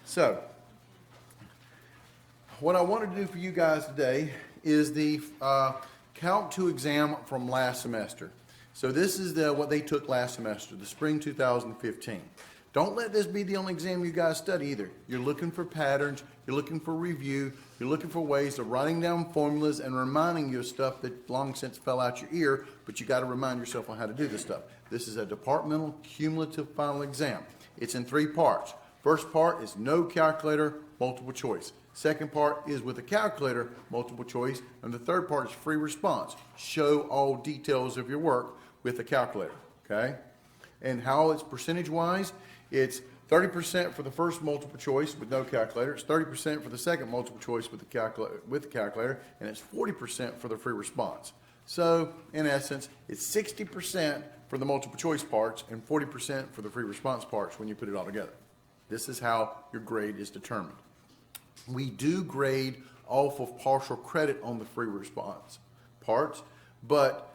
So, what I wanted to do for you guys today is the Calc 2 exam from last semester. So this is what they took last semester, the spring 2015. Don't let this be the only exam you guys study either. You're looking for patterns, you're looking for review, you're looking for ways of writing down formulas and reminding you of stuff that long since fell out your ear, but you got to remind yourself on how to do this stuff. This is a departmental cumulative final exam. It's in 3 parts. First part is no calculator, multiple choice. Second part is with a calculator, multiple choice. And the third part is free response. Show all details of your work with a calculator, okay? And how it's percentage-wise, it's 30% for the first multiple choice with no calculator. It's 30% for the second multiple choice with the calculator, and it's 40% for the free response. So, in essence, it's 60% for the multiple choice parts and 40% for the free response parts when you put it all together. This is how your grade is determined. We do grade off of partial credit on the free response parts, but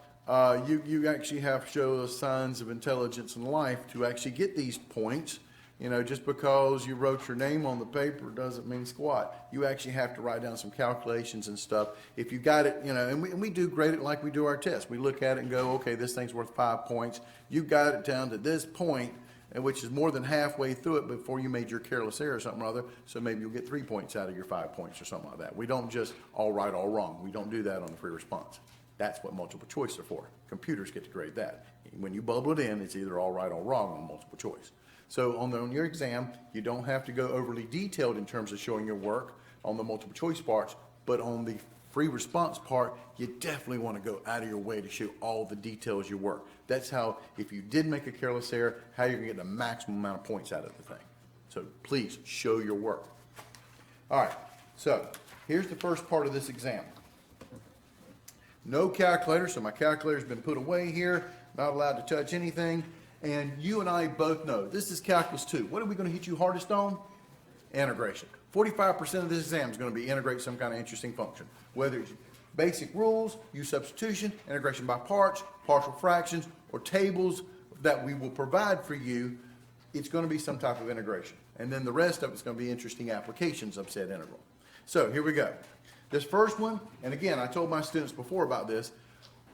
you actually have to show those signs of intelligence in life to actually get these points. You know, just because you wrote your name on the paper doesn't mean squat. You actually have to write down some calculations and stuff. If you got it, you know, and we do grade it like we do our test. We look at it and go, okay, this thing's worth 5 points. You got it down to this point, which is more than halfway through it before you made your careless error or something or other, so maybe you'll get 3 points out of your 5 points or something like that. We don't just all right, all wrong. We don't do that on the free response. That's what multiple choice are for. Computers get to grade that. When you bubble it in, it's either all right or wrong on multiple choice. So on your exam, you don't have to go overly detailed in terms of showing your work on the multiple choice parts, but on the free response part, you definitely want to go out of your way to show all the details of your work. That's how, if you did make a careless error, how you're going to get the maximum amount of points out of the thing. So please show your work. All right, so here's the first part of this exam. No calculator, so my calculator's been put away here, not allowed to touch anything. And you and I both know, this is Calculus 2. What are we going to hit you hardest on? Integration. 45% of this exam is going to be integrate some kind of interesting function. Whether it's basic rules, use substitution, integration by parts, partial fractions, or tables that we will provide for you, it's going to be some type of integration. And then the rest of it's going to be interesting applications of said integral. So here we go. This first one, and again, I told my students before about this,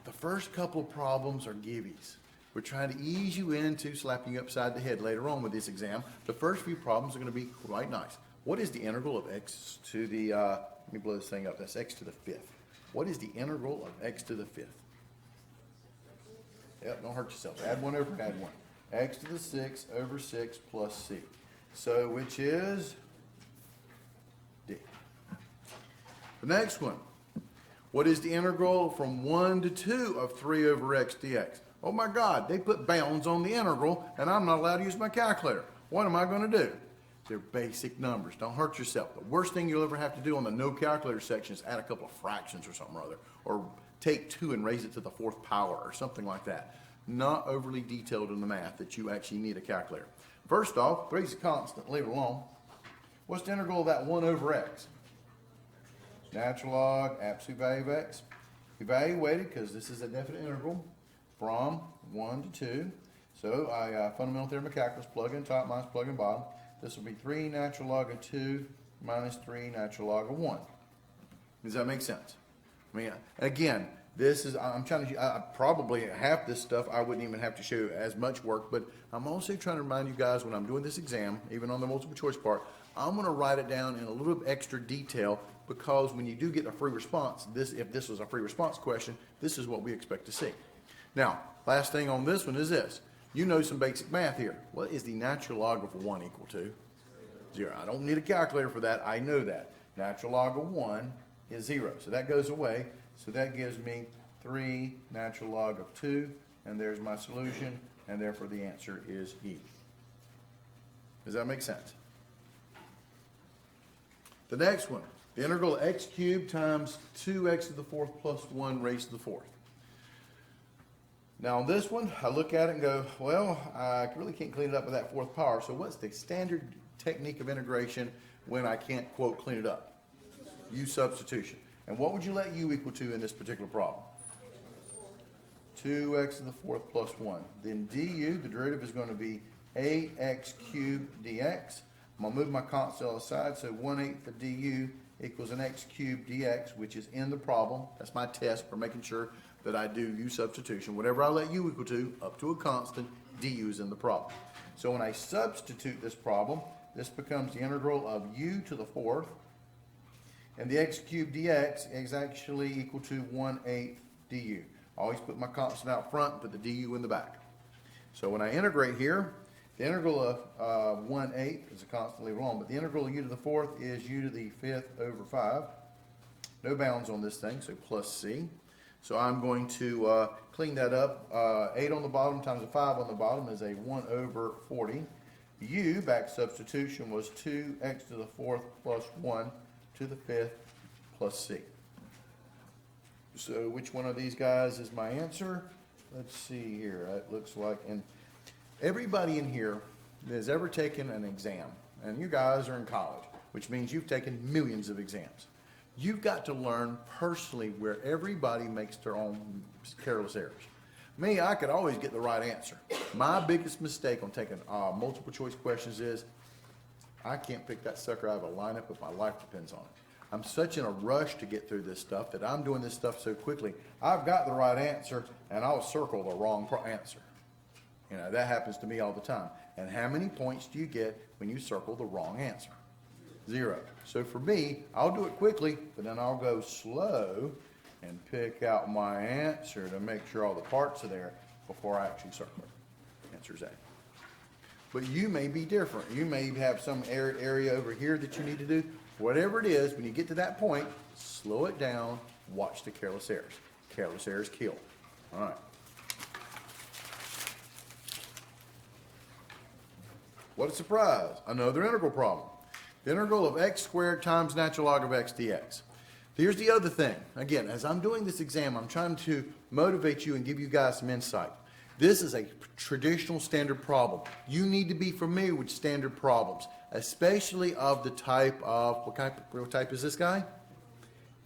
the first couple of problems are giveies. We're trying to ease you into slapping you upside the head later on with this exam. The first few problems are going to be quite nice. What is the integral of x to the, let me blow this thing up, that's x to the 5th. What is the integral of x to the 5th? Yep, don't hurt yourself. Add 1 over add 1. X to the 6 over 6 plus c. So, which is d. The next one. What is the integral from 1 to 2 of 3 over x dx? Oh my God, they put bounds on the integral, and I'm not allowed to use my calculator. What am I going to do? They're basic numbers. Don't hurt yourself. The worst thing you'll ever have to do on the no calculator section is add a couple of fractions or something or other, or take 2 and raise it to the 4th power or something like that. Not overly detailed in the math that you actually need a calculator. First off, 3 is a constant. Leave it alone. What's the integral of that 1 over x? Natural log, absolute value of x. Evaluated, because this is a definite integral, from 1 to 2. So I fundamental theorem of calculus, plug in top minus plug in bottom. This will be 3 natural log of 2 minus 3 natural log of 1. Does that make sense? I mean, again, this is, I'm trying to, probably half this stuff I wouldn't even have to show as much work, but I'm also trying to remind you guys when I'm doing this exam, even on the multiple choice part, I'm going to write it down in a little bit extra detail, because when you do get a free response, if this was a free response question, this is what we expect to see. Now, last thing on this one is this. You know some basic math here. What is the natural log of 1 equal to? 0. I don't need a calculator for that. I know that. Natural log of 1 is 0. So that goes away. So that gives me 3 natural log of 2. And there's my solution. And therefore the answer is E. Does that make sense? The next one. The integral of x cubed times 2x to the 4th plus 1 raised to the 4th. Now on this one, I look at it and go, well, I really can't clean it up with that 4th power. So what's the standard technique of integration when I can't, quote, clean it up? Use substitution. And what would you let u equal to in this particular problem? 2x to the 4th plus 1. Then du, the derivative is going to be ax cubed dx I'm going to move my constant aside, so 1/8 of du equals an x cubed dx, which is in the problem. That's my test for making sure that I do u substitution. Whatever I let u equal to, up to a constant, du is in the problem. So when I substitute this problem, this becomes the integral of u to the fourth, and the x cubed dx is actually equal to 1/8 du. I always put my constant out front and put the du in the back. So when I integrate here, the integral of 1/8 is a constant, leave it alone, but the integral of u to the fourth is u to the fifth over 5. No bounds on this thing, so plus c. So I'm going to clean that up. 8 on the bottom times a 5 on the bottom is a 1/40. U, back substitution, was 2x to the fourth plus 1 to the fifth plus c. So which one of these guys is my answer? Let's see here. It looks like, and everybody in here that has ever taken an exam, and you guys are in college, which means you've taken millions of exams. You've got to learn personally where everybody makes their own careless errors. Me, I could always get the right answer. My biggest mistake on taking multiple choice questions is I can't pick that sucker out of a lineup if my life depends on it. I'm such in a rush to get through this stuff that I'm doing this stuff so quickly. I've got the right answer and I'll circle the wrong answer. You know, that happens to me all the time. And how many points do you get when you circle the wrong answer? 0. So for me, I'll do it quickly, but then I'll go slow and pick out my answer to make sure all the parts are there before I actually circle it. Answer's A. But you may be different. You may have some area over here that you need to do. Whatever it is, when you get to that point, slow it down, watch the careless errors. Careless errors kill. All right. What a surprise. Another integral problem. The integral of x squared times natural log of x dx. Here's the other thing. Again, as I'm doing this exam, I'm trying to motivate you and give you guys some insight. This is a traditional standard problem. You need to be familiar with standard problems, especially of the type of, what type is this guy?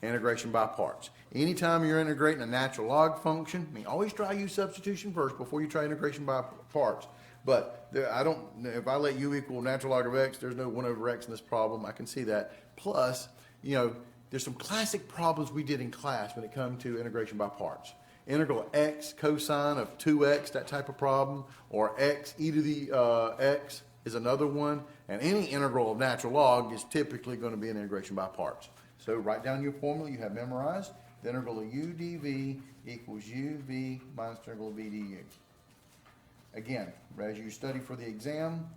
Integration by parts. Anytime you're integrating a natural log function, I mean, always try u substitution first before you try integration by parts. But if I let u equal natural log of x, there's no 1/x in this problem. I can see that. Plus, you know, there's some classic problems we did in class when it comes to integration by parts. Integral x cosine of 2x, that type of problem, or x e to the x is another one. And any integral of natural log is typically going to be an integration by parts. So write down your formula you have memorized. The integral of u dv equals uv minus the integral of v du. Again, as you study for the exam,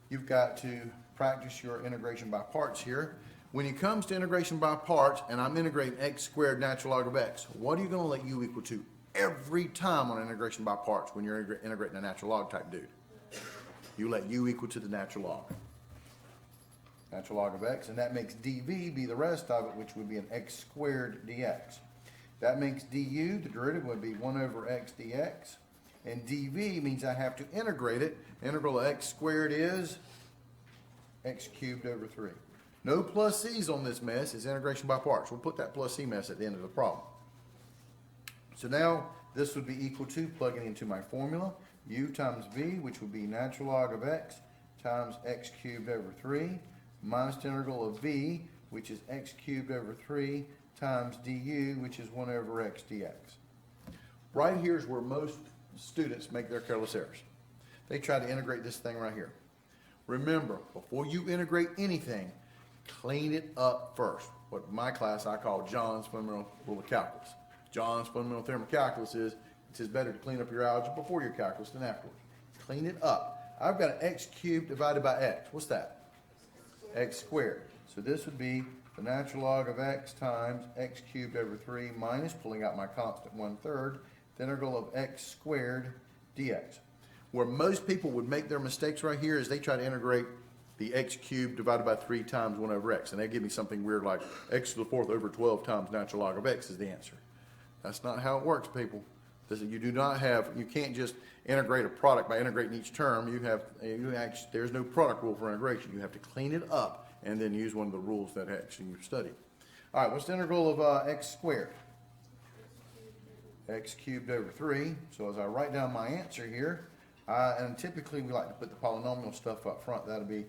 you've got to practice your integration by parts here. When it comes to integration by parts, and I'm integrating x squared natural log of x, what are you going to let u equal to every time on integration by parts when you're integrating a natural log type dude? You let u equal to the natural log. Natural log of x, and that makes dv be the rest of it, which would be an x squared dx. That makes du, the derivative, would be 1/x dx. And dv means I have to integrate it. Integral of x squared is x cubed over 3. No plus c's on this mess. It's integration by parts. We'll put that plus c mess at the end of the problem. So now this would be equal to, plugging into my formula, u times v, which would be natural log of x times x cubed over 3, minus the integral of v, which is x cubed over 3, times du, which is 1/x dx. Right here is where most students make their careless errors. They try to integrate this thing right here. Remember, before you integrate anything, clean it up first. What in my class I call John's fundamental rule of calculus. John's fundamental theorem of calculus is it's better to clean up your algebra before your calculus than afterwards. Clean it up. I've got an x cubed divided by x. What's that? X squared. So this would be the natural log of x times x cubed over 3 minus, pulling out my constant 1/3, the integral of x squared dx. Where most people would make their mistakes right here is they try to integrate the x cubed divided by 3 times 1/x. And they give me something weird like x to the fourth over 12 times natural log of x is the answer. That's not how it works, people. You can't just integrate a product by integrating each term. There's no product rule for integration. You have to clean it up and then use one of the rules that actually you've studied. All right, what's the integral of x squared? X cubed over 3. So as I write down my answer here, and typically we like to put the polynomial stuff up front. That'll be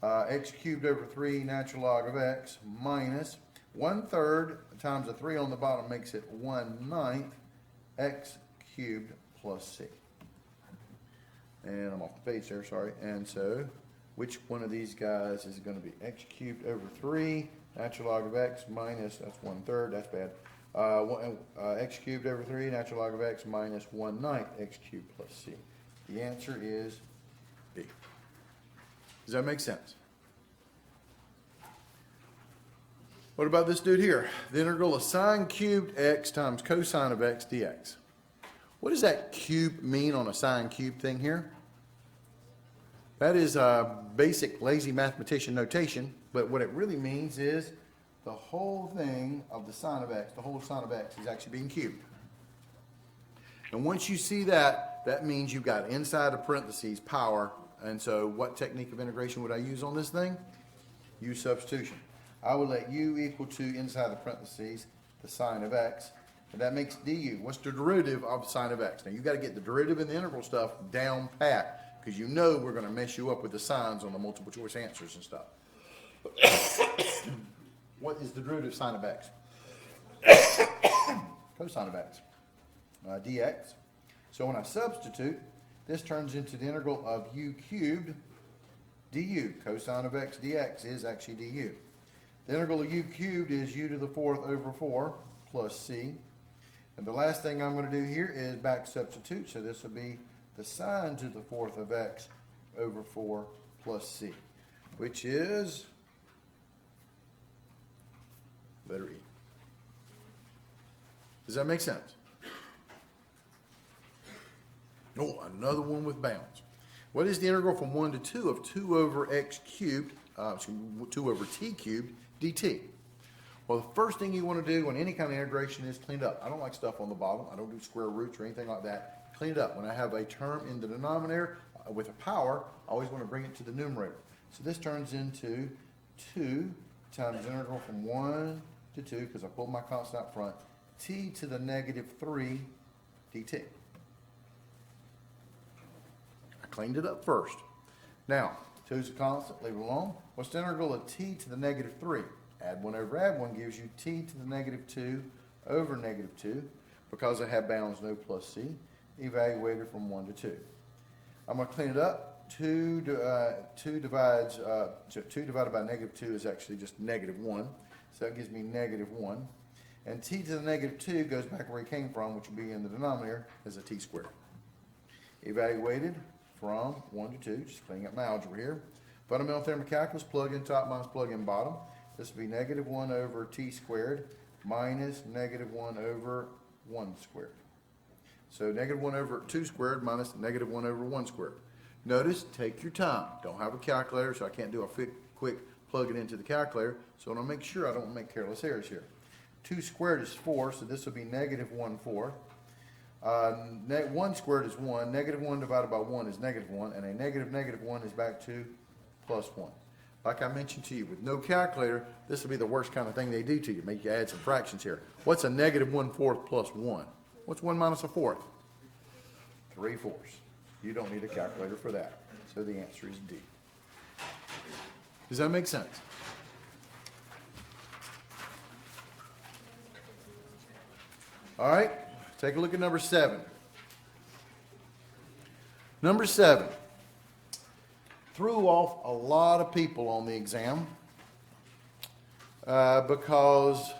x cubed over 3 natural log of x minus 1/3 times the 3 on the bottom makes it 1/9 x cubed plus c. And I'm off the page there, sorry. And so, which one of these guys is going to be x cubed over 3 natural log of x minus, that's 1/3, that's bad. X cubed over 3 natural log of x minus 1/9 x cubed plus c. The answer is B. Does that make sense? What about this dude here? The integral of sine cubed x times cosine of x dx. What does that cube mean on a sine cube thing here? That is basic lazy mathematician notation, but what it really means is the whole thing of the sine of x, the whole sine of x is actually being cubed. And once you see that, that means you've got inside of parentheses power. And so what technique of integration would I use on this thing? Use substitution. I would let u equal to inside the parentheses the sine of x, and that makes du. What's the derivative of the sine of x? Now you got to get the derivative and the integral stuff down pat, because you know we're going to mess you up with the signs on the multiple choice answers and stuff. What is the derivative of sine of x? Cosine of x. Dx. So when I substitute, this turns into the integral of u cubed du. Cosine of x dx is actually du. The integral of u cubed is u to the 4th over 4 plus c. And the last thing I'm going to do here is back substitute. So this will be the sine to the 4th of x over 4 plus c, which is letter E. Does that make sense? Oh, another one with bounds. What is the integral from 1 to 2 of 2 over x cubed, 2 over t cubed dt? Well, the first thing you want to do on any kind of integration is clean it up. I don't like stuff on the bottom. I don't do square roots or anything like that. Clean it up. When I have a term in the denominator with a power, I always want to bring it to the numerator. So this turns into 2 times integral from 1 to 2, because I pulled my constant out front, t to the negative 3 dt. I cleaned it up first. Now, 2 is a constant, leave it alone. What's the integral of t to the negative 3? Add 1 over add 1 gives you t to the negative 2 over negative 2. Because I have bounds no plus c, evaluated from 1 to 2. I'm going to clean it up. 2 divided by negative 2 is actually just negative 1. So that gives me negative 1. And t to the negative 2 goes back where it came from, which will be in the denominator as a t squared. Evaluated from 1 to 2, just cleaning up my algebra here. Fundamental theorem of calculus, plug in top minus plug in bottom. This will be negative 1 over t squared minus negative 1 over 1 squared. So negative 1 over 2 squared minus negative 1 over 1 squared. Notice, take your time. Don't have a calculator, so I can't do a quick plug it into the calculator. So I want to make sure I don't make careless errors here. 2 squared is 4, so this will be negative 1/4. 1 squared is 1. Negative 1 divided by 1 is negative 1. And a negative 1 is back to plus 1. Like I mentioned to you, with no calculator, this will be the worst kind of thing they do to you. Make you add some fractions here. What's a negative 1/4 plus 1? What's 1 minus a 4th? 3/4. You don't need a calculator for that. So the answer is D. Does that make sense? All right, take a look at number 7. Number 7 threw off a lot of people on the exam because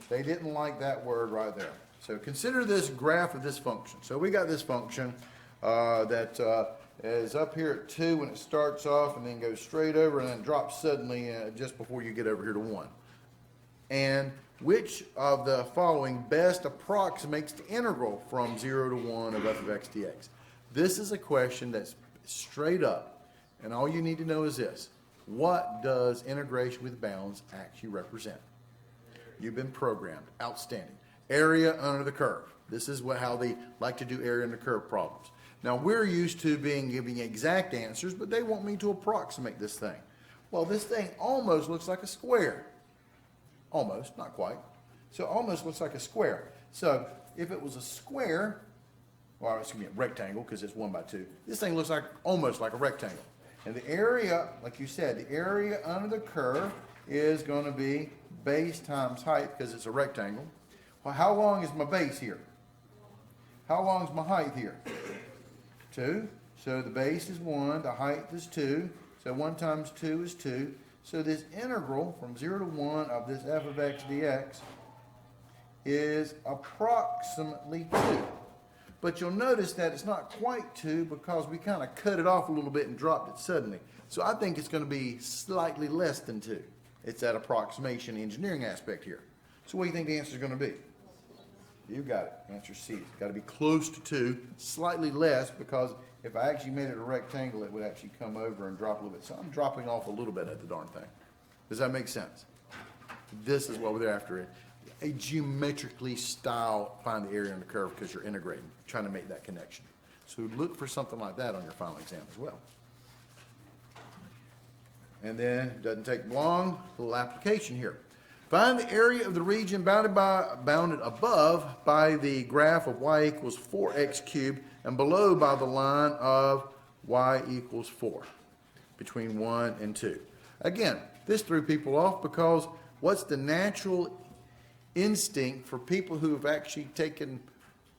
they didn't like that word right there. So consider this graph of this function. So we got this function that is up here at 2 when it starts off and then goes straight over and then drops suddenly just before you get over here to 1. And which of the following best approximates the integral from 0 to 1 of f of x dx? This is a question that's straight up, and all you need to know is this. What does integration with bounds actually represent? You've been programmed. Outstanding. Area under the curve. This is how they like to do area under the curve problems. Now, we're used to giving exact answers, but they want me to approximate this thing. Well, this thing almost looks like a square. Almost, not quite. So it almost looks like a square. So if it was a square, well, it's going to be a rectangle because it's 1 by 2. This thing looks like almost like a rectangle. And the area, like you said, the area under the curve is going to be base times height because it's a rectangle. Well, how long is my base here? How long is my height here? 2. So the base is 1, the height is 2. So 1 times 2 is 2. So this integral from 0 to 1 of this f of x dx is approximately 2. But you'll notice that it's not quite 2 because we kind of cut it off a little bit and dropped it suddenly. So I think it's going to be slightly less than 2. It's that approximation engineering aspect here. So what do you think the answer is going to be? You got it. Answer C. It's got to be close to 2, slightly less, because if I actually made it a rectangle, it would actually come over and drop a little bit. So I'm dropping off a little bit at the darn thing. Does that make sense? This is what we're after. A geometrically style find the area on the curve because you're integrating, trying to make that connection. So look for something like that on your final exam as well. And then, it doesn't take long, a little application here. Find the area of the region bounded above by the graph of y equals 4x cubed and below by the line of y equals 4, between 1 and 2. Again, this threw people off because what's the natural instinct for people who have actually taken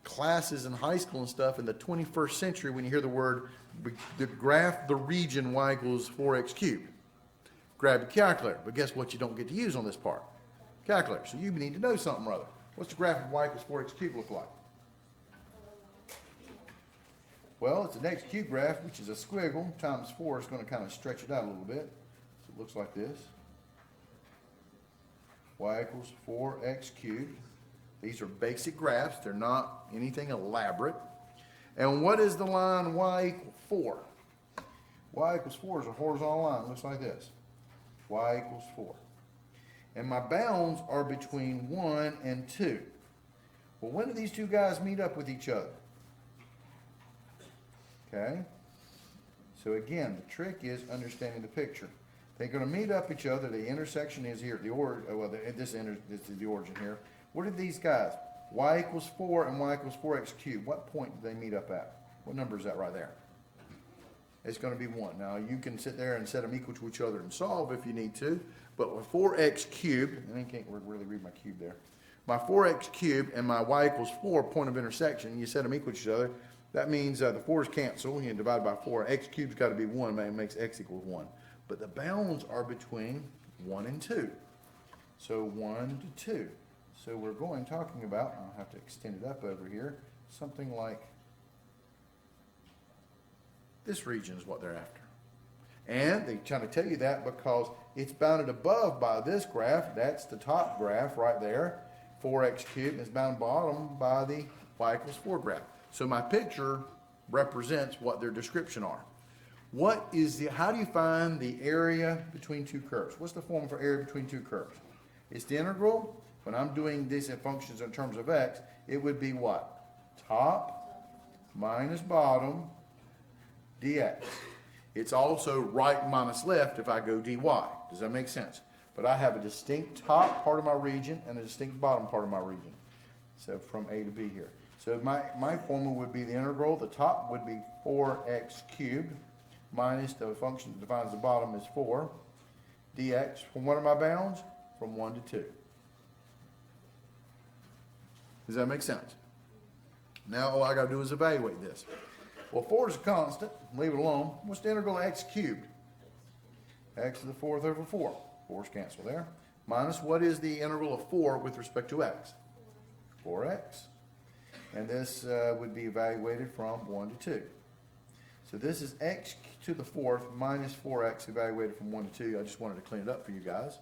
classes in high school and stuff in the 21st century when you hear the word, the graph, the region y equals 4x cubed? Grab your calculator, but guess what you don't get to use on this part? Calculator. So you need to know something or other. What's the graph of y equals 4x cubed look like? Well, it's an x cubed graph, which is a squiggle times 4. It's going to kind of stretch it out a little bit. So it looks like this. Y equals 4x cubed. These are basic graphs. They're not anything elaborate. And what is the line y equals 4? Y equals 4 is a horizontal line. It looks like this. Y equals 4. And my bounds are between 1 and 2. Well, when do these two guys meet up with each other? Okay? So again, the trick is understanding the picture. They're going to meet up each other. The intersection is here. This is the origin here. What are these guys? Y equals 4 and y equals 4x cubed. What point do they meet up at? What number is that right there? It's going to be 1. Now, you can sit there and set them equal to each other and solve if you need to. But with 4x cubed, and I can't really read my cube there. My 4x cubed and my y equals 4 point of intersection, you set them equal to each other. That means the 4's cancel. You divide by 4. X cubed's got to be 1. It makes x equals 1. But the bounds are between 1 and 2. So 1 to 2. So we're talking about, I'll have to extend it up over here, something like this region is what they're after. And they're trying to tell you that because it's bounded above by this graph. That's the top graph right there, 4x cubed, and it's bounded bottom by the y equals 4 graph. So my picture represents what their description are. How do you find the area between two curves? What's the formula for area between two curves? It's the integral. When I'm doing these functions in terms of x, it would be what? Top minus bottom dx. It's also right minus left if I go dy. Does that make sense? But I have a distinct top part of my region and a distinct bottom part of my region. So from A to B here. So my formula would be the integral. The top would be 4x cubed minus the function that defines the bottom is 4 dx. From what are my bounds? From 1 to 2. Does that make sense? Now all I got to do is evaluate this. Well, 4 is a constant. Leave it alone. What's the integral of x cubed? X to the 4th over 4. 4's cancel there. Minus what is the integral of 4 with respect to x? 4x. And this would be evaluated from 1 to 2. So this is x to the 4th minus 4x evaluated from 1 to 2. I just wanted to clean it up for you guys.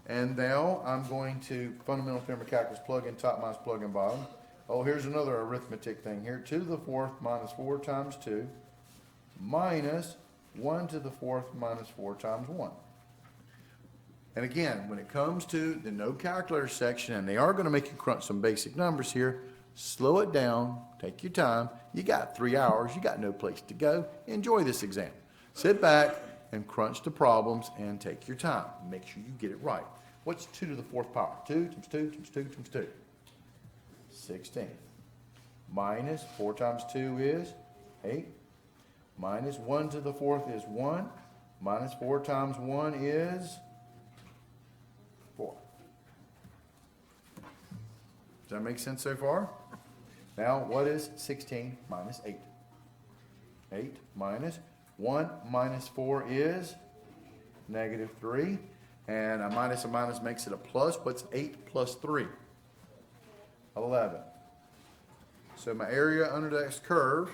And now I'm going to fundamental theorem of calculus, plug in top minus plug in bottom. Oh, here's another arithmetic thing here. 2 to the 4th minus 4 times 2 minus 1 to the 4th minus 4 times 1. And again, when it comes to the no calculator section, and they are going to make you crunch some basic numbers here, slow it down, take your time. You got 3 hours. You got no place to go. Enjoy this exam. Sit back and crunch the problems and take your time. Make sure you get it right. What's 2 to the 4th power? 2 times 2 times 2 times 2. 16. Minus 4 times 2 is 8. minus 1 to the fourth is 1, minus 4 times 1 is 4. Does that make sense so far? Now, what is 16 minus 8? 8 minus 1 minus 4 is negative 3. And a minus makes it a plus. What's 8 plus 3? 11. So my area under this curve,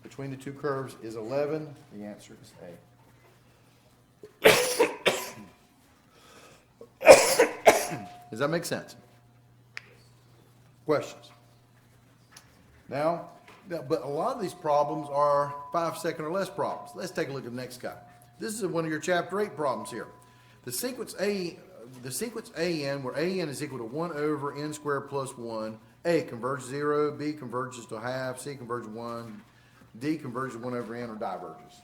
between the two curves, is 11. The answer is A. Does that make sense? Questions? Now, but a lot of these problems are 5-second or less problems. Let's take a look at the next guy. This is one of your chapter 8 problems here. The sequence AN, where AN is equal to 1 over n squared plus 1, A converges 0, B converges to a half, C converges 1, D converges 1 over n, or diverges.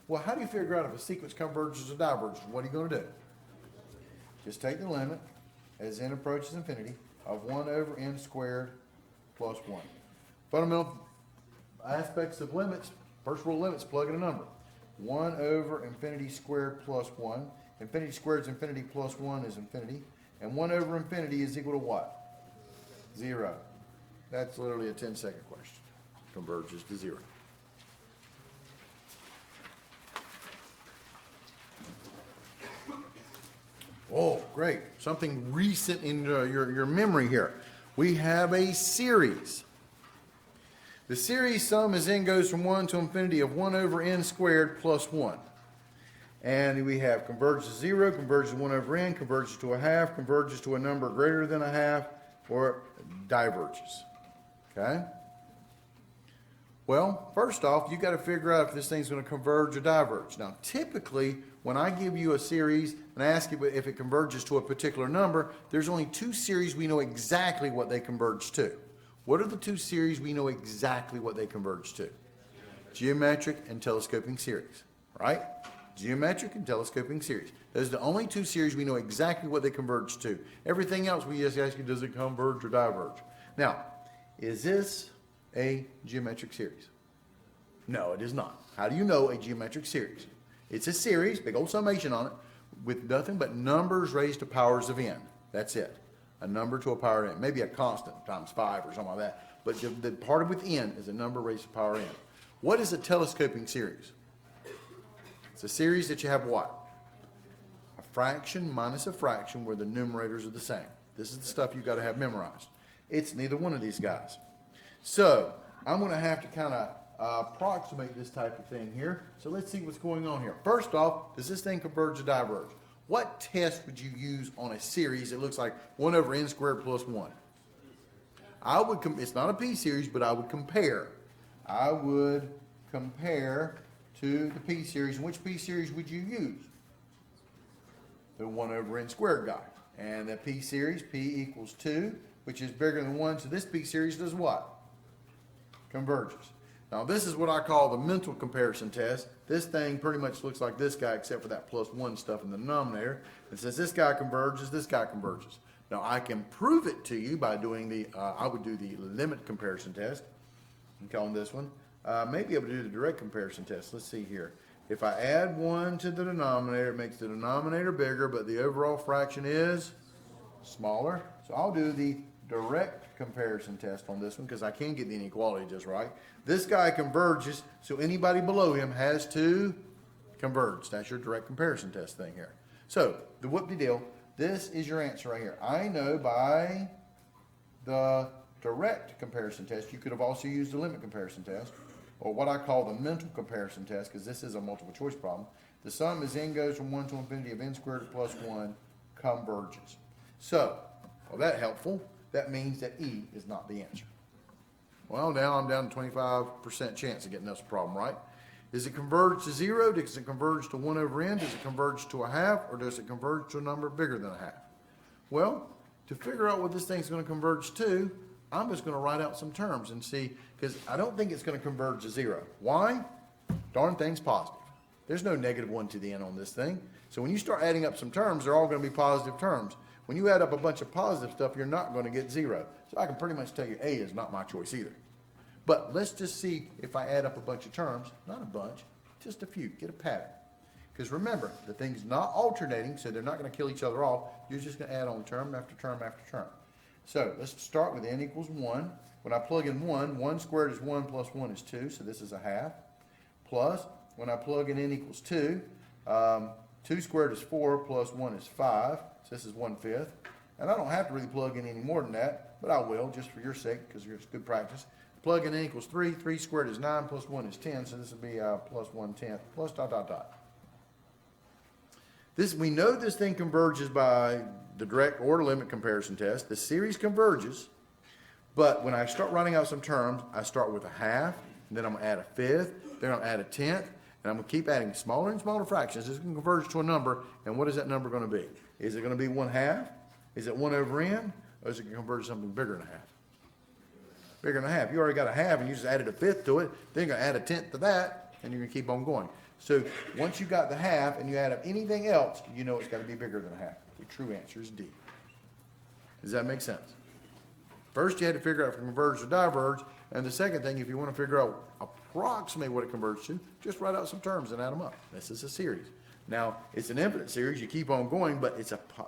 Well, how do you figure out if a sequence converges or diverges? What are you going to do? Just take the limit as n approaches infinity of 1 over n squared plus 1. Fundamental aspects of limits, first rule of limits, plug in a number. 1 over infinity squared plus 1. Infinity squared is infinity plus 1 is infinity. And 1 over infinity is equal to what? 0. That's literally a 10-second question. Converges to 0. Oh, great. Something recent in your memory here. We have a series. The series sum as n goes from 1 to infinity of 1 over n squared plus 1. And we have converges to 0, converges to 1 over n, converges to a half, converges to a number greater than a half, or diverges. Okay? Well, first off, you've got to figure out if this thing's going to converge or diverge. Now, typically, when I give you a series and ask you if it converges to a particular number, there's only two series we know exactly what they converge to. What are the two series we know exactly what they converge to? Geometric and telescoping series, right? Geometric and telescoping series. Those are the only two series we know exactly what they converge to. Everything else we just ask you, does it converge or diverge? Now, is this a geometric series? No, it is not. How do you know a geometric series? It's a series, big old summation on it, with nothing but numbers raised to powers of n. That's it. A number to a power of n. Maybe a constant times 5 or something like that. But the part with n is a number raised to power n. What is a telescoping series? It's a series that you have what? A fraction minus a fraction where the numerators are the same. This is the stuff you've got to have memorized. It's neither one of these guys. So I'm going to have to kind of approximate this type of thing here. So let's see what's going on here. First off, does this thing converge or diverge? What test would you use on a series that looks like 1 over n squared plus 1? It's not a p series, but I would compare. I would compare to the p series. And which p series would you use? The 1 over n squared guy. And the p series, p equals 2, which is bigger than 1. So this p series does what? Converges. Now this is what I call the mental comparison test. This thing pretty much looks like this guy except for that plus 1 stuff in the denominator. It says this guy converges, this guy converges. Now I can prove it to you by doing I would do the limit comparison test. I'm calling this one. Maybe I would do the direct comparison test. Let's see here. If I add 1 to the denominator, it makes the denominator bigger, but the overall fraction is smaller. So I'll do the direct comparison test on this one because I can get the inequality just right. This guy converges, so anybody below him has to converge. That's your direct comparison test thing here. So the whoop-de-deal, this is your answer right here. I know by the direct comparison test, you could have also used the limit comparison test, or what I call the mental comparison test, because this is a multiple choice problem. The sum as n goes from 1 to infinity of n squared plus 1 converges. So, well, that helpful. That means that E is not the answer. Well, now I'm down to 25% chance of getting this problem right. Does it converge to 0? Does it converge to 1 over n? Does it converge to a half? Or does it converge to a number bigger than a half? Well, to figure out what this thing's going to converge to, I'm just going to write out some terms and see, because I don't think it's going to converge to 0. Why? Darn thing's positive. There's no negative 1 to the n on this thing. So when you start adding up some terms, they're all going to be positive terms. When you add up a bunch of positive stuff, you're not going to get 0. So I can pretty much tell you A is not my choice either. But let's just see if I add up a bunch of terms, not a bunch, just a few, get a pattern. Because remember, the thing's not alternating, so they're not going to kill each other off. You're just going to add on term after term after term. So let's start with n equals 1. When I plug in 1, 1 squared is 1 plus 1 is 2, so this is a half. Plus, when I plug in n equals 2, 2 squared is 4 plus 1 is 5, so this is 1/5. And I don't have to really plug in any more than that, but I will, just for your sake, because it's good practice. Plug in n equals 3, 3 squared is 9 plus 1 is 10, so this will be plus 1/10, plus dot dot dot. We know this thing converges by the direct order limit comparison test. The series converges, but when I start running out some terms, I start with a half, and then I'm going to add a fifth, then I'm going to add a tenth, and I'm going to keep adding smaller and smaller fractions. This can converge to a number, and what is that number going to be? Is it going to be 1/2? Is it 1 over n? Or is it going to converge to something bigger than a half? Bigger than a half. You already got a half, and you just added a fifth to it. Then you're going to add a tenth to that, and you're going to keep on going. So once you got the half and you add up anything else, you know it's got to be bigger than a half. The true answer is D. Does that make sense? First, you had to figure out if it converges or diverge. And the second thing, if you want to figure out approximately what it converges to, just write out some terms and add them up. This is a series. Now, it's an infinite series. You keep on going, but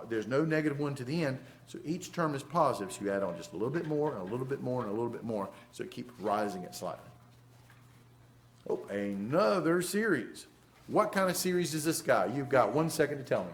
there's no -1 to the end. So each term is positive. So you add on just a little bit more, and a little bit more, and a little bit more. So it keeps rising it slightly. Oh, another series. What kind of series is this guy? You've got 1 second to tell me.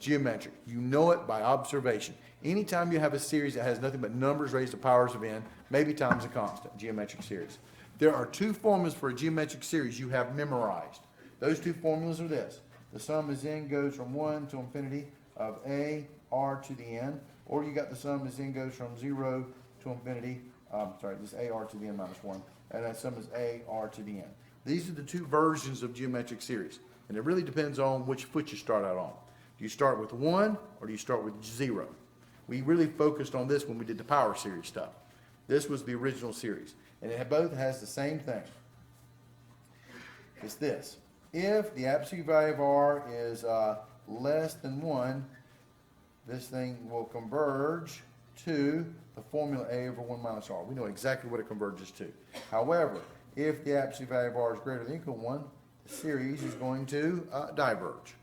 Geometric. You know it by observation. Anytime you have a series that has nothing but numbers raised to powers of n, maybe times a constant, geometric series. There are two formulas for a geometric series you have memorized. Those two formulas are this. The sum as n goes from 1 to infinity of a r to the n, or you got the sum as n goes from 0 to infinity, this a r to the n minus 1. And that sum is a r to the n. These are the two versions of geometric series. And it really depends on which foot you start out on. Do you start with 1 or do you start with 0? We really focused on this when we did the power series stuff. This was the original series. And it both has the same thing. It's this. If the absolute value of r is less than 1, this thing will converge to the formula a over 1 minus r. We know exactly what it converges to. However, if the absolute value of r is greater than or equal to 1, the series is going to diverge.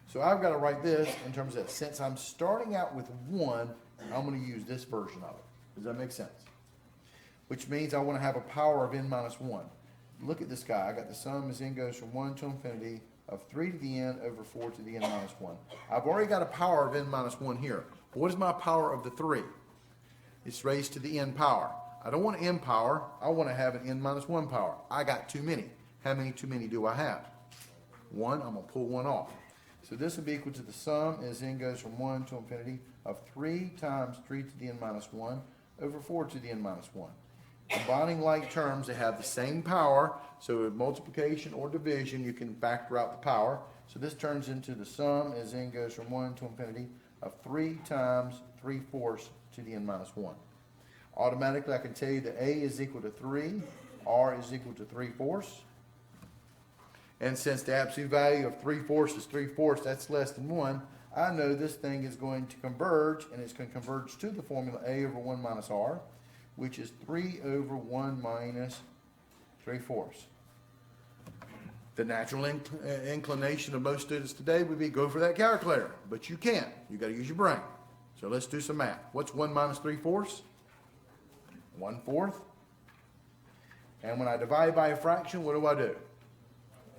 So I've got to write this in terms of, since I'm starting out with 1, I'm going to use this version of it. Does that make sense? Which means I want to have a power of n minus 1. Look at this guy. I got the sum as n goes from 1 to infinity of 3 to the n over 4 to the n minus 1. I've already got a power of n minus 1 here. What is my power of the 3? It's raised to the n power. I don't want n power. I want to have an n minus 1 power. I got too many. How many too many do I have? 1. I'm going to pull 1 off. So this will be equal to the sum as n goes from 1 to infinity of 3 times 3 to the n minus 1 over 4 to the n minus 1. Combining like terms, they have the same power. So with multiplication or division, you can factor out the power. So this turns into the sum as n goes from 1 to infinity of 3 times 3/4 to the n minus 1. Automatically, I can tell you that a is equal to 3, r is equal to 3/4. And since the absolute value of 3/4 is 3/4, that's less than 1, I know this thing is going to converge, and it's going to converge to the formula a over 1 minus r, which is 3 over 1 minus 3/4. The natural inclination of most students today would be go for that calculator, but you can't. You got to use your brain. So let's do some math. What's 1 minus 3/4? 1/4. And when I divide by a fraction, what do?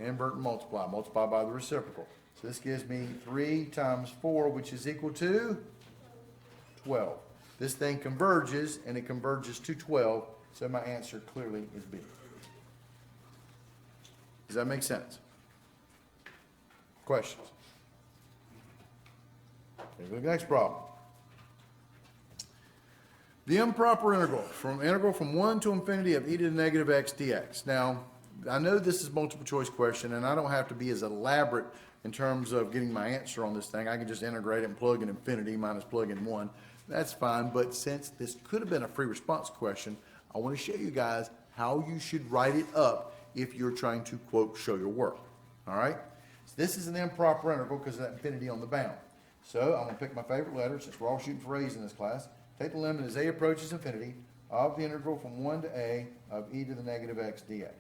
Invert and multiply. Multiply by the reciprocal. So this gives me 3 times 4, which is equal to 12. This thing converges, and it converges to 12, so my answer clearly is B. Does that make sense? Questions? Here's the next problem. The improper integral from 1 to infinity of e to the negative x dx. Now, I know this is a multiple choice question, and I don't have to be as elaborate in terms of getting my answer on this thing. I can just integrate it and plug in infinity minus plug in 1. That's fine, but since this could have been a free response question, I want to show you guys how you should write it up if you're trying to, quote, show your work. All right? So this is an improper integral because of that infinity on the bound. So I'm going to pick my favorite letter, since we're all shooting for A's in this class. Take the limit as a approaches infinity of the integral from 1 to a of e to the negative x dx.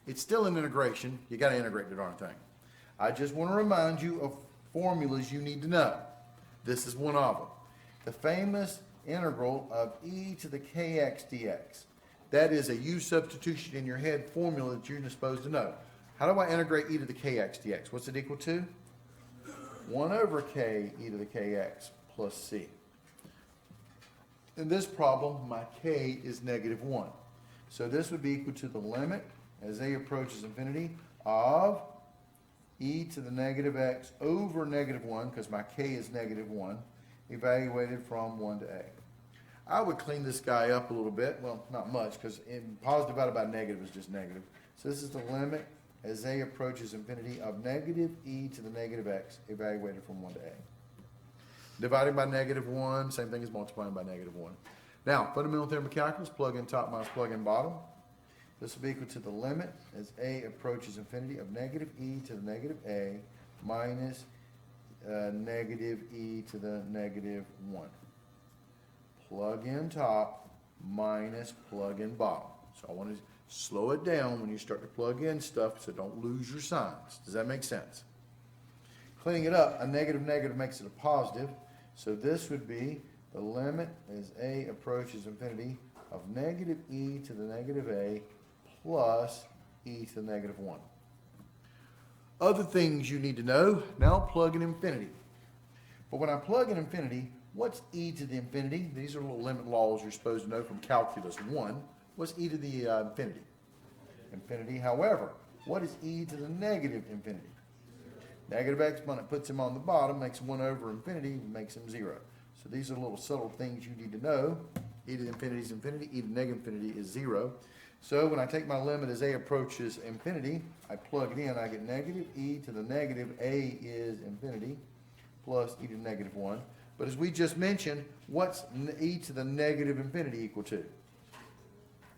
It's still an integration. You got to integrate the darn thing. I just want to remind you of formulas you need to know. This is one of them. The famous integral of e to the kx dx. That is a U substitution in your head formula that you're supposed to know. How do I integrate e to the kx dx? What's it equal to? 1 over k e to the kx plus c. In this problem, my k is negative 1. So this would be equal to the limit as a approaches infinity of e to the negative x over negative 1, because my k is negative 1, evaluated from 1 to a. I would clean this guy up a little bit. Well, not much, because positive divided by negative is just negative. So this is the limit as a approaches infinity of negative e to the negative x, evaluated from 1 to a. Dividing by negative 1, same thing as multiplying by negative 1. Now, fundamental theorem of calculus, plug in top minus plug in bottom. This will be equal to the limit as a approaches infinity of negative e to the negative a minus negative e to the negative 1. Plug in top minus plug in bottom. So I want to slow it down when you start to plug in stuff so don't lose your signs. Does that make sense? Cleaning it up, a negative negative makes it a positive. So this would be the limit as a approaches infinity of negative e to the negative a plus e to the negative 1. Other things you need to know, now plug in infinity. But when I plug in infinity, what's e to the infinity? These are little limit laws you're supposed to know from calculus 1. What's e to the infinity? Infinity. However, what is e to the negative infinity? Negative exponent puts him on the bottom, makes 1 over infinity, makes him 0. So these are little subtle things you need to know. E to the infinity is infinity, e to the negative infinity is 0. So when I take my limit as a approaches infinity, I plug it in, I get negative e to the negative a is infinity plus e to the negative 1. But as we just mentioned, what's e to the negative infinity equal to?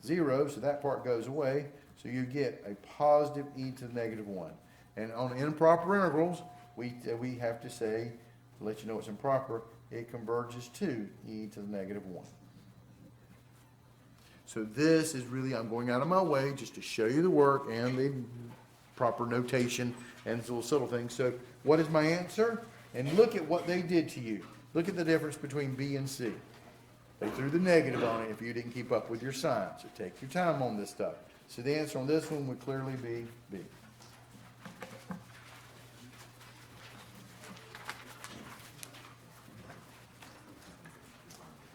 0, so that part goes away. So you get a positive e to the negative 1. And on improper integrals, we have to say, to let you know it's improper, it converges to e to the negative 1. So this is really, I'm going out of my way just to show you the work and the proper notation and little subtle things. So what is my answer? And look at what they did to you. Look at the difference between B and C. They threw the negative on it if you didn't keep up with your signs. So take your time on this stuff. So the answer on this one would clearly be B.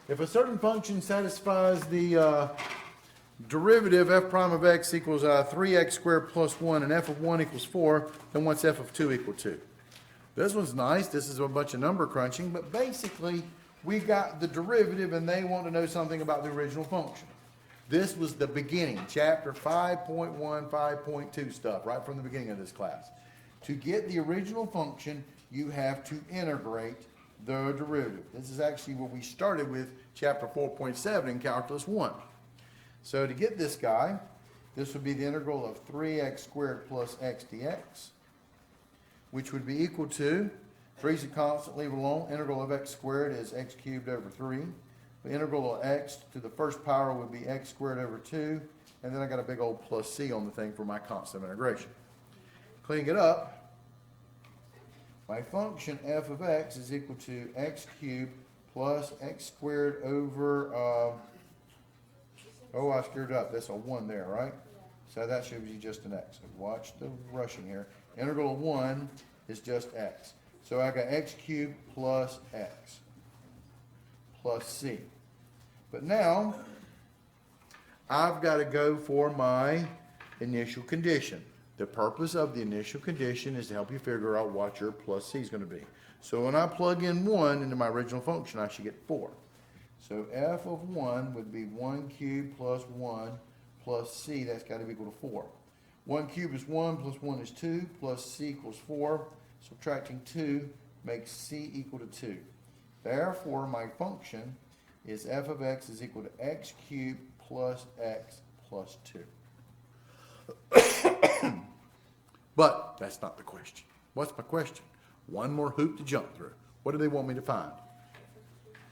If a certain function satisfies the derivative f prime of x equals 3x squared plus 1 and f of 1 equals 4, then what's f of 2 equal to? This one's nice. This is a bunch of number crunching, but basically we got the derivative and they want to know something about the original function. This was the beginning, chapter 5.1, 5.2 stuff, right from the beginning of this class. To get the original function, you have to integrate the derivative. This is actually what we started with chapter 4.7 in calculus 1. So to get this guy, this would be the integral of 3x squared plus x dx, which would be equal to, 3 is a constant, leave it alone, integral of x squared is x cubed over 3. The integral of x to the first power would be x squared over 2, and then I got a big old plus c on the thing for my constant integration. Cleaning it up, my function f of x is equal to x cubed plus x squared over, oh, I screwed up. That's a 1 there, right? So that should be just an x. Watch the rushing here. Integral of 1 is just x. So I got x cubed plus x plus c. But now, I've got to go for my initial condition. The purpose of the initial condition is to help you figure out what your plus c is going to be. So when I plug in 1 into my original function, I should get 4. So f of 1 would be 1 cubed plus 1 plus c. That's got to be equal to 4. 1 cubed is 1 plus 1 is 2 plus c equals 4. Subtracting 2 makes c equal to 2. Therefore, my function is f of x is equal to x cubed plus x plus 2. But that's not the question. What's my question? One more hoop to jump through. What do they want me to find?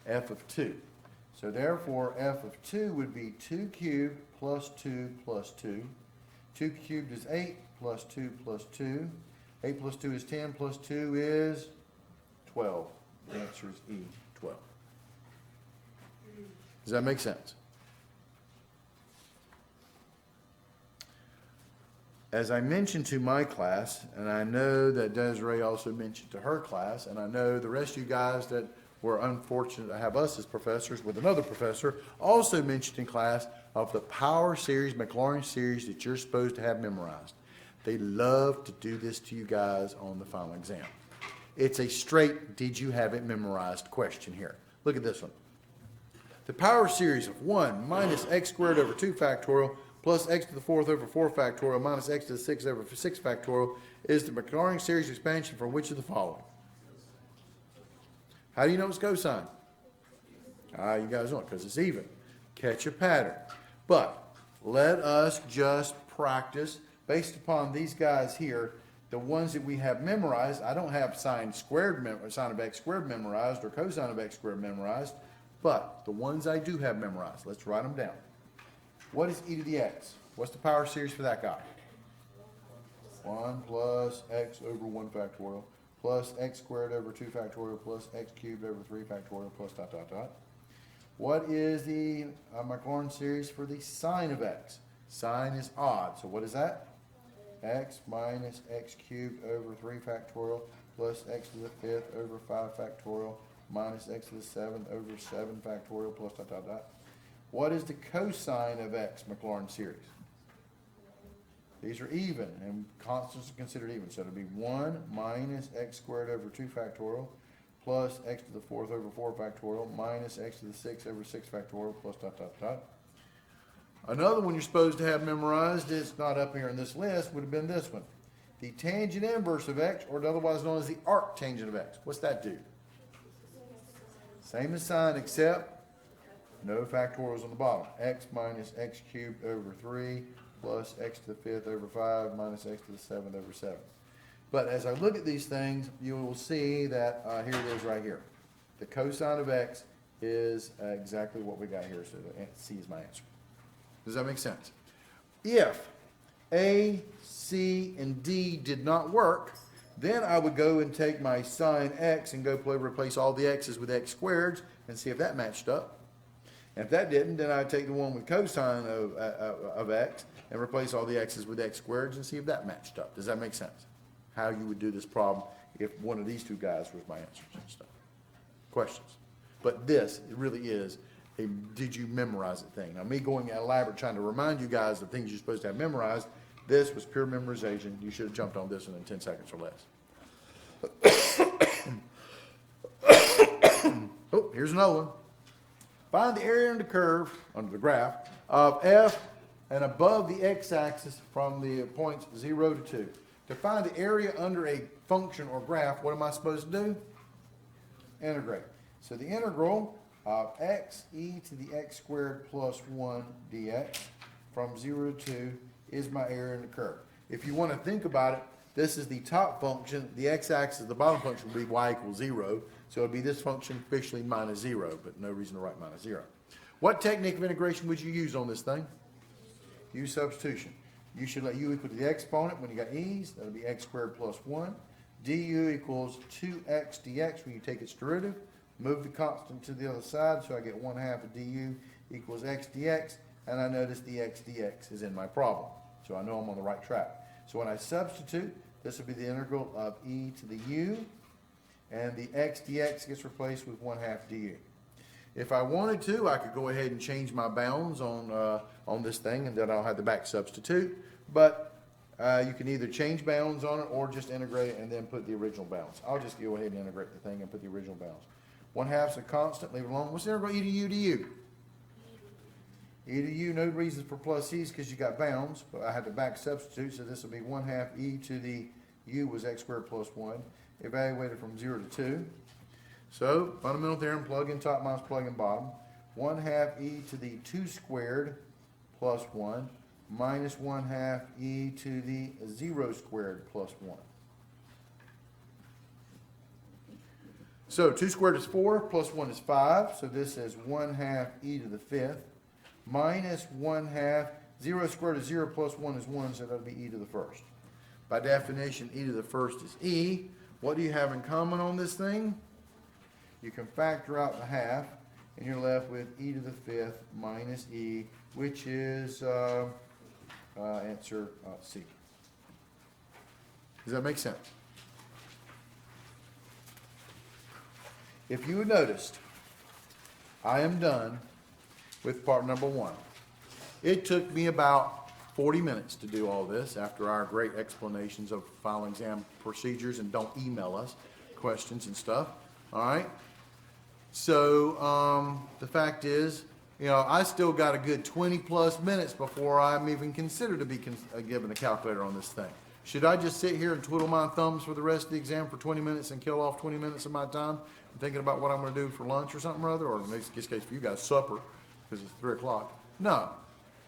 F of 2. So therefore, f of 2 would be 2 cubed plus 2 plus 2. 2 cubed is 8 plus 2 plus 2. 8 plus 2 is 10 plus 2 is 12. The answer is E, 12. Does that make sense? As I mentioned to my class, and I know that Desiree also mentioned to her class, and I know the rest of you guys that were unfortunate to have us as professors with another professor also mentioned in class of the power series, Maclaurin series that you're supposed to have memorized. They love to do this to you guys on the final exam. It's a straight, did you have it memorized question here. Look at this one. The power series of 1 minus x squared over 2 factorial plus x to the 4th over 4 factorial minus x to the 6th over 6 factorial is the Maclaurin series expansion from which of the following? How do you know it's cosine? You guys know it because it's even. Catch a pattern. But let us just practice based upon these guys here, the ones that we have memorized. I don't have sine of x squared memorized or cosine of x squared memorized, but the ones I do have memorized, let's write them down. What is e to the x? What's the power series for that guy? 1 plus x over 1 factorial plus x squared over 2 factorial plus x cubed over 3 factorial plus dot, dot, dot. What is the Maclaurin series for the sine of x? Sine is odd, so what is that? X minus x cubed over 3 factorial plus x to the 5th over 5 factorial minus x to the 7th over 7 factorial plus dot, dot, dot. What is the cosine of x Maclaurin series? These are even, and constants are considered even. So it'll be 1 minus x squared over 2 factorial plus x to the 4th over 4 factorial minus x to the 6th over 6 factorial plus dot, dot, dot. Another one you're supposed to have memorized, it's not up here in this list, would have been this one. The tangent inverse of x, or otherwise known as the arctangent of x. What's that do? Same as sine, except no factorials on the bottom. X minus x cubed over 3 plus x to the 5th over 5 minus x to the 7th over 7. But as I look at these things, you will see that here it is right here. The cosine of x is exactly what we got here, so C is my answer. Does that make sense? If A, C, and D did not work, then I would go and take my sine x and go replace all the x's with x squareds and see if that matched up. And if that didn't, then I'd take the one with cosine of x and replace all the x's with x squareds and see if that matched up. Does that make sense? How you would do this problem if one of these two guys was my answers and stuff. Questions? But this, it really is a did you memorize it thing. Now me going elaborate trying to remind you guys of things you're supposed to have memorized, this was pure memorization. You should have jumped on this one in 10 seconds or less. Oh, here's another one. Find the area under the curve, under the graph, of f and above the x-axis from the points 0 to 2. To find the area under a function or graph, what am I supposed to do? Integrate. So the integral of x e to the x squared plus 1 dx from 0 to 2 is my area under the curve. If you want to think about it, this is the top function. The x-axis, the bottom function will be y equals 0. So it would be this function officially minus 0, but no reason to write minus 0. What technique of integration would you use on this thing? Use substitution. You should let u equal to the exponent when you got e's. That'll be x squared plus 1. du equals 2x dx when you take its derivative. Move the constant to the other side, so I get 1/2 of du equals x dx, and I notice the x dx is in my problem. So I know I'm on the right track. So when I substitute, this will be the integral of e to the u, and the x dx gets replaced with 1/2 du. If I wanted to, I could go ahead and change my bounds on this thing, and then I'll have the back substitute. But you can either change bounds on it or just integrate it and then put the original bounds. I'll just go ahead and integrate the thing and put the original bounds. 1/2 is a constant, leave it alone. What's the integral e to u to u? E to u, no reasons for plus e's because you got bounds, but I had to back substitute, so this will be 1/2 e to the u was x squared plus 1, evaluated from 0 to 2. So, fundamental theorem, plug in top minus plug in bottom. 1/2 e to the 2 squared plus 1 minus 1/2 e to the 0 squared plus 1. So 2 squared is 4, plus 1 is 5, so this is 1/2 e to the 5th, minus 1/2, 0 squared is 0, plus 1 is 1, so that'll be e to the 1st. By definition, e to the 1st is e. What do you have in common on this thing? You can factor out the half, and you're left with e to the 5th minus e, which is answer C. Does that make sense? If you had noticed, I am done with part number 1. It took me about 40 minutes to do all this after our great explanations of final exam procedures, and don't email us questions and stuff. All right? So the fact is, you know, I still got a good 20 plus minutes before I'm even considered to be given a calculator on this thing. Should I just sit here and twiddle my thumbs for the rest of the exam for 20 minutes and kill off 20 minutes of my time thinking about what I'm going to do for lunch or something or other, or in this case for you guys, supper, because it's 3 o'clock? No.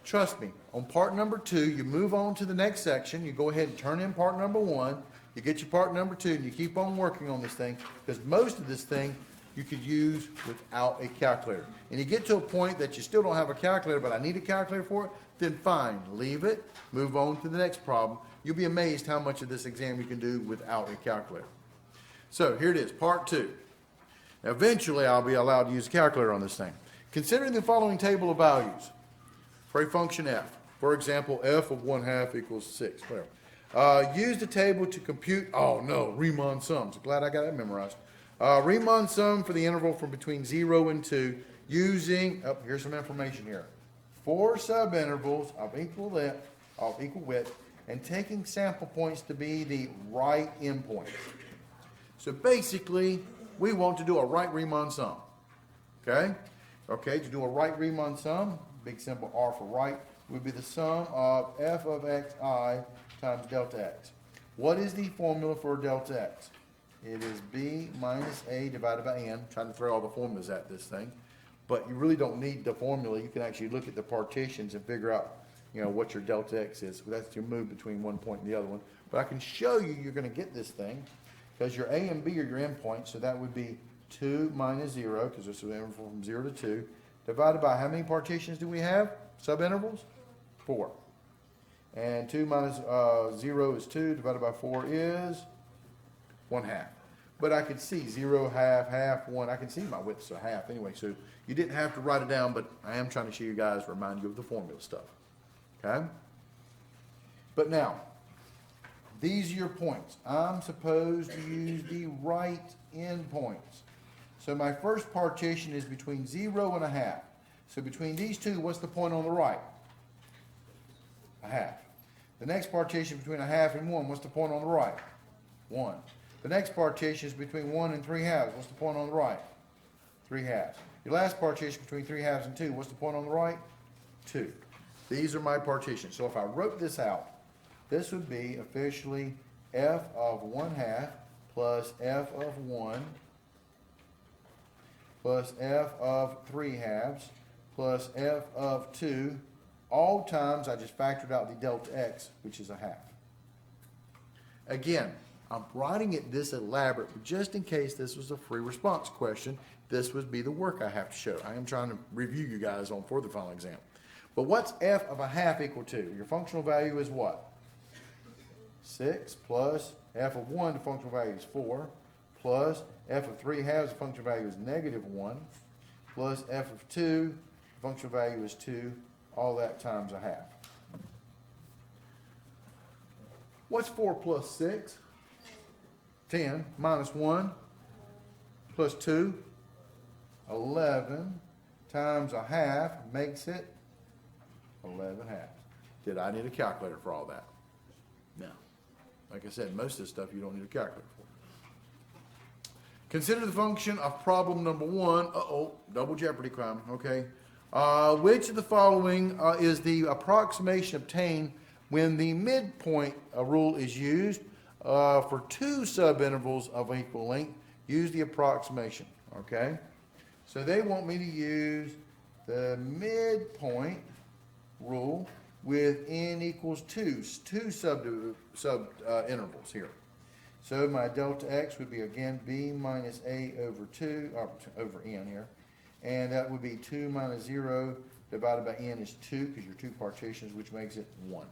Trust me, on part number 2, you move on to the next section, you go ahead and turn in part number 1, you get your part number 2, and you keep on working on this thing, because most of this thing you could use without a calculator. And you get to a point that you still don't have a calculator, but I need a calculator for it, then fine, leave it, move on to the next problem. You'll be amazed how much of this exam you can do without a calculator. So here it is, part 2. Now, eventually I'll be allowed to use a calculator on this thing. Considering the following table of values for a function f, for example, f of 1/2 equals 6, whatever. Use the table to compute, oh no, Riemann sums. Glad I got that memorized. Riemann sum for the interval from between 0 and 2 using, here's some information here, 4 subintervals of equal width, and taking sample points to be the right endpoints. So basically, we want to do a right Riemann sum. Okay? Okay, to do a right Riemann sum, big symbol R for right, would be the sum of f of xi times delta x. What is the formula for delta x? It is b minus a divided by n. I'm trying to throw all the formulas at this thing, but you really don't need the formula. You can actually look at the partitions and figure out, you know, what your delta x is. That's your move between one point and the other one. But I can show you you're going to get this thing because your a and b are your endpoints, so that would be 2 minus 0, because it's an interval from 0 to 2, divided by how many partitions do we have? Subintervals? 4. And 2 minus 0 is 2, divided by 4 is 1/2. But I can see 0, half, half, 1. I can see my widths are half anyway, so you didn't have to write it down, but I am trying to show you guys, remind you of the formula stuff. Okay? But now, these are your points. I'm supposed to use the right endpoints. So my first partition is between 0 and 1/2. So between these two, what's the point on the right? 1/2. The next partition between 1/2 and 1, what's the point on the right? 1. The next partition is between 1 and 3/2. What's the point on the right? 3/2. Your last partition between 3/2 and 2, what's the point on the right? 2. These are my partitions. So if I wrote this out, this would be officially f of 1/2 plus f of 1 plus f of 3/2 plus f of 2, all times I just factored out the delta x, which is 1/2. Again, I'm writing it this elaborate, but just in case this was a free response question, this would be the work I have to show. I am trying to review you guys on for the final exam. But what's f of 1/2 equal to? Your functional value is what? 6 plus f of 1, the functional value is 4, plus f of 3/2, the functional value is -1, plus f of 2, the functional value is 2, all that times 1/2. What's 4 plus 6? 10 minus 1 plus 2, 11 times 1/2 makes it 11/2. Did I need a calculator for all that? No. Like I said, most of this stuff you don't need a calculator for. Consider the function of problem number 1. Double jeopardy crime, okay. Which of the following is the approximation obtained when the midpoint rule is used for 2 subintervals of equal length? Use the approximation, okay? So they want me to use the midpoint rule with n equals 2 sub intervals here. So my delta x would be, again, b minus a over 2, over n here. And that would be 2 minus 0 divided by n is 2, because your two partitions, which makes it 1.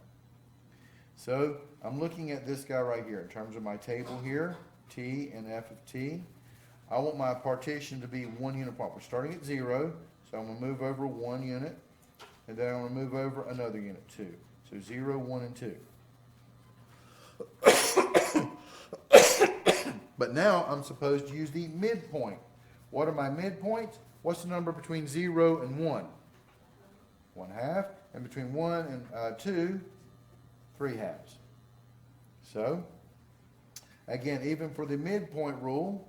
So I'm looking at this guy right here in terms of my table here, t and f of t. I want my partition to be 1 unit apart. We're starting at 0, so I'm going to move over 1 unit, and then I'm going to move over another unit, 2. So 0, 1, and 2. But now I'm supposed to use the midpoint. What are my midpoints? What's the number between 0 and 1? 1/2. And between 1 and 2, 3/2. So, again, even for the midpoint rule,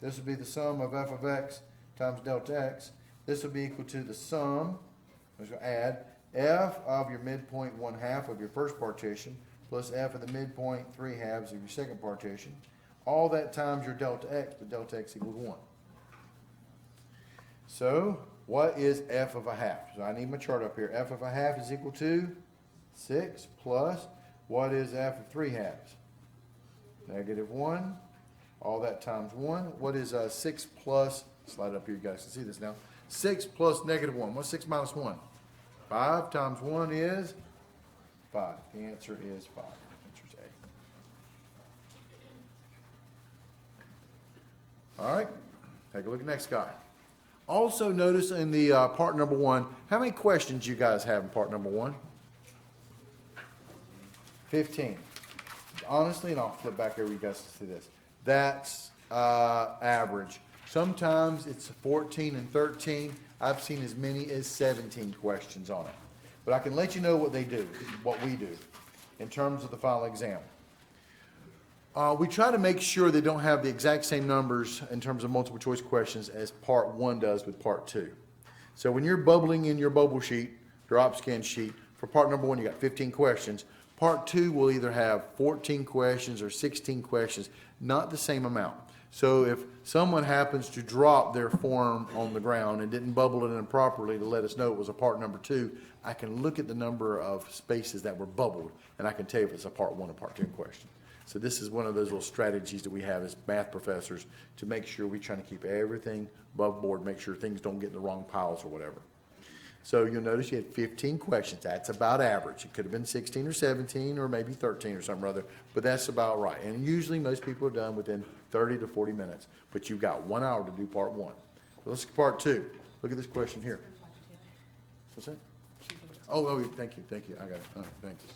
this would be the sum of f of x times delta x. This would be equal to the sum, I'm just going to add, f of your midpoint 1/2 of your first partition, plus f of the midpoint 3/2 of your second partition. All that times your delta x, but delta x equals 1. So, what is f of a half? So I need my chart up here. F of a half is equal to 6 plus, what is f of 3/2? -1. All that times 1. What is 6 plus, slide it up here, you guys can see this now. 6 plus -1. What's 6 minus 1? 5 times 1 is 5. The answer is 5. The answer is A. All right, take a look at the next guy. Also notice in the part number 1, how many questions you guys have in part number 1? 15. Honestly, and I'll flip back over you guys to see this. That's average. Sometimes it's 14 and 13. I've seen as many as 17 questions on it. But I can let you know what they do, what we do, in terms of the final exam. We try to make sure they don't have the exact same numbers in terms of multiple choice questions as part 1 does with part 2. So when you're bubbling in your bubble sheet, drop scan sheet, for part number 1 you got 15 questions. Part 2 will either have 14 questions or 16 questions, not the same amount. So if someone happens to drop their form on the ground and didn't bubble it in properly to let us know it was a part number 2, I can look at the number of spaces that were bubbled, and I can tell you if it's a part 1 or part 2 question. So this is one of those little strategies that we have as math professors to make sure we're trying to keep everything above board, make sure things don't get in the wrong piles or whatever. So you'll notice you had 15 questions. That's about average. It could have been 16 or 17 or maybe 13 or something or other, but that's about right. And usually most people are done within 30 to 40 minutes, but you've got 1 hour to do part 1. So let's get part 2. Look at this question here. What's that? Oh, thank you. I got it. All right, thank you.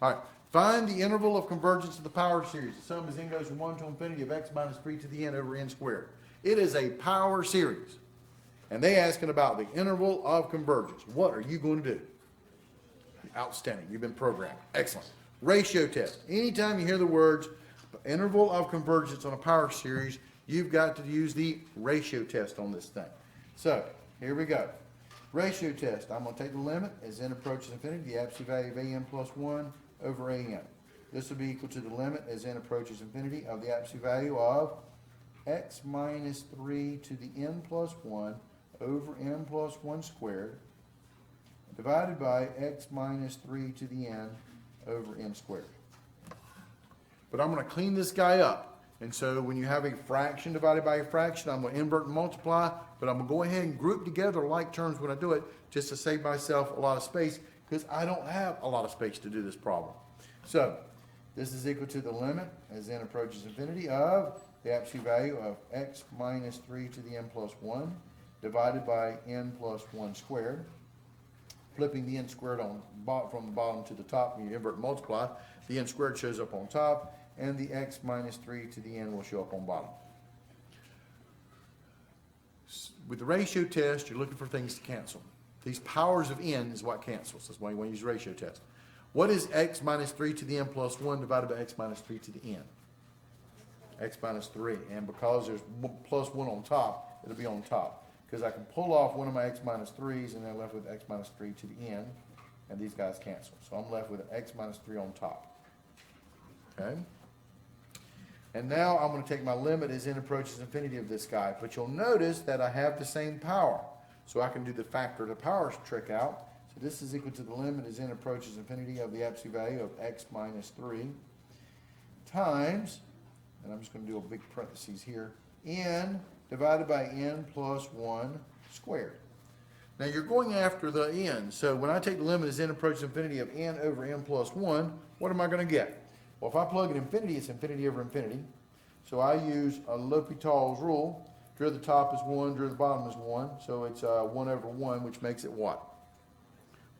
All right. Find the interval of convergence of the power series. The sum as n goes from 1 to infinity of x minus 3 to the n over n squared. It is a power series. And they asking about the interval of convergence. What are you going to do? Outstanding. You've been programmed. Excellent. Ratio test. Anytime you hear the words interval of convergence on a power series, you've got to use the ratio test on this thing. So, here we go. Ratio test. I'm going to take the limit as n approaches infinity, the absolute value of an plus 1 over an. This will be equal to the limit as n approaches infinity of the absolute value of x minus 3 to the n plus 1 over n plus 1 squared divided by x minus 3 to the n over n squared. But I'm going to clean this guy up. And so when you have a fraction divided by a fraction, I'm going to invert and multiply, but I'm going to go ahead and group together like terms when I do it just to save myself a lot of space because I don't have a lot of space to do this problem. So this is equal to the limit as n approaches infinity of the absolute value of x minus 3 to the n plus 1 divided by n plus 1 squared. Flipping the n squared on from the bottom to the top, when you invert and multiply, the n squared shows up on top, and the x minus 3 to the n will show up on bottom. With the ratio test, you're looking for things to cancel. These powers of n is what cancels. That's why you want to use the ratio test. What is x minus 3 to the n plus 1 divided by x minus 3 to the n? X minus 3. And because there's plus 1 on top, it'll be on top. Because I can pull off one of my x minus 3's and then I'm left with x minus 3 to the n. And these guys cancel. So I'm left with x minus 3 on top. Okay? And now I'm going to take my limit as n approaches infinity of this guy. But you'll notice that I have the same power. So I can do the factor of the powers trick out. So this is equal to the limit as n approaches infinity of the absolute value of x minus 3 times, and I'm just going to do a big parentheses here, n divided by n plus 1 squared. Now you're going after the n, so when I take the limit as n approaches infinity of n over n plus 1, what am I going to get? Well, if I plug in infinity, it's infinity over infinity. So I use a L'Hopital's rule. Drill the top is 1, drill the bottom is 1. So it's 1 over 1, which makes it what?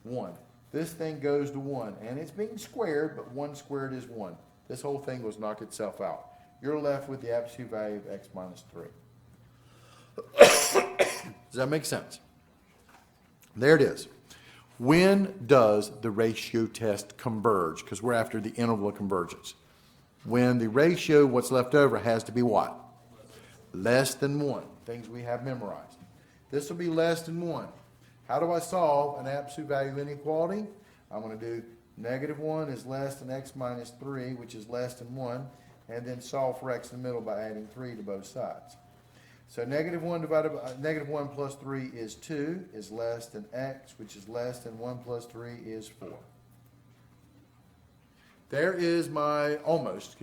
1. This thing goes to 1, and it's being squared, but 1 squared is 1. This whole thing will knock itself out. You're left with the absolute value of x minus 3. Does that make sense? There it is. When does the ratio test converge? Because we're after the interval of convergence. When the ratio, what's left over, has to be what? Less than 1. Things we have memorized. This will be less than 1. How do I solve an absolute value inequality? I'm going to do negative 1 is less than x minus 3, which is less than 1, and then solve for x in the middle by adding 3 to both sides. So negative 1 divided by negative 1 plus 3 is 2, is less than x, which is less than 1 plus 3 is 4. There is almost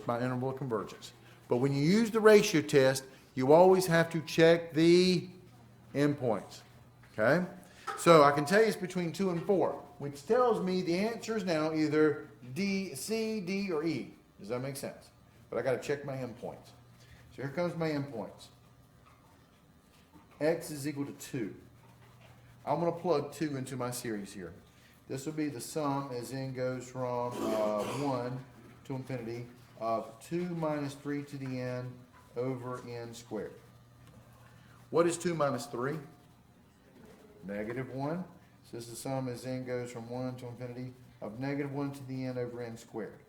my interval of convergence. But when you use the ratio test, you always have to check the endpoints. Okay? So I can tell you it's between 2 and 4, which tells me the answer is now either D, C, D, or E. Does that make sense? But I got to check my endpoints. So here comes my endpoints. X is equal to 2. I'm going to plug 2 into my series here. This will be the sum as n goes from 1 to infinity of 2 minus 3 to the n over n squared. What is 2 minus 3? Negative 1. So this is the sum as n goes from 1 to infinity of negative 1 to the n over n squared.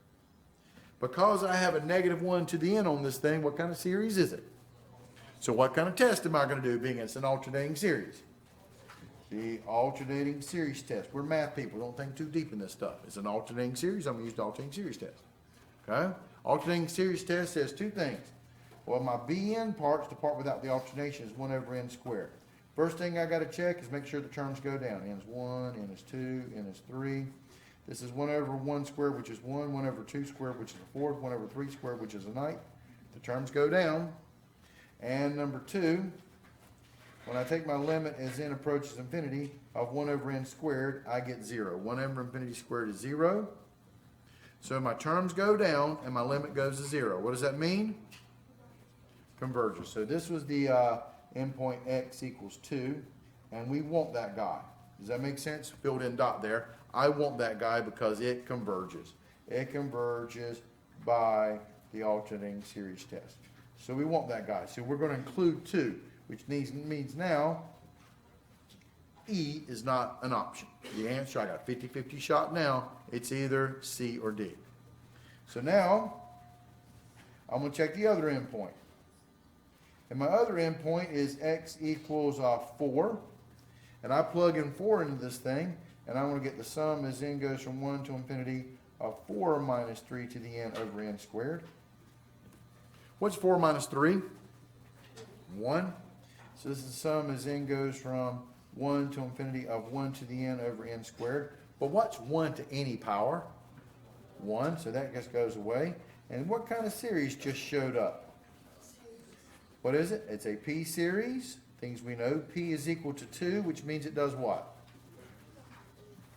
Because I have a negative 1 to the n on this thing, what kind of series is it? So what kind of test am I going to do, being it's an alternating series? The alternating series test. We're math people. Don't think too deep in this stuff. It's an alternating series. I'm going to use the alternating series test. Okay? Alternating series test says two things. Well, my Bn parts, the part without the alternation, is 1 over n squared. First thing I got to check is make sure the terms go down. N is 1, n is 2, n is 3. This is 1 over 1 squared, which is 1, 1 over 2 squared, which is a fourth, 1 over 3 squared, which is a ninth. The terms go down. And number 2, when I take my limit as n approaches infinity of 1 over n squared, I get 0. 1 over infinity squared is 0. So my terms go down and my limit goes to 0. What does that mean? Converges. So this was the endpoint x equals 2, and we want that guy. Does that make sense? Filled in dot there. I want that guy because it converges. It converges by the alternating series test. So we want that guy. So we're going to include 2, which means now E is not an option. The answer, I got a 50-50 shot now. It's either C or D. So now I'm going to check the other endpoint. And my other endpoint is x equals 4. And I plug in 4 into this thing, and I'm going to get the sum as n goes from 1 to infinity of 4 minus 3 to the n over n squared. What's 4 minus 3? 1. So this is the sum as n goes from 1 to infinity of 1 to the n over n squared. But what's 1 to any power? 1, so that just goes away. And what kind of series just showed up? What is it? It's a P series. Things we know. P is equal to 2, which means it does what?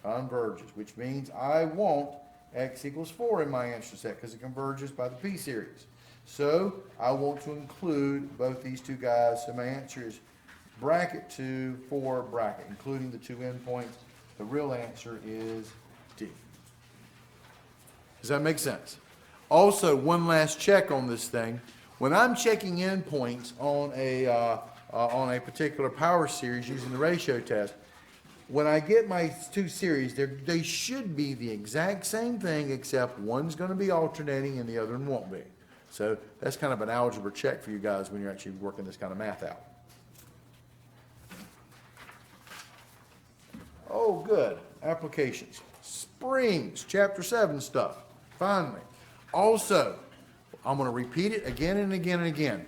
Converges, which means I want x equals 4 in my answer set because it converges by the P series. So I want to include both these two guys. So my answer is bracket 2, 4, bracket, including the 2 endpoints. The real answer is D. Does that make sense? Also, one last check on this thing. When I'm checking endpoints on a particular power series using the ratio test, when I get my two series, they should be the exact same thing, except one's going to be alternating and the other one won't be. So that's kind of an algebra check for you guys when you're actually working this kind of math out. Oh, good. Applications. Springs, chapter 7 stuff. Finally. Also, I'm going to repeat it again and again and again.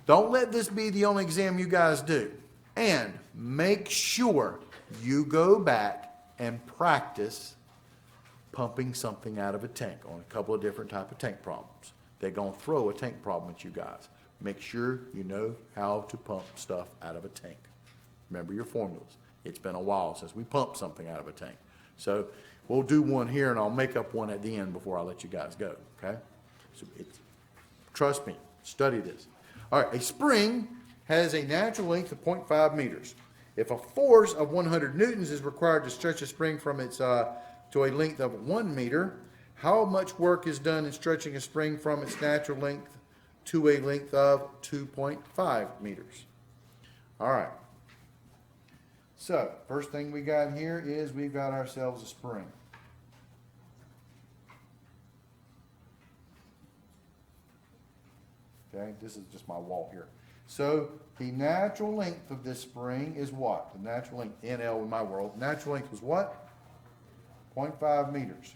Don't let this be the only exam you guys do. And make sure you go back and practice pumping something out of a tank on a couple of different type of tank problems. They're going to throw a tank problem at you guys. Make sure you know how to pump stuff out of a tank. Remember your formulas. It's been a while since we pumped something out of a tank. So we'll do one here, and I'll make up one at the end before I let you guys go, okay? So trust me, study this. All right, a spring has a natural length of 0.5 meters. If a force of 100 newtons is required to stretch a spring from its to a length of 1 meter, how much work is done in stretching a spring from its natural length to a length of 2.5 meters? All right. So, first thing we got here is we've got ourselves a spring. Okay, this is just my wall here. So, the natural length of this spring is what? The natural length, NL in my world, natural length was what? 0.5 meters.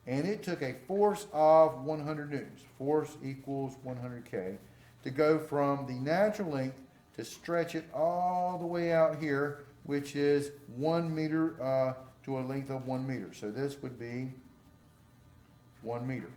And it took a force of 100 newtons, force equals 100K, to go from the natural length to stretch it all the way out here, which is 1 meter to a length of 1 meter. So this would be 1 meter.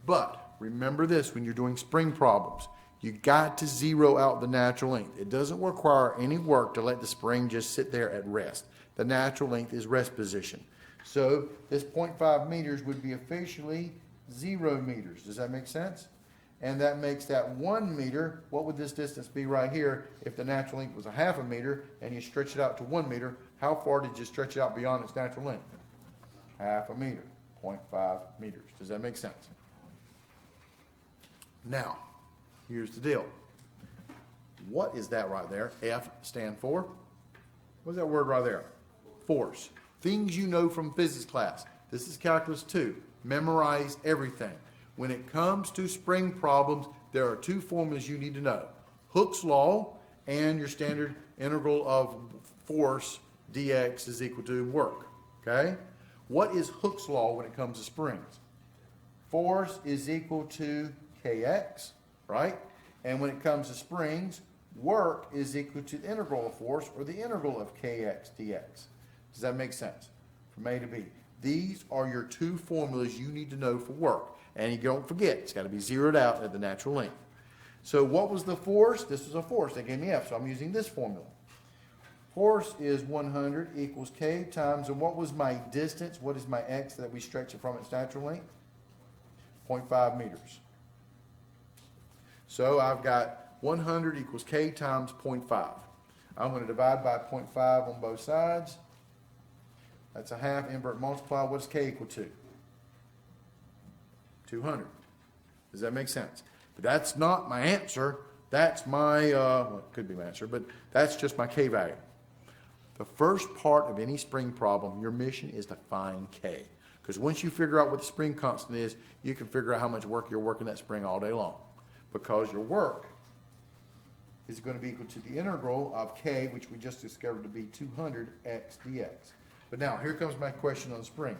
But remember this when you're doing spring problems. You got to zero out the natural length. It doesn't require any work to let the spring just sit there at rest. The natural length is rest position. So this 0.5 meters would be officially 0 meters. Does that make sense? And that makes that 1 meter. What would this distance be right here if the natural length was a half a meter and you stretch it out to 1 meter? How far did you stretch it out beyond its natural length? Half a meter, 0.5 meters. Does that make sense? Now, here's the deal. What is that right there? F stand for? What's that word right there? Force. Things you know from physics class. This is calculus 2. Memorize everything. When it comes to spring problems, there are two formulas you need to know. Hooke's law and your standard integral of force dx is equal to work. Okay? What is Hooke's law when it comes to springs? Force is equal to kx, right? And when it comes to springs, work is equal to the integral of force or the integral of kx dx. Does that make sense? From A to B. These are your two formulas you need to know for work. And you don't forget, it's got to be zeroed out at the natural length. So what was the force? This was a force. They gave me F, so I'm using this formula. Force is 100 equals K times, and what was my distance? What is my X that we stretch it from its natural length? 0.5 meters. So I've got 100 equals K times 0.5. I'm going to divide by 0.5 on both sides. That's a half, invert multiply. What does K equal to? 200. Does that make sense? But that's not my answer. That's my, well, it could be my answer, but that's just my K value. The first part of any spring problem, your mission is to find K. Because once you figure out what the spring constant is, you can figure out how much work you're working that spring all day long. Because your work is going to be equal to the integral of K, which we just discovered to be 200 x dx. But now, here comes my question on the spring.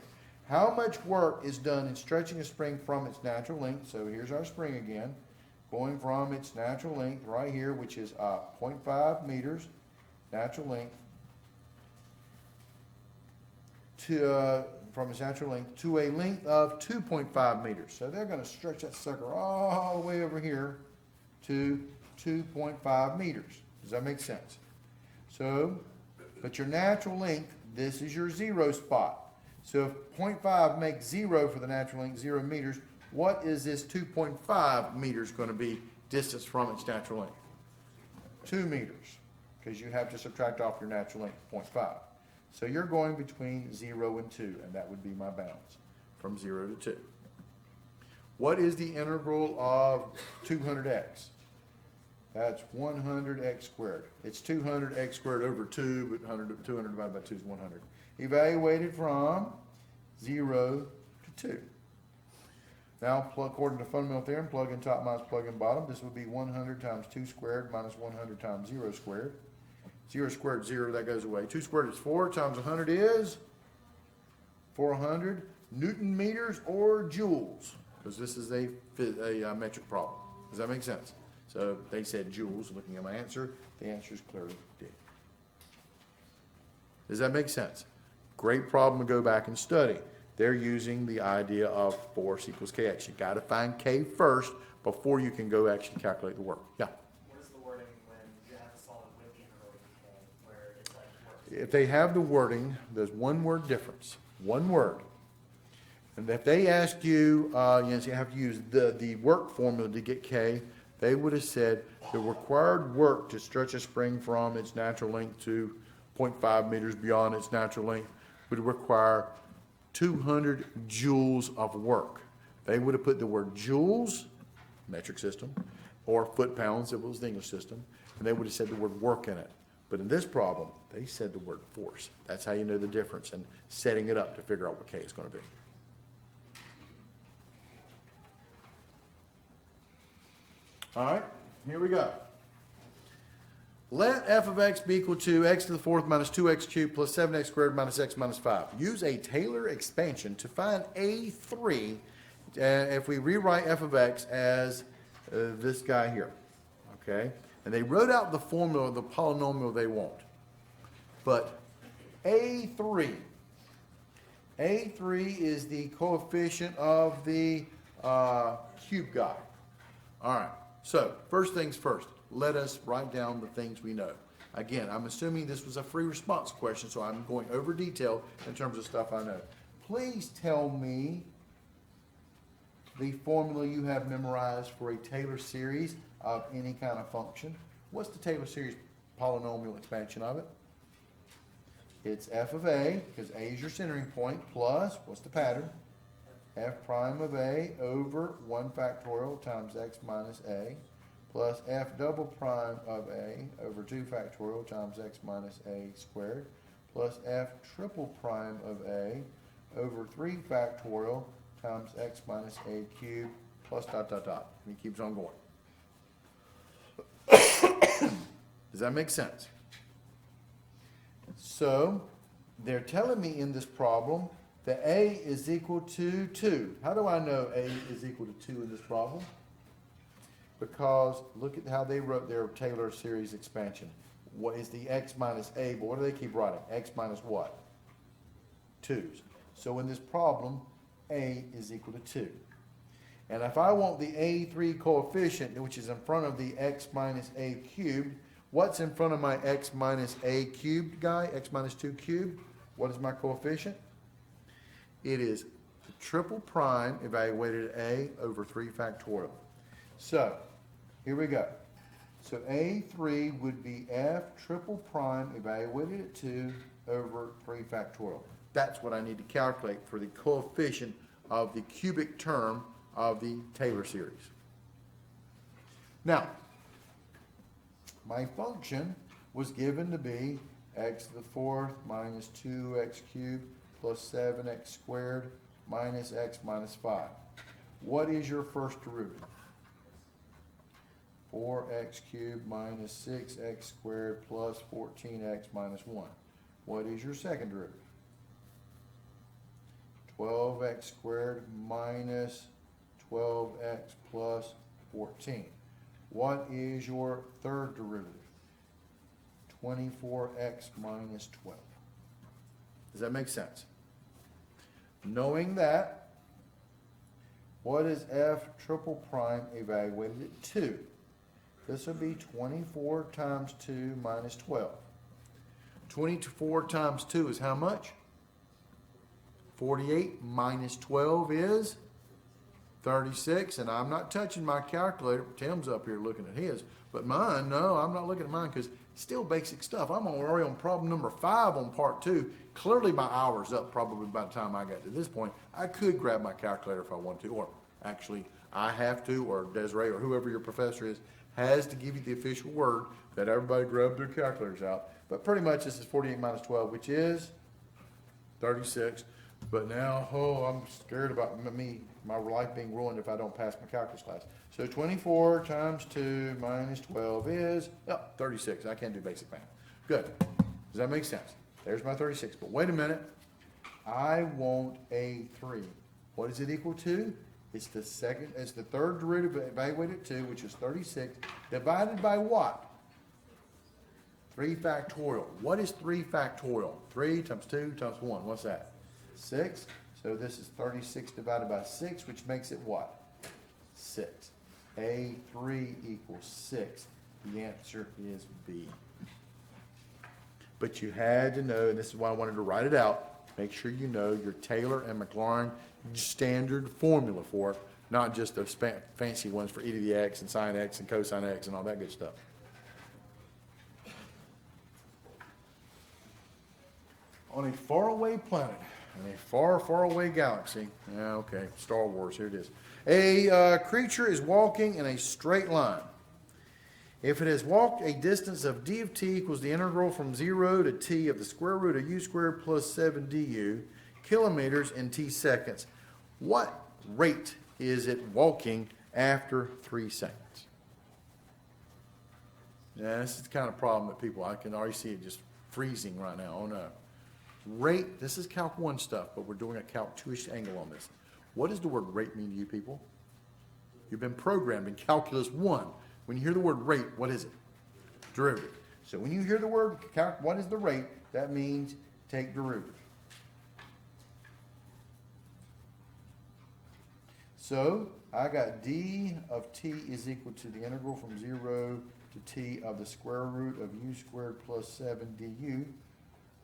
How much work is done in stretching a spring from its natural length? So here's our spring again, going from its natural length right here, which is 0.5 meters, natural length, to from its natural length to a length of 2.5 meters. So they're going to stretch that sucker all the way over here to 2.5 meters. Does that make sense? So, but your natural length, this is your zero spot. So if 0.5 makes 0 for the natural length, 0 meters, what is this 2.5 meters going to be distance from its natural length? 2 meters, because you have to subtract off your natural length, 0.5. So you're going between 0 and 2, and that would be my bounds, from 0 to 2. What is the integral of 200x? That's 100x squared. It's 200x squared over 2, but 200 divided by 2 is 100. Evaluated from 0 to 2. Now, according to fundamental theorem, plug in top minus plug in bottom. This would be 100 times 2 squared minus 100 times 0 squared. 0 squared, 0, that goes away. 2 squared is 4 times 100 is 400 Newton meters or joules, because this is a metric problem. Does that make sense? So they said joules. Looking at my answer, the answer is clearly D. Does that make sense? great problem to go back and study. They're using the idea of force equals kx. You got to find k first before you can go actually calculate the work. Yeah? What is the wording when you have to solve it with the interval k, where it's like works? If they have the wording, there's one word difference. One word. And if they asked you, you have to use the work formula to get k, they would have said the required work to stretch a spring from its natural length to 0.5 meters beyond its natural length would require 200 joules of work. They would have put the word joules, metric system, or foot-pounds, it was the English system, and they would have said the word work in it. But in this problem, they said the word force. That's how you know the difference and setting it up to figure out what k is going to be. All right, here we go. Let f of x be equal to x to the fourth minus 2x cubed plus 7x squared minus x minus 5. Use a Taylor expansion to find a3 if we rewrite f of x as this guy here, okay? And they wrote out the formula of the polynomial they want. But a3 is the coefficient of the cube guy. All right, so first things first. Let us write down the things we know. Again, I'm assuming this was a free response question, so I'm going over detail in terms of stuff I know. Please tell me the formula you have memorized for a Taylor series of any kind of function. What's the Taylor series polynomial expansion of it? It's f of a, because a is your centering point, plus, what's the pattern? F prime of a over 1 factorial times x minus a, plus f double prime of a over 2 factorial times x minus a squared, plus f triple prime of a over 3 factorial times x minus a cubed, plus dot, dot, dot. And it keeps on going. Does that make sense? So, they're telling me in this problem that a is equal to 2. How do I know a is equal to 2 in this problem? Because look at how they wrote their Taylor series expansion. What is the x minus a, but what do they keep writing? X minus what? 2's. So in this problem, a is equal to 2. And if I want the a3 coefficient, which is in front of the x minus a cubed, what's in front of my x minus a cubed guy, x minus 2 cubed? What is my coefficient? It is the triple prime evaluated at a over 3 factorial. So, here we go. So a3 would be f triple prime evaluated at 2 over 3 factorial. That's what I need to calculate for the coefficient of the cubic term of the Taylor series. Now, my function was given to be x to the fourth minus 2x cubed plus 7x squared minus x minus 5. What is your first derivative? 4x cubed minus 6x squared plus 14x minus 1. What is your second derivative? 12x squared minus 12x plus 14. What is your third derivative? 24x minus 12. Does that make sense? Knowing that, what is f triple prime evaluated at 2? This would be 24 times 2 minus 12. 24 times 2 is how much? 48 minus 12 is 36, and I'm not touching my calculator. Tim's up here looking at his, but mine, no, I'm not looking at mine because it's still basic stuff. I'm already on problem number 5 on part 2. Clearly my hour's up probably by the time I got to this point. I could grab my calculator if I want to, or actually I have to, or Desiree, or whoever your professor is, has to give you the official word that everybody grab their calculators out. But pretty much this is 48 minus 12, which is 36. But now, I'm scared about my life being ruined if I don't pass my calculus class. So 24 times 2 minus 12 is 36. I can't do basic math. Good. Does that make sense? There's my 36. But wait a minute. I want a3. What is it equal to? It's the third derivative evaluated at 2, which is 36, divided by what? 3 factorial. What is 3 factorial? 3 times 2 times 1. What's that? 6. So this is 36 divided by 6, which makes it what? 6. A3 equals 6. The answer is B. But you had to know, and this is why I wanted to write it out, make sure you know your Taylor and Maclaurin standard formula for it, not just those fancy ones for e to the x and sine x and cosine x and all that good stuff. On a faraway planet, in a far, far away galaxy, yeah, okay, Star Wars, here it is. A creature is walking in a straight line. If it has walked a distance of d of t equals the integral from 0 to t of the square root of u squared plus 7 du, kilometers in t seconds, what rate is it walking after 3 seconds? Yeah, this is the kind of problem that people, I can already see it just freezing right now. Oh no. Rate, this is Calc 1 stuff, but we're doing a Calc 2-ish angle on this. What does the word rate mean to you people? You've been programmed in Calculus 1. When you hear the word rate, what is it? Derivative. So when you hear the word what is the rate, that means take derivative. So I got d of t is equal to the integral from 0 to t of the square root of u squared plus 7 du.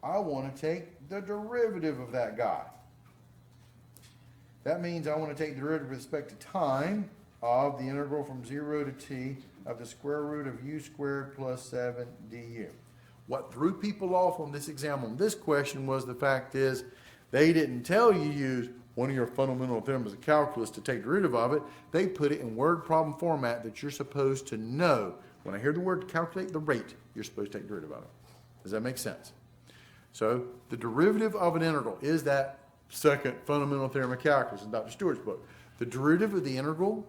I want to take the derivative of that guy. That means I want to take the derivative with respect to time of the integral from 0 to t of the square root of u squared plus 7 du. What threw people off on this exam on this question was the fact is they didn't tell you use one of your fundamental theorems of calculus to take derivative of it. They put it in word problem format that you're supposed to know. When I hear the word calculate the rate, you're supposed to take derivative of it. Does that make sense? So the derivative of an integral is that second fundamental theorem of calculus in Dr. Stewart's book. The derivative of the integral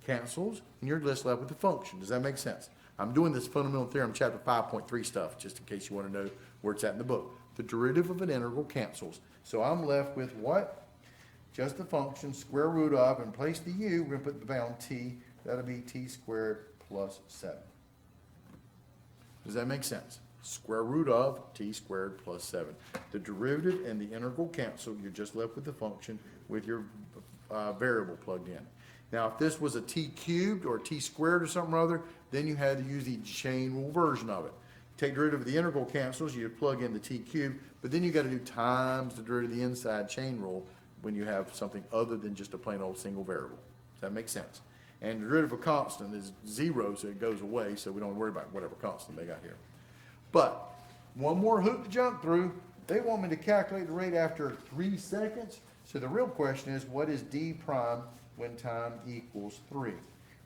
cancels, and you're just left with the function. Does that make sense? I'm doing this fundamental theorem chapter 5.3 stuff, just in case you want to know where it's at in the book. The derivative of an integral cancels. So I'm left with what? Just the function, square root of, and place the u, we're going to put the bound t, that'll be t squared plus 7. Does that make sense? Square root of t squared plus 7. The derivative and the integral cancel. You're just left with the function with your variable plugged in. Now, if this was a t cubed or a t squared or something or other, then you had to use the chain rule version of it. Take derivative of the integral cancels, you plug in the t cubed, but then you got to do times the derivative of the inside chain rule when you have something other than just a plain old single variable. Does that make sense? And the derivative of constant is 0, so it goes away, so we don't worry about whatever constant they got here. But one more hoop to jump through. They want me to calculate the rate after 3 seconds. So the real question is, what is d prime when time equals 3?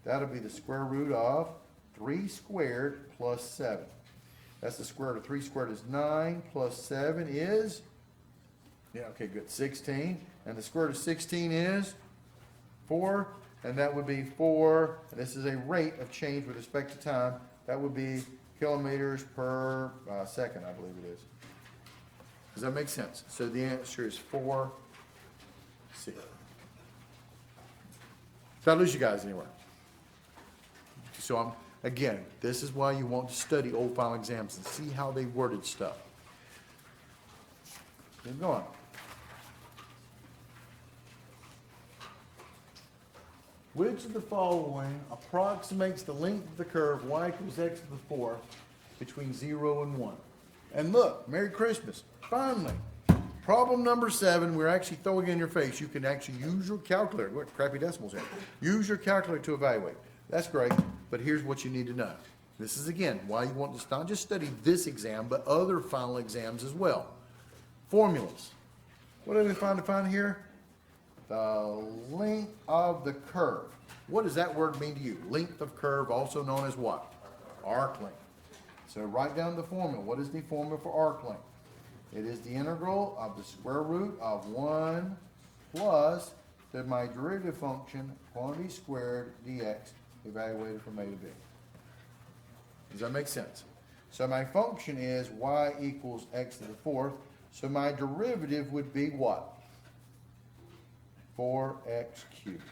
That'll be the square root of 3 squared plus 7. That's the square root of 3 squared is 9 plus 7 is, yeah, okay, good, 16. And the square root of 16 is 4. And that would be 4, and this is a rate of change with respect to time. That would be kilometers per second, I believe it is. Does that make sense? So the answer is 4C. Did I lose you guys anywhere? So again, this is why you want to study old final exams and see how they worded stuff. Keep going. Which of the following approximates the length of the curve y equals x to the 4th between 0 and 1? And look, Merry Christmas. Finally, problem number 7, we're actually throwing in your face. You can actually use your calculator. What crappy decimals here. Use your calculator to evaluate. That's great, but here's what you need to know. This is, again, why you want to not just study this exam, but other final exams as well. Formulas. What do we find here? The length of the curve. What does that word mean to you? Length of curve, also known as what? Arc length. So write down the formula. What is the formula for arc length? It is the integral of the square root of 1 plus my derivative function, quantity squared dx, evaluated from a to b. Does that make sense? So my function is y equals x to the 4th. So my derivative would be what? 4x cubed.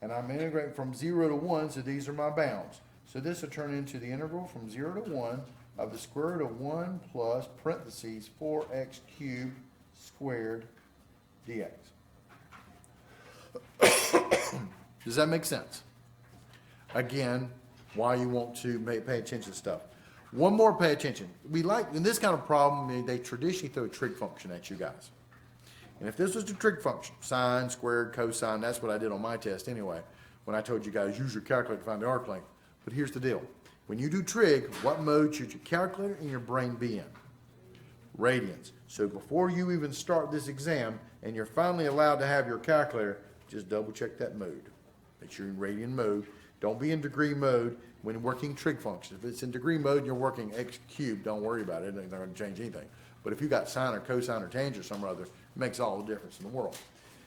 And I'm integrating from 0 to 1, so these are my bounds. So this will turn into the integral from 0 to 1 of the square root of 1 plus parentheses 4x cubed squared dx. Does that make sense? Again, why you want to pay attention to stuff. One more, pay attention. We like, in this kind of problem, they traditionally throw a trig function at you guys. And if this was the trig function, sine, squared, cosine, that's what I did on my test anyway, when I told you guys use your calculator to find the arc length. But here's the deal. When you do trig, what mode should your calculator and your brain be in? Radians. So before you even start this exam, and you're finally allowed to have your calculator, just double check that mode. Make sure you're in radian mode. Don't be in degree mode when working trig functions. If it's in degree mode and you're working x cubed, don't worry about it. It's not going to change anything. But if you got sine or cosine or tangent or some other, it makes all the difference in the world.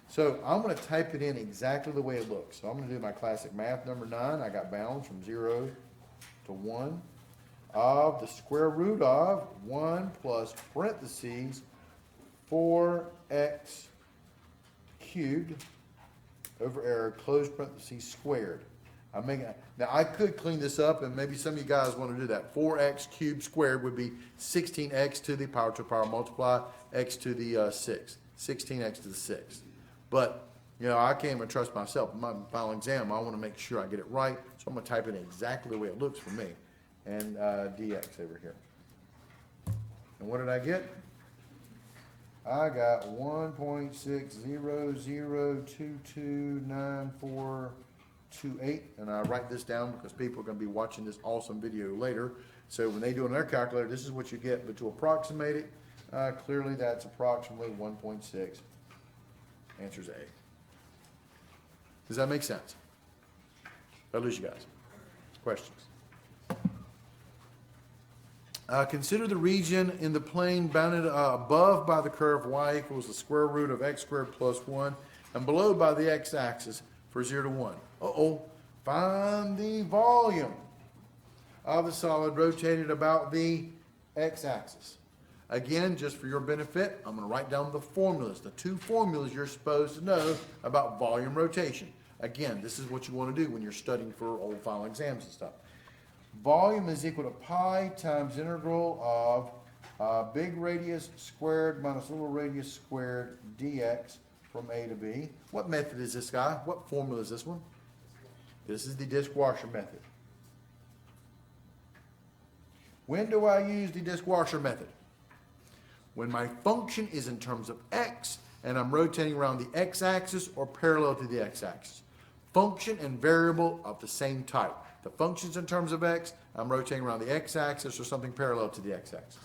So I'm going to type it in exactly the way it looks. So I'm going to do my classic math number 9. I got bounds from 0 to 1 of the square root of 1 plus parentheses 4x cubed over error, close parentheses, squared. Now I could clean this up, and maybe some of you guys want to do that. 4x cubed squared would be 16x to the power multiply x to the 6. 16x to the 6. But, you know, I can't even trust myself. In my final exam, I want to make sure I get it right, so I'm going to type it in exactly the way it looks for me. And dx over here. And what did I get? I got 1.600229428, and I write this down because people are going to be watching this awesome video later. So when they do it on their calculator, this is what you get. But to approximate it, clearly that's approximately 1.6. Answer's A. Does that make sense? I lose you guys. Questions? Consider the region in the plane bounded above by the curve y equals the square root of x squared plus 1 and below by the x-axis for 0 to 1. Find the volume of the solid rotated about the x-axis. Again, just for your benefit, I'm going to write down the formulas, the two formulas you're supposed to know about volume rotation. Again, this is what you want to do when you're studying for old final exams and stuff. Volume is equal to pi times integral of big radius squared minus little radius squared dx from A to B. What method is this, guy? What formula is this one? This is the disk washer method. When do I use the disk washer method? When my function is in terms of x and I'm rotating around the x-axis or parallel to the x-axis. Function and variable of the same type. The function's in terms of x, I'm rotating around the x-axis or something parallel to the x-axis.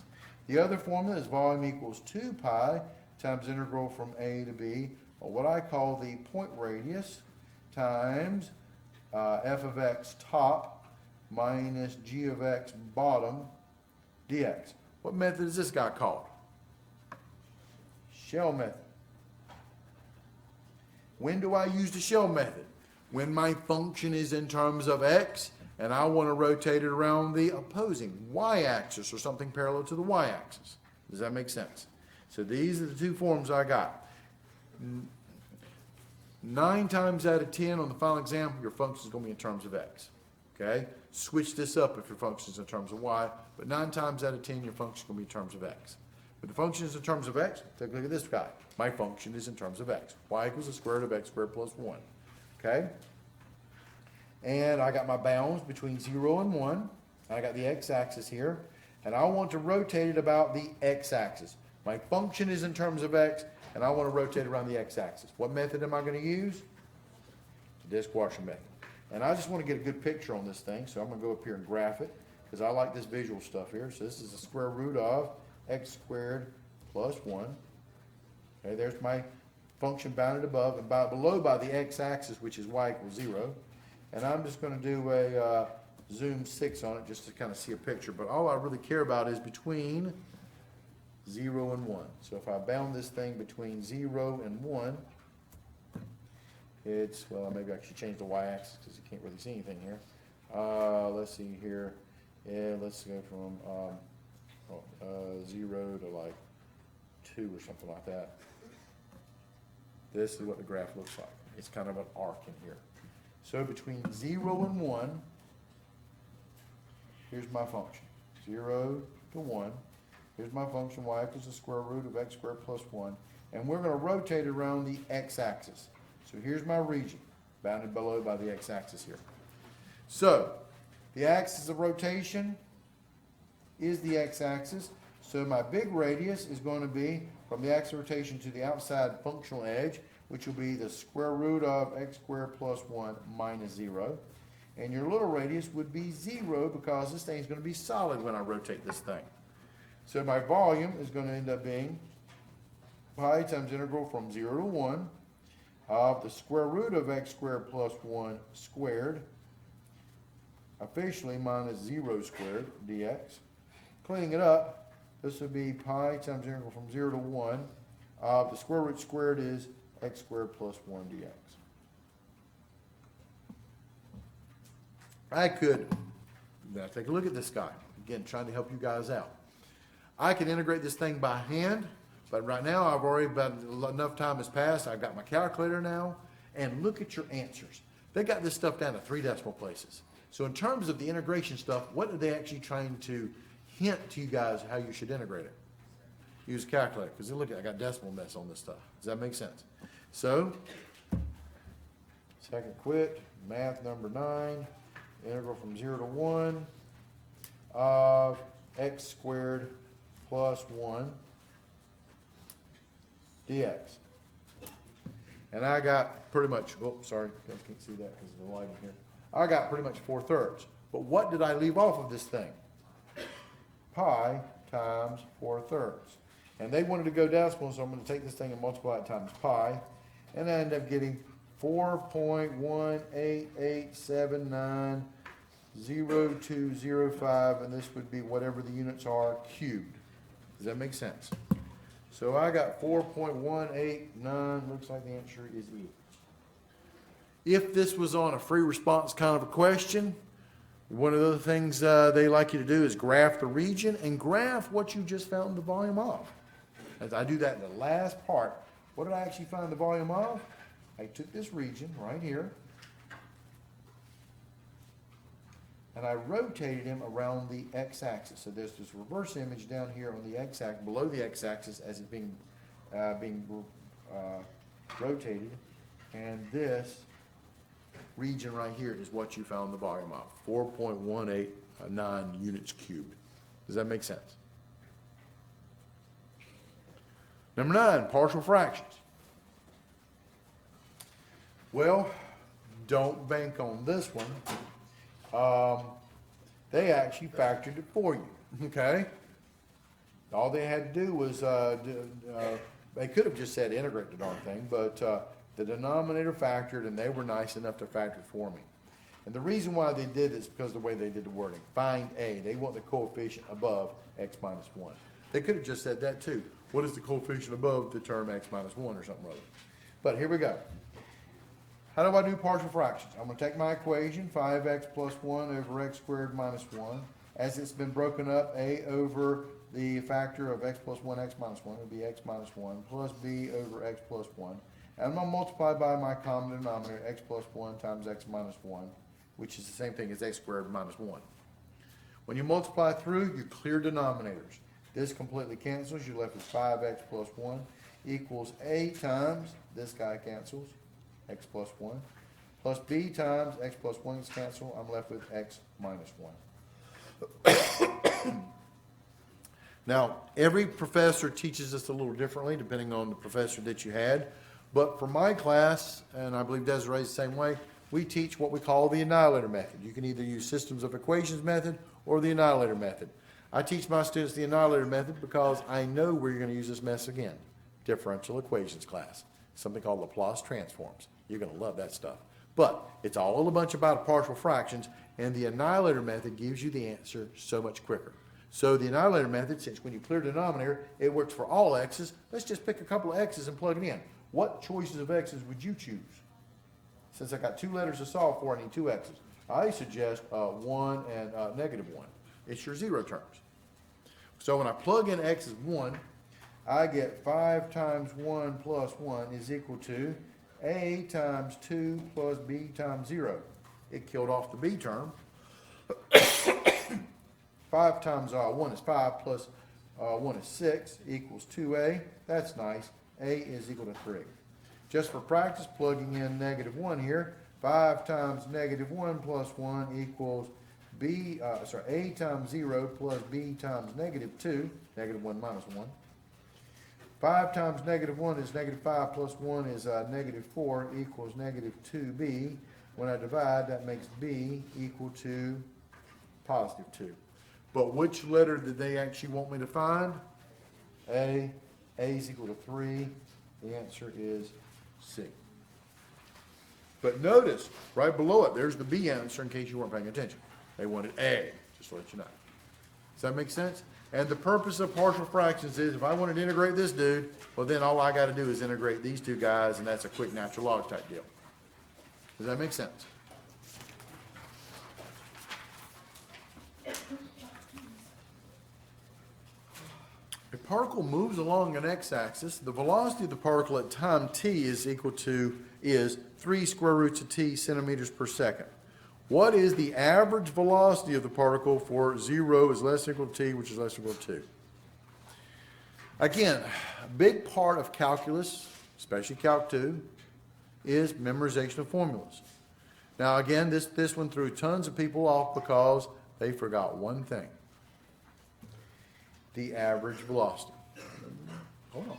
The other formula is volume equals 2 pi times integral from A to B, or what I call the point radius, times f of x top minus g of x bottom dx. What method is this guy called? Shell method. When do I use the shell method? When my function is in terms of x and I want to rotate it around the opposing y-axis or something parallel to the y-axis. Does that make sense? So these are the two forms I got. 9 times out of 10 on the final exam, your function is going to be in terms of x. Okay? Switch this up if your function is in terms of y, but 9 times out of 10, your function is going to be in terms of x. If the function is in terms of x, take a look at this guy. My function is in terms of x. Y equals the square root of x squared plus 1. Okay? And I got my bounds between 0 and 1. I got the x-axis here. And I want to rotate it about the x-axis. My function is in terms of x, and I want to rotate around the x-axis. What method am I going to use? The disk washer method. And I just want to get a good picture on this thing, so I'm going to go up here and graph it, because I like this visual stuff here. So this is the square root of x squared plus 1. Okay, there's my function bounded above and below by the x-axis, which is y equals 0. And I'm just going to do a zoom 6 on it just to kind of see a picture. But all I really care about is between 0 and 1. So if I bound this thing between 0 and 1, it's, well, maybe I should change the y-axis because you can't really see anything here. Let's see here. Yeah, let's go from 0 to like 2 or something like that. This is what the graph looks like. It's kind of an arc in here. So between 0 and 1, here's my function, 0 to 1. Here's my function, y equals the square root of x squared plus 1. And we're going to rotate it around the x-axis. So here's my region, bounded below by the x-axis here. So, the axis of rotation is the x-axis. So my big radius is going to be from the axis of rotation to the outside functional edge, which will be the square root of x squared plus 1 minus 0. And your little radius would be 0 because this thing is going to be solid when I rotate this thing. So my volume is going to end up being pi times integral from 0 to 1 of the square root of x squared plus 1 squared, officially minus 0 squared dx. Cleaning it up, this would be pi times integral from 0 to 1 of the square root squared is x squared plus 1 dx. I could, now take a look at this guy. Again, trying to help you guys out. I can integrate this thing by hand, but right now I've already, about enough time has passed. I've got my calculator now, and look at your answers. They got this stuff down to 3 decimal places. So in terms of the integration stuff, what are they actually trying to hint to you guys how you should integrate it? Use a calculator, because look, I got decimal mess on this stuff. Does that make sense? So, second quit, math number 9, integral from 0 to 1 of x squared plus 1 dx. And I got pretty much, oh, sorry, you guys can't see that because of the light in here. I got pretty much 4/3. But what did I leave off of this thing? Pi times 4/3. And they wanted to go decimal, so I'm going to take this thing and multiply it times pi. And I end up getting 4.188790205, and this would be whatever the units are cubed. Does that make sense? So I got 4.189, looks like the answer is E. If this was on a free response kind of a question, one of the things they like you to do is graph the region and graph what you just found the volume of. As I do that in the last part, what did I actually find the volume of? I took this region right here, and I rotated him around the x-axis. So there's this reverse image down here on the x-axis, below the x-axis as it's being rotated, and this region right here is what you found the volume of, 4.189 units cubed. Does that make sense? Number 9, partial fractions. Well, don't bank on this one. They actually factored it for you, okay? All they had to do was, they could have just said integrate the darn thing, but the denominator factored, and they were nice enough to factor it for me. And the reason why they did this is because of the way they did the wording. Find A. They want the coefficient above x minus 1. They could have just said that too. What is the coefficient above the term x minus 1 or something or other? But here we go. How do I do partial fractions? I'm going to take my equation, 5x plus 1 over x squared minus 1. As it's been broken up, a over the factor of x plus 1, x minus 1, would be x minus 1, plus b over x plus 1. And I'm going to multiply by my common denominator, x plus 1 times x minus 1, which is the same thing as x squared minus 1. When you multiply through, you clear denominators. This completely cancels. You're left with 5x plus 1 equals a times, this guy cancels, x plus 1, plus b times x plus 1 is cancelled. I'm left with x minus 1. Now, every professor teaches this a little differently depending on the professor that you had. But for my class, and I believe Desiree's the same way, we teach what we call the Annihilator Method. You can either use Systems of Equations Method or the Annihilator Method. I teach my students the Annihilator Method because I know where you're going to use this mess again. Differential equations class. Something called Laplace transforms. You're going to love that stuff. But it's all a bunch about partial fractions, and the Annihilator Method gives you the answer so much quicker. So the Annihilator Method, since when you clear the denominator, it works for all x's. Let's just pick a couple of x's and plug it in. What choices of x's would you choose? Since I got 2 letters to solve for, I need 2 x's. I suggest 1 and negative 1. It's your 0 terms. So when I plug in x as 1, I get 5 times 1 plus 1 is equal to a times 2 plus b times 0. It killed off the b term. 5 times 1 is 5 plus 1 is 6 equals 2a. That's nice. A is equal to 3. Just for practice, plugging in negative 1 here. 5 times negative 1 plus 1 equals a times 0 plus b times negative 2. Negative 1 minus 1. 5 times negative 1 is negative 5 plus 1 is negative 4 equals negative 2b. When I divide, that makes b equal to positive 2. But which letter did they actually want me to find? A. A is equal to 3. The answer is C. But notice, right below it, there's the B answer in case you weren't paying attention. They wanted A, just to let you know. Does that make sense? And the purpose of partial fractions is if I wanted to integrate this dude, well then all I got to do is integrate these two guys, and that's a quick natural log type deal. Does that make sense? A particle moves along an x-axis. The velocity of the particle at time t is 3 square roots of t centimeters per second. What is the average velocity of the particle for 0 is less than or equal to t, which is less than or equal to 2? Again, a big part of calculus, especially Calc 2, is memorization of formulas. Now again, this one threw tons of people off because they forgot one thing. The average velocity. Hold on.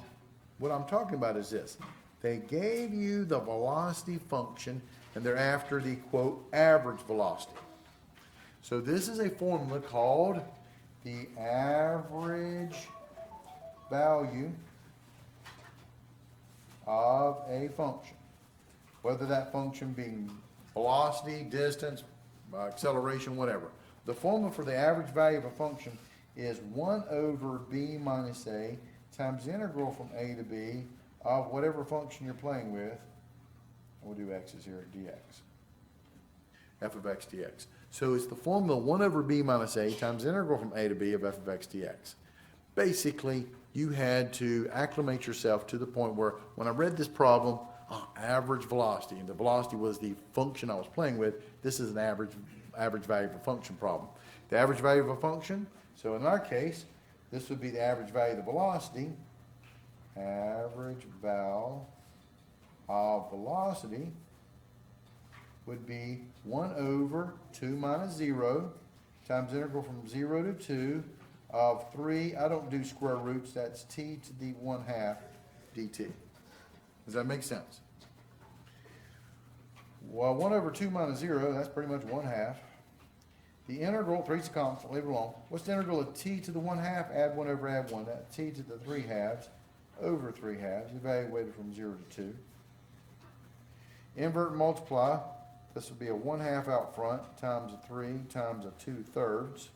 What I'm talking about is this. They gave you the velocity function and they're after the, quote, average velocity. So this is a formula called the average value of a function. Whether that function being velocity, distance, acceleration, whatever. The formula for the average value of a function is 1 over b minus a times the integral from a to b of whatever function you're playing with. We'll do x's here, dx. F of x dx. So it's the formula 1 over b minus a times the integral from a to b of f of x dx. Basically, you had to acclimate yourself to the point where when I read this problem, average velocity, and the velocity was the function I was playing with, this is an average value of a function problem. The average value of a function, so in our case, this would be the average value of the velocity. Average val of velocity would be 1 over 2 minus 0 times integral from 0 to 2 of 3, I don't do square roots, that's t to the 1/2 dt. Does that make sense? Well, 1 over 2 minus 0, that's pretty much 1/2. The integral, 3 is a constant, leave it alone. What's the integral of t to the 1/2? Add 1 over add 1. That's t to the 3/2 over 3/2, evaluated from 0 to 2. Invert and multiply. This would be a 1/2 out front times a 3 times a 2/3.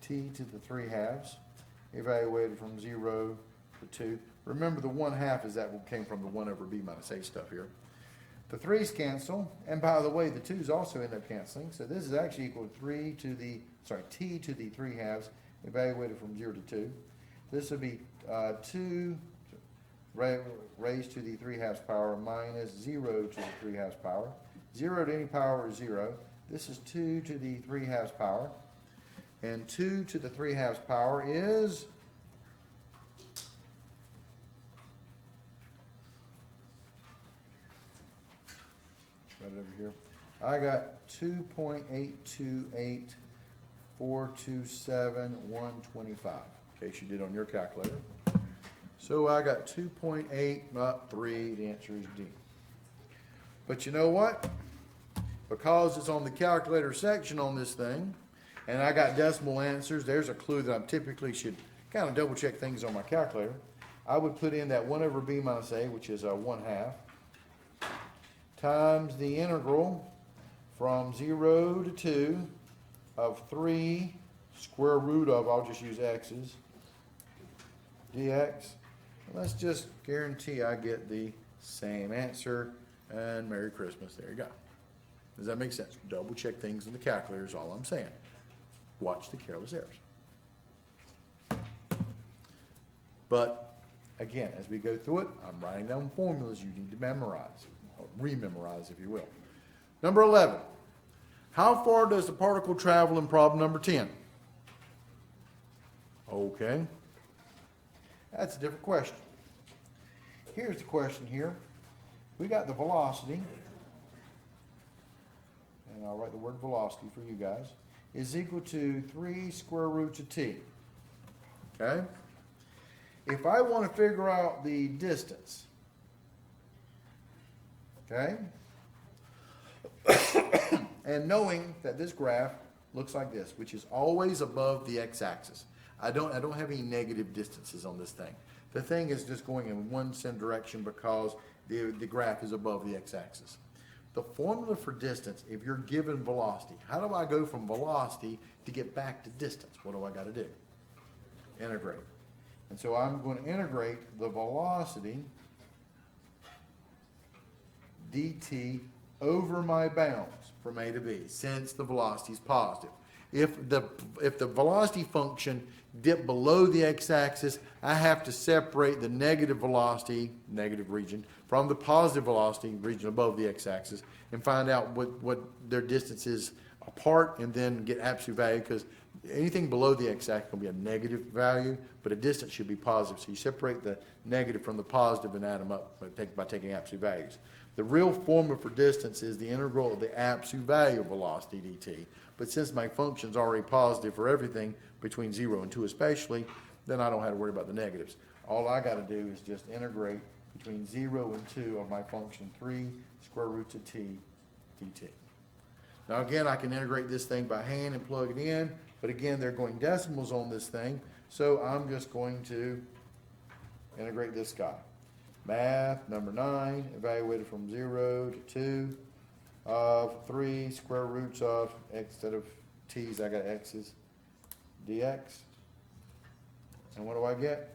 T to the 3/2, evaluated from 0 to 2. Remember the 1/2 is that what came from the 1 over b minus a stuff here. The 3's cancel, and by the way, the 2's also end up canceling. So this is actually equal to t to the 3/2, evaluated from 0 to 2. This would be 2 raised to the 3/2 power minus 0 to the 3/2 power. 0 to any power is 0. This is 2 to the 3/2 power. And 2 to the 3/2 power is right over here. I got 2.828427125, in case you did on your calculator. So I got 2.8, not 3. The answer is D. But you know what? Because it's on the calculator section on this thing, and I got decimal answers, there's a clue that I typically should kind of double check things on my calculator. I would put in that 1 over b minus a, which is 1/2, times the integral from 0 to 2 of 3 square root of, I'll just use x's, dx. Let's just guarantee I get the same answer, and Merry Christmas. There you go. Does that make sense? Double check things in the calculator is all I'm saying. Watch the careless errors. But again, as we go through it, I'm writing down formulas you need to memorize, or rememorize if you will. Number 11. How far does the particle travel in problem number 10? Okay. That's a different question. Here's the question here. We got the velocity, and I'll write the word velocity for you guys, is equal to 3 square roots of t. Okay? If I want to figure out the distance, okay, and knowing that this graph looks like this, which is always above the x-axis. I don't have any negative distances on this thing. The thing is just going in one direction because the graph is above the x-axis. The formula for distance, if you're given velocity, how do I go from velocity to get back to distance? What do I got to do? Integrate. And so I'm going to integrate the velocity dt over my bounds from A to B, since the velocity is positive. If the velocity function dipped below the x-axis, I have to separate the negative velocity, negative region, from the positive velocity region above the x-axis and find out what their distance is apart, and then get absolute value, because anything below the x-axis will be a negative value, but a distance should be positive. So you separate the negative from the positive and add them up by taking absolute values. The real formula for distance is the integral of the absolute value of velocity dt. But since my function's already positive for everything between 0 and 2 especially, then I don't have to worry about the negatives. All I got to do is just integrate between 0 and 2 of my function 3 square roots of t dt. Now again, I can integrate this thing by hand and plug it in, but again, they're going decimals on this thing, so I'm just going to integrate this guy. Math number 9, evaluated from 0 to 2 of 3 square roots of x, instead of t's, I got x's, dx. And what do I get?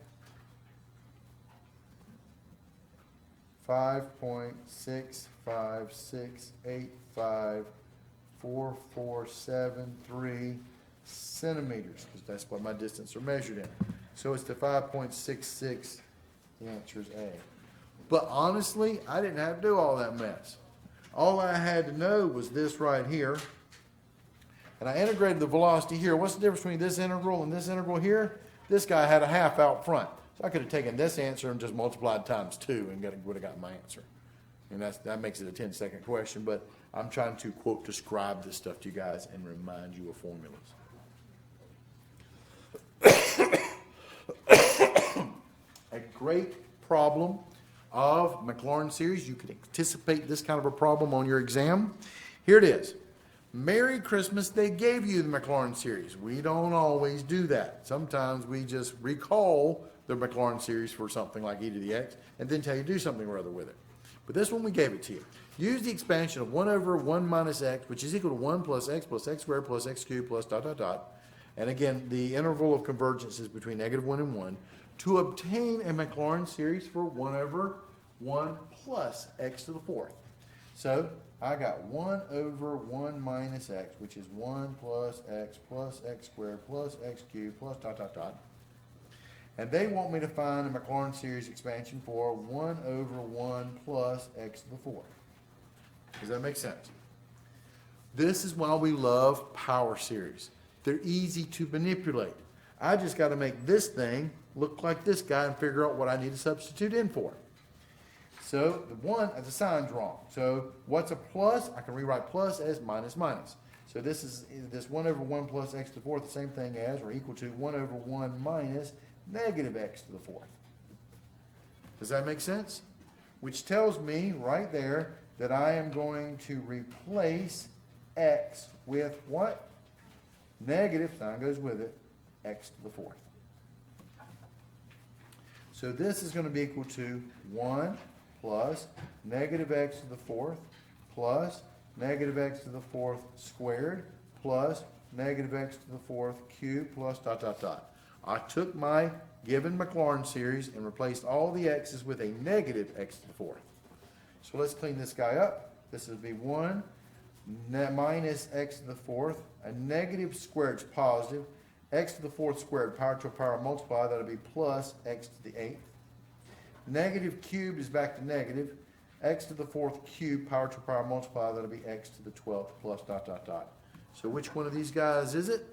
5.656854473 centimeters, because that's what my distance are measured in. So it's the 5.66. The answer is A. But honestly, I didn't have to do all that mess. All I had to know was this right here. And I integrated the velocity here. What's the difference between this integral and this integral here? This guy had a half out front. So I could have taken this answer and just multiplied times 2 and would have got my answer. And that makes it a 10-second question, but I'm trying to, quote, describe this stuff to you guys and remind you of formulas. A great problem of Maclaurin series. You can anticipate this kind of a problem on your exam. Here it is. Merry Christmas, they gave you the Maclaurin series. We don't always do that. Sometimes we just recall the Maclaurin series for something like e to the x and then tell you to do something or other with it. But this one we gave it to you. Use the expansion of 1 over 1 minus x, which is equal to 1 plus x squared plus x cubed plus ... And again, the interval of convergence is between -1 and 1, to obtain a Maclaurin series for 1 over 1 plus x to the 4th. So I got 1 over 1 minus x, which is 1 plus x squared plus x cubed plus ... And they want me to find a Maclaurin series expansion for 1 over 1 plus x to the 4th. Does that make sense? This is why we love power series. They're easy to manipulate. I just got to make this thing look like this guy and figure out what I need to substitute in for. So the 1, the sign's wrong. So what's a plus? I can rewrite plus as minus minus. So this is this 1 over 1 plus x to the 4th, the same thing as, or equal to 1 over 1 minus negative x to the 4th. Does that make sense? Which tells me right there that I am going to replace x with what? Negative, sign goes with it, x to the 4th. So this is going to be equal to 1 plus negative x to the 4th plus negative x to the 4th squared plus negative x to the 4th cubed plus ... I took my given Maclaurin series and replaced all the x's with a negative x to the 4th. So let's clean this guy up. This would be 1 minus x to the 4th. A negative squared is positive. X to the 4th squared, power to a power multiply, that'll be plus x to the 8th. Negative cubed is back to negative. X to the 4th cubed, power to a power multiply, that'll be x to the 12th plus ... So which one of these guys is it?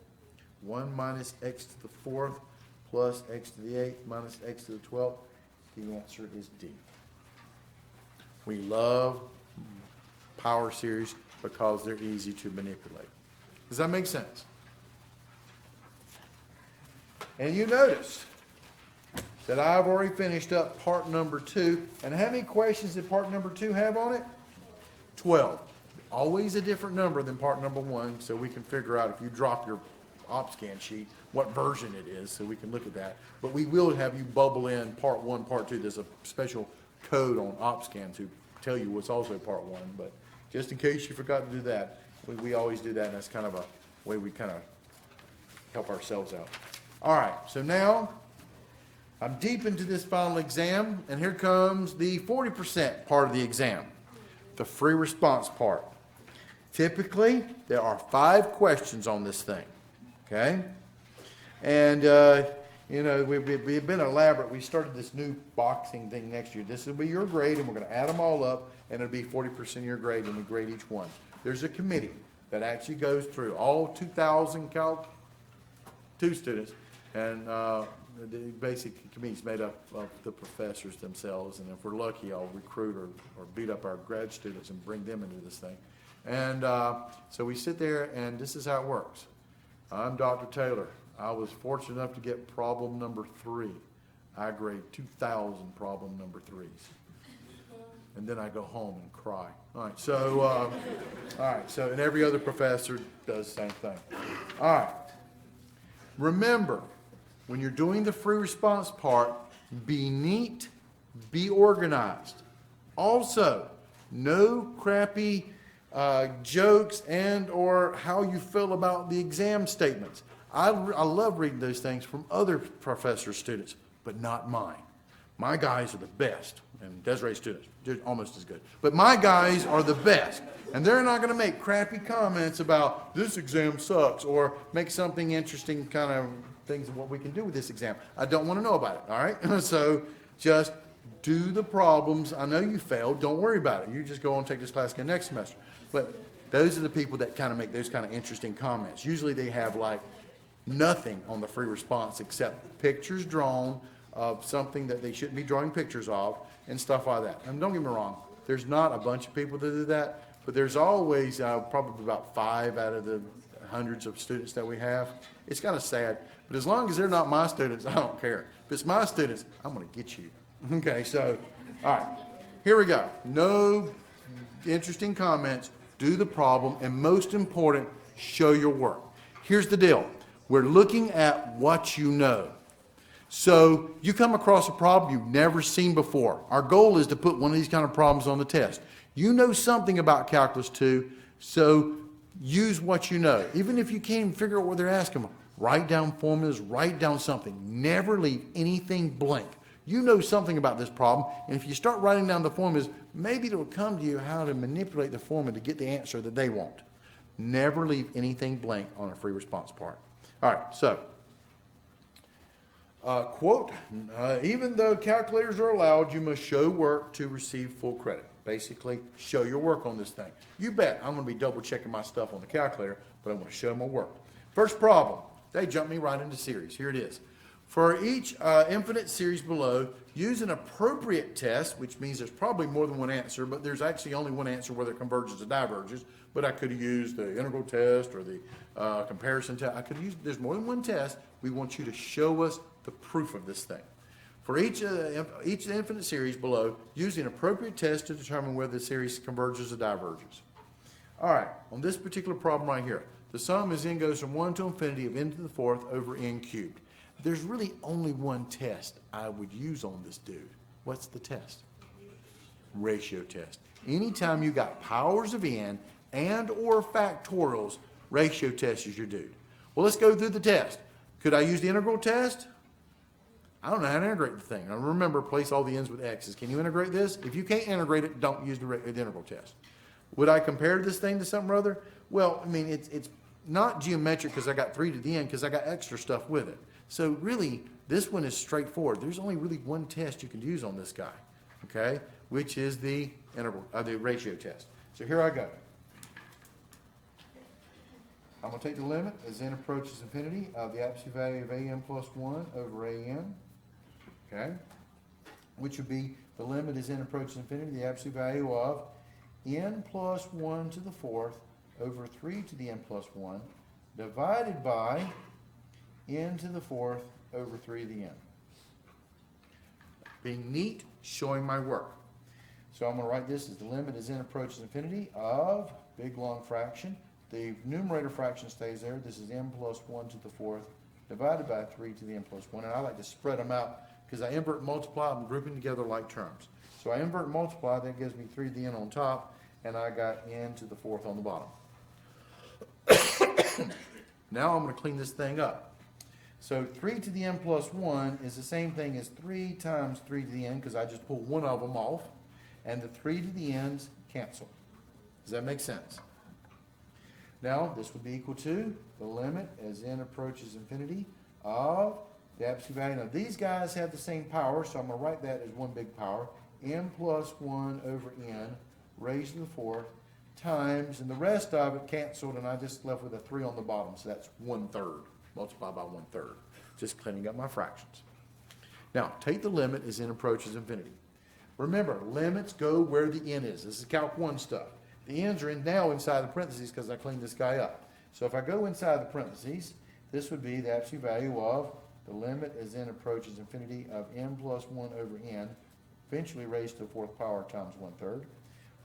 1 minus x to the 4th plus x to the 8th minus x to the 12th. The answer is D. We love power series because they're easy to manipulate. Does that make sense? And you notice that I've already finished up part number 2. And how many questions did part number 2 have on it? 12. Always a different number than part number 1, so we can figure out if you drop your OpScan sheet, what version it is, so we can look at that. But we will have you bubble in part 1, part 2. There's a special code on OpScan to tell you what's also part 1, but just in case you forgot to do that, we always do that, and that's kind of a way we kind of help ourselves out. All right, so now I'm deep into this final exam, and here comes the 40% part of the exam, the free response part. Typically, there are 5 questions on this thing, okay? And, you know, we've been elaborate. We started this new boxing thing next year. This will be your grade, and we're going to add them all up, and it'll be 40% of your grade, and we grade each one. There's a committee that actually goes through all 2,000 Calc 2 students, and the basic committee is made up of the professors themselves, and if we're lucky, I'll recruit or beat up our grad students and bring them into this thing. And so we sit there, and this is how it works. I'm Dr. Taylor. I was fortunate enough to get problem number 3. I grade 2,000 problem number 3s. And then I go home and cry. All right, so and every other professor does the same thing. All right. Remember, when you're doing the free response part, be neat, be organized. Also, no crappy jokes and or how you feel about the exam statements. I love reading those things from other professors' students, but not mine. My guys are the best, and Desiree's students, they're almost as good. But my guys are the best, and they're not going to make crappy comments about this exam sucks or make something interesting kind of things of what we can do with this exam. I don't want to know about it, all right? So just do the problems. I know you failed. Don't worry about it. You just go on and take this class again next semester. But those are the people that kind of make those kind of interesting comments. Usually they have like nothing on the free response except pictures drawn of something that they shouldn't be drawing pictures of and stuff like that. And don't get me wrong, there's not a bunch of people that do that, but there's always probably about 5 out of the hundreds of students that we have. It's kind of sad, but as long as they're not my students, I don't care. If it's my students, I'm going to get you. Okay, so, all right, here we go. No interesting comments, do the problem, and most important, show your work. Here's the deal. We're looking at what you know. So you come across a problem you've never seen before. Our goal is to put one of these kind of problems on the test. You know something about Calculus 2, so use what you know. Even if you can't even figure out what they're asking, write down formulas, write down something. Never leave anything blank. You know something about this problem, and if you start writing down the formulas, maybe it'll come to you how to manipulate the formula to get the answer that they want. Never leave anything blank on a free response part. All right, so, quote, even though calculators are allowed, you must show work to receive full credit. Basically, show your work on this thing. You bet I'm going to be double checking my stuff on the calculator, but I'm going to show my work. First problem, they jump me right into series. Here it is. For each infinite series below, use an appropriate test, which means there's probably more than one answer, but there's actually only one answer whether it converges or diverges. But I could have used the integral test or the comparison test. I could use, there's more than one test. We want you to show us the proof of this thing. For each infinite series below, use an appropriate test to determine whether the series converges or diverges. All right, on this particular problem right here, the sum as n goes from 1 to infinity of n to the 4th over n cubed. There's really only one test I would use on this dude. What's the test? Ratio test. Anytime you got powers of n and or factorials, ratio test is your dude. Well, let's go through the test. Could I use the integral test? I don't know how to integrate the thing. Now remember, place all the n's with x's. Can you integrate this? If you can't integrate it, don't use the integral test. Would I compare this thing to something or other? Well, I mean, it's not geometric because I got 3 to the n because I got extra stuff with it. So really, this one is straightforward. There's only really one test you can use on this guy, okay, which is the integral, the ratio test. So here I go. I'm going to take the limit as n approaches infinity of the absolute value of an plus 1 over an, okay, which would be the limit as n approaches infinity, the absolute value of n plus 1 to the fourth over 3 to the n plus 1 divided by n to the fourth over 3 to the n. Being neat, showing my work. So I'm going to write this as the limit as n approaches infinity of big long fraction. The numerator fraction stays there. This is n plus 1 to the fourth divided by 3 to the n plus 1. And I like to spread them out because I invert and multiply, I'm grouping together like terms. So I invert and multiply, that gives me 3 to the n on top, and I got n to the fourth on the bottom. Now I'm going to clean this thing up. So 3 to the n plus 1 is the same thing as 3 times 3 to the n, because I just pulled one of them off, and the 3 to the n's cancel. Does that make sense? Now, this would be equal to the limit as n approaches infinity of the absolute value. Now, these guys have the same power, so I'm going to write that as one big power, n plus 1 over n raised to the fourth times, and the rest of it canceled, and I just left with a 3 on the bottom, so that's 1/3, multiplied by 1/3. Just cleaning up my fractions. Now, take the limit as n approaches infinity. Remember, limits go where the n is. This is Calc 1 stuff. The n's are now inside the parentheses because I cleaned this guy up. So if I go inside the parentheses, this would be the absolute value of the limit as n approaches infinity of n plus 1 over n, eventually raised to the fourth power times 1/3.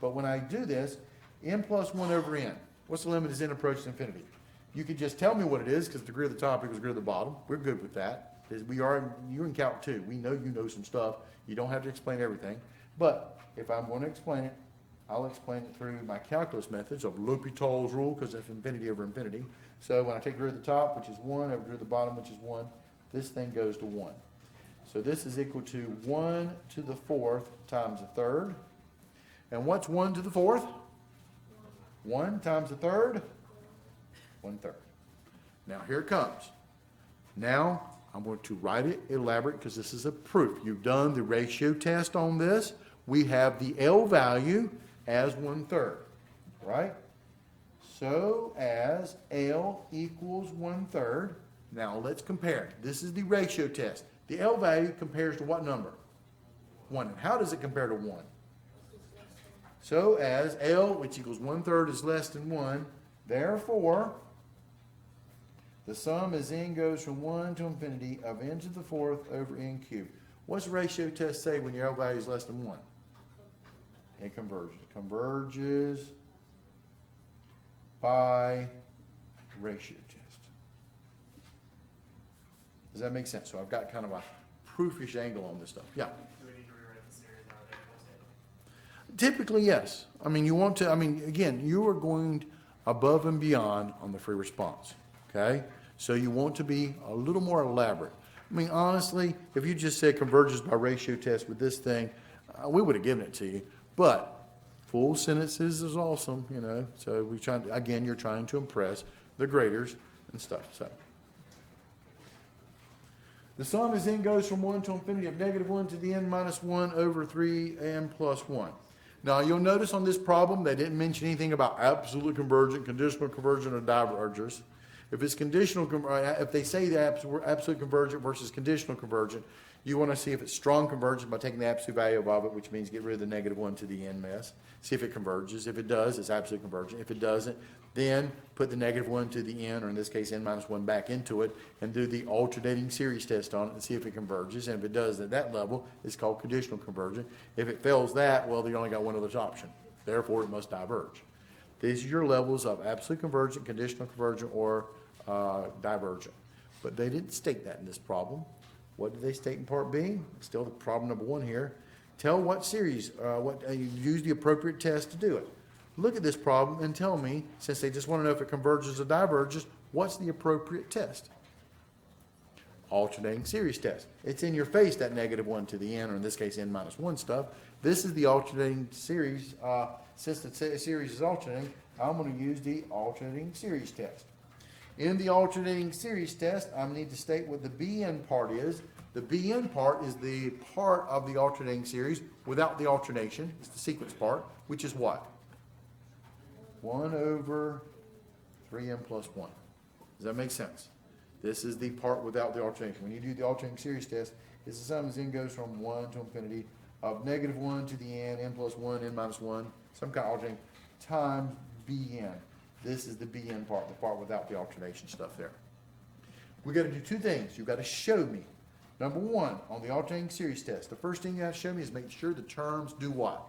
But when I do this, n plus 1 over n, what's the limit as n approaches infinity? You could just tell me what it is because degree of the top equals degree of the bottom. We're good with that. You're in Calc 2. We know you know some stuff. You don't have to explain everything. But if I'm going to explain it, I'll explain it through my calculus methods of L'Hopital's rule, because it's infinity over infinity. So when I take degree of the top, which is 1, over degree of the bottom, which is 1, this thing goes to 1. So this is equal to 1 to the fourth times a third. And what's 1 to the fourth? 1 times a third? 1/3. Now here it comes. Now I'm going to write it elaborate because this is a proof. You've done the ratio test on this. We have the L value as 1/3, right? So as L equals 1/3, now let's compare. This is the ratio test. The L value compares to what number? 1. And how does it compare to 1? So as L, which equals 1/3, is less than 1, therefore, the sum as n goes from 1 to infinity of n to the fourth over n cubed. What's the ratio test say when your L value is less than 1? It converges. Converges by ratio test. Does that make sense? So I've got kind of a proofish angle on this stuff. Yeah. Do we need to rewrite the series out of it? Typically, yes. I mean, you want to, again, you are going above and beyond on the free response. Okay? So you want to be a little more elaborate. I mean, honestly, if you just said converges by ratio test with this thing, we would have given it to you. But full sentences is awesome, you know. So we try to, again, you're trying to impress the graders and stuff. So the sum as n goes from 1 to infinity of -1 to the n minus 1 over 3n plus 1. Now you'll notice on this problem they didn't mention anything about absolute convergent, conditional convergent, or divergers. If it's conditional, if they say the absolute convergent versus conditional convergent, you want to see if it's strong convergent by taking the absolute value of it, which means get rid of the -1 to the n mess. See if it converges. If it does, it's absolute convergent. If it doesn't, then put the -1 to the n, or in this case n minus 1, back into it and do the alternating series test on it and see if it converges. And if it does at that level, it's called conditional convergent. If it fails that, well, you only got one other option. Therefore, it must diverge. These are your levels of absolute convergent, conditional convergent, or divergent. But they didn't state that in this problem. What did they state in part B? Still the problem number 1 here. Tell what series, you use the appropriate test to do it. Look at this problem and tell me, since they just want to know if it converges or diverges, what's the appropriate test? Alternating series test. It's in your face, that -1 to the n, or in this case n minus 1 stuff. This is the alternating series. Since the series is alternating, I'm going to use the alternating series test. In the alternating series test, I need to state what the Bn part is. The Bn part is the part of the alternating series without the alternation. It's the sequence part, which is what? 1 over 3n plus 1. Does that make sense? This is the part without the alternation. When you do the alternating series test, it's the sum as n goes from 1 to infinity of -1 to the n plus 1, n minus 1, some kind of alternating, times bn. This is the bn part, the part without the alternation stuff there. We got to do two things. You've got to show me. Number one, on the alternating series test, the first thing you have to show me is make sure the terms do what?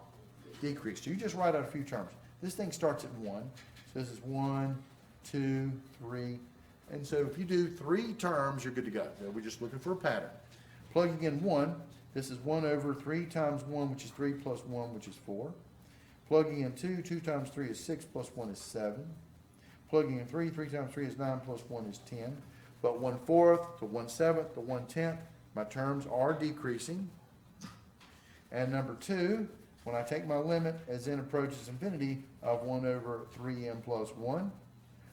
Decrease. So you just write out a few terms. This thing starts at 1. So this is 1, 2, 3. And so if you do 3 terms, you're good to go. So we're just looking for a pattern. Plugging in 1, this is 1 over 3 times 1, which is 3 plus 1, which is 4. Plugging in 2, 2 times 3 is 6 plus 1 is 7. Plugging in 3, 3 times 3 is 9 plus 1 is 10. But 1/4 to 1/7 to 1/10, my terms are decreasing. And number 2, when I take my limit as n approaches infinity of 1 over 3n plus 1,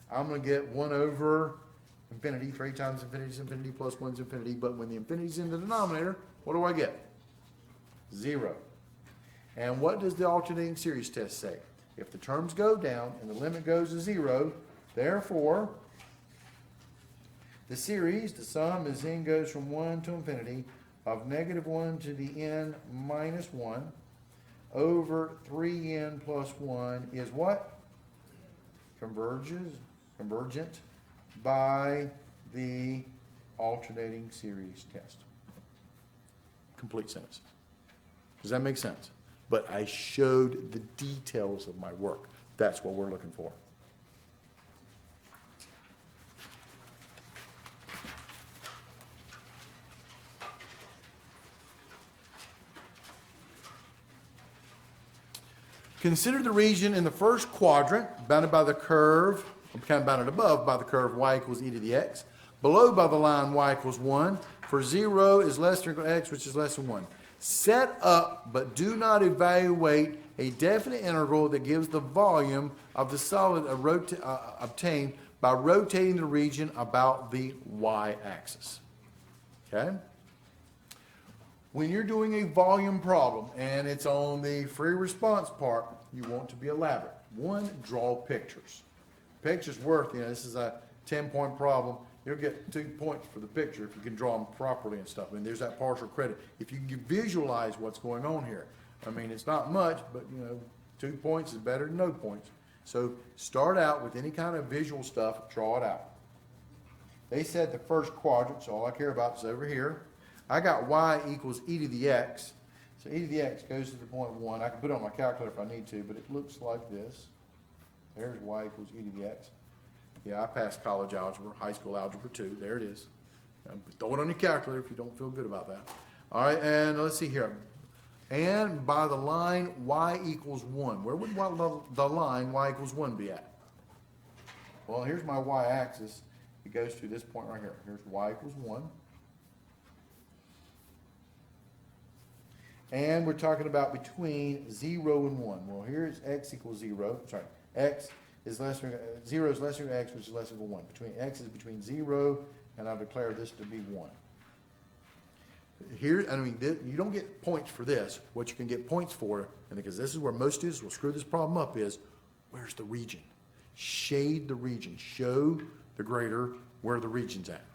I'm going to get 1 over infinity. 3 times infinity is infinity plus 1 is infinity. But when the infinity is in the denominator, what do I get? 0. And what does the alternating series test say? If the terms go down and the limit goes to 0, therefore, the series, the sum as n goes from 1 to infinity of -1 to the n minus 1 over 3n plus 1 is what? Convergent by the alternating series test. Complete sentence. Does that make sense? But I showed the details of my work. That's what we're looking for. Consider the region in the first quadrant bounded by the curve, kind of bounded above by the curve y equals e to the x, below by the line y equals 1, for 0 is less than or equal to x, which is less than 1. Set up, but do not evaluate, a definite integral that gives the volume of the solid obtained by rotating the region about the y-axis. Okay? When you're doing a volume problem and it's on the free response part, you want to be elaborate. One, draw pictures. Picture's worth, this is a 10-point problem. You'll get 2 points for the picture if you can draw them properly and stuff. There's that partial credit. If you can visualize what's going on here. It's not much, but 2 points is better than no points. So start out with any kind of visual stuff, draw it out. They said the first quadrant, so all I care about is over here. I got y equals e to the x. So e to the x goes to the point 1. I can put it on my calculator if I need to, but it looks like this. There's y equals e to the x. Yeah, I passed college algebra, high school algebra 2. There it is. Throw it on your calculator if you don't feel good about that. All right, and let's see here. And by the line y equals 1. Where would the line y equals 1 be at? Well, here's my y-axis. It goes to this point right here. Here's y equals 1. And we're talking about between 0 and 1. Well, here's x equals 0. Sorry, x is less than 0 is less than x, which is less than 1. X is between 0, and I've declared this to be 1. Here, you don't get points for this. What you can get points for, and because this is where most students will screw this problem up, is where's the region? Shade the region. Show the grader where the region's at.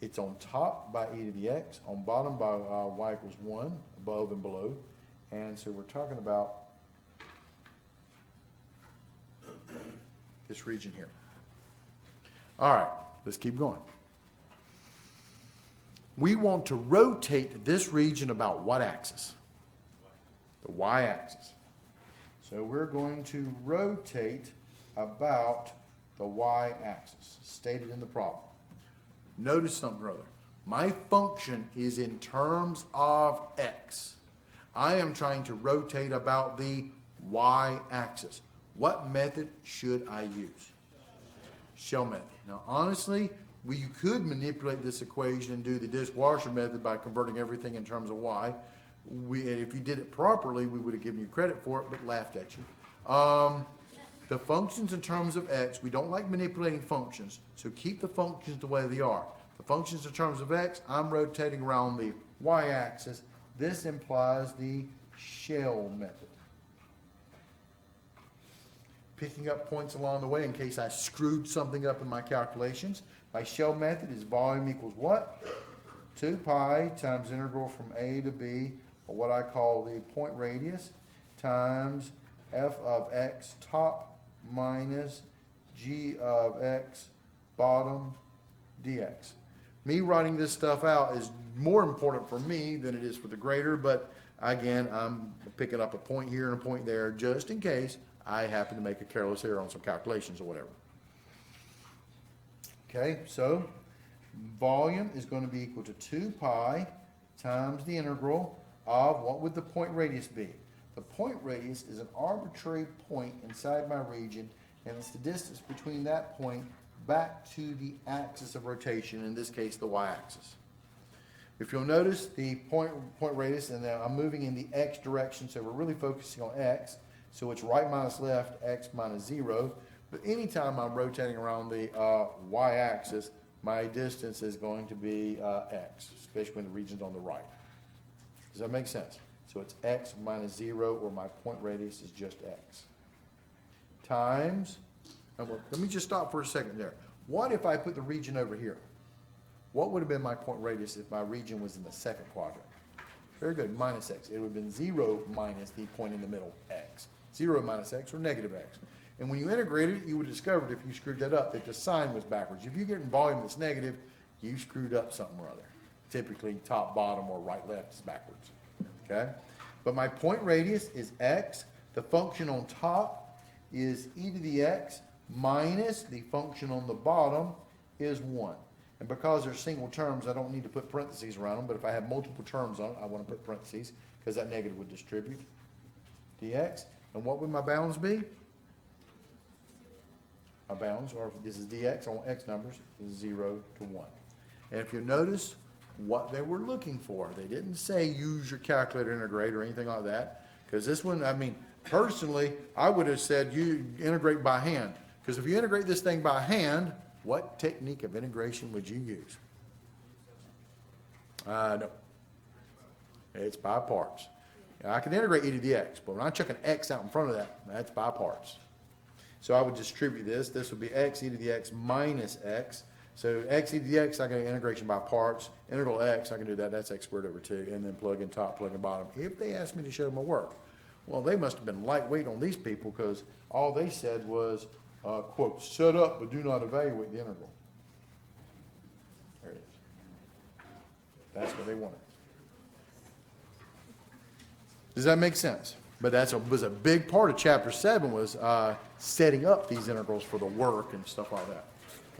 It's on top by e to the x, on bottom by y equals 1, above and below. And so we're talking about this region here. All right, let's keep going. We want to rotate this region about what axis? The y-axis. So we're going to rotate about the y-axis, stated in the problem. Notice something, brother. My function is in terms of x. I am trying to rotate about the y-axis. What method should I use? Shell method. Now, honestly, you could manipulate this equation and do the dishwasher method by converting everything in terms of y. And if you did it properly, we would have given you credit for it, but laughed at you. The functions in terms of x, we don't like manipulating functions, so keep the functions the way they are. The functions in terms of x, I'm rotating around the y-axis. This implies the shell method. picking up points along the way in case I screwed something up in my calculations. My shell method is volume equals what? 2 pi times integral from A to B, or what I call the point radius, times f of x top minus g of x bottom dx. Me writing this stuff out is more important for me than it is for the grader, but again, I'm picking up a point here and a point there just in case I happen to make a careless error on some calculations or whatever. Okay, so volume is going to be equal to 2 pi times the integral of, what would the point radius be? The point radius is an arbitrary point inside my region, and it's the distance between that point back to the axis of rotation, in this case the y-axis. If you'll notice the point radius, and now I'm moving in the x direction, so we're really focusing on x, so it's right minus left, x minus 0, but anytime I'm rotating around the y-axis, my distance is going to be x, especially when the region's on the right. Does that make sense? So it's x minus 0, or my point radius is just x. Times, let me just stop for a second there. What if I put the region over here? What would have been my point radius if my region was in the second quadrant? Very good, minus x. It would have been 0 minus the point in the middle, x. 0 minus x, or negative x. And when you integrated it, you would have discovered, if you screwed that up, that the sign was backwards. If you get in volume that's negative, you screwed up something or other. Typically, top, bottom, or right, left is backwards. Okay? But my point radius is x. The function on top is e to the x minus the function on the bottom is 1. And because they're single terms, I don't need to put parentheses around them, but if I have multiple terms on it, I want to put parentheses, because that negative would distribute dx. And what would my bounds be? My bounds, or this is dx on x numbers, is 0 to 1. And if you notice what they were looking for, they didn't say use your calculator integrate or anything like that, because this one, I mean, personally, I would have said you integrate by hand, because if you integrate this thing by hand, what technique of integration would you use? No. It's by parts. Now, I can integrate e to the x, but when I chuck an x out in front of that, that's by parts. So I would distribute this. This would be x e to the x minus x. So x e to the x, I can do integration by parts. Integral x, I can do that. That's x squared over 2. And then plug in top, plug in bottom. If they asked me to show my work, well, they must have been lightweight on these people, because all they said was, quote, set up but do not evaluate the integral. There it is. That's what they wanted. Does that make sense? But that was a big part of Chapter 7, was setting up these integrals for the work and stuff like that.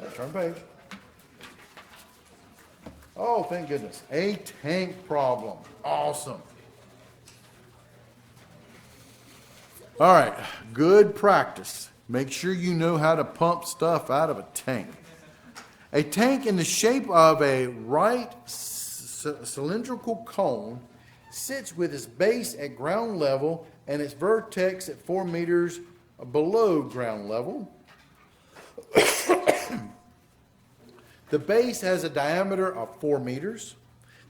Okay, turn page. Oh, thank goodness. A tank problem. Awesome. All right, good practice. Make sure you know how to pump stuff out of a tank. A tank in the shape of a right cylindrical cone sits with its base at ground level and its vertex at 4 meters below ground level. The base has a diameter of 4 meters.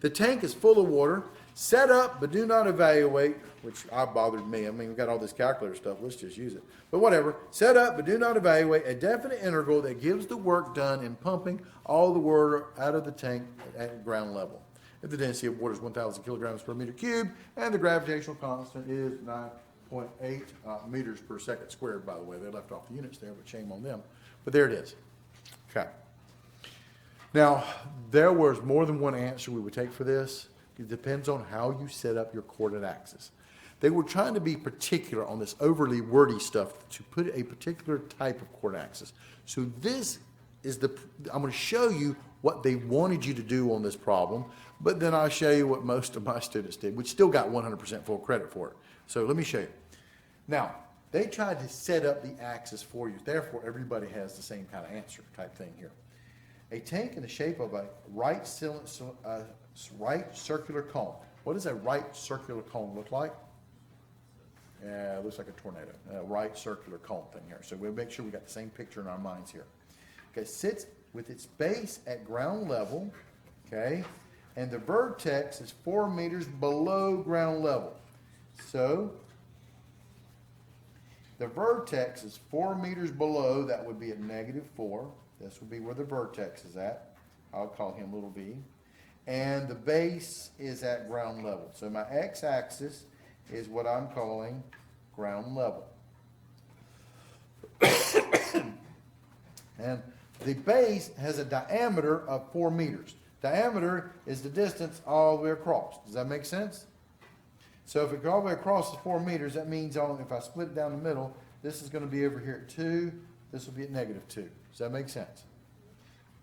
The tank is full of water. Set up but do not evaluate, which bothered me. I mean, we've got all this calculator stuff. Let's just use it. But whatever. Set up but do not evaluate a definite integral that gives the work done in pumping all the water out of the tank at ground level. If the density of water is 1,000 kilograms per meter cubed, and the gravitational constant is 9.8 meters per second squared, by the way. They left off the units there, but shame on them. But there it is. Okay. Now, there was more than one answer we would take for this. It depends on how you set up your coordinate axis. They were trying to be particular on this overly wordy stuff to put a particular type of coordinate axis. So this is I'm going to show you what they wanted you to do on this problem, but then I'll show you what most of my students did, which still got 100% full credit for it. So let me show you. Now, they tried to set up the axis for you. Therefore, everybody has the same kind of answer type thing here. A tank in the shape of a right circular cone. What does a right circular cone look like? Yeah, it looks like a tornado. A right circular cone thing here. So we'll make sure we got the same picture in our minds here. Okay, sits with its base at ground level, okay, and the vertex is 4 meters below ground level. So The vertex is 4 meters below, that would be at -4. This would be where the vertex is at. I'll call him little v. And the base is at ground level. So my x-axis is what I'm calling ground level. And the base has a diameter of 4 meters. Diameter is the distance all the way across. Does that make sense? So if it goes all the way across is 4 meters, that means if I split it down the middle, this is going to be over here at 2, this will be at -2. Does that make sense?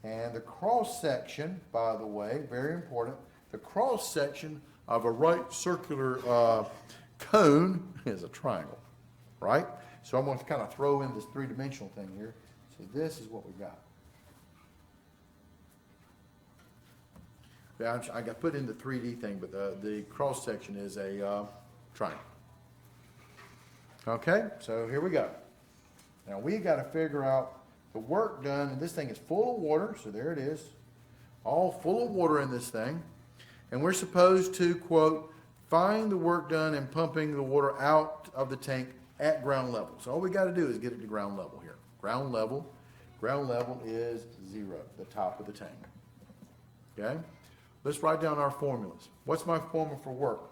And the cross section, by the way, very important, the cross section of a right circular cone is a triangle, right? So I'm going to kind of throw in this three-dimensional thing here. So this is what we got. Yeah, I got put in the 3D thing, but the cross section is a triangle. Okay, so here we go. Now we got to figure out the work done, and this thing is full of water, so there it is, all full of water in this thing, and we're supposed to, quote, find the work done in pumping the water out of the tank at ground level. So all we got to do is get it to ground level here. Ground level is 0, the top of the tank. Okay? Let's write down our formulas. What's my formula for work?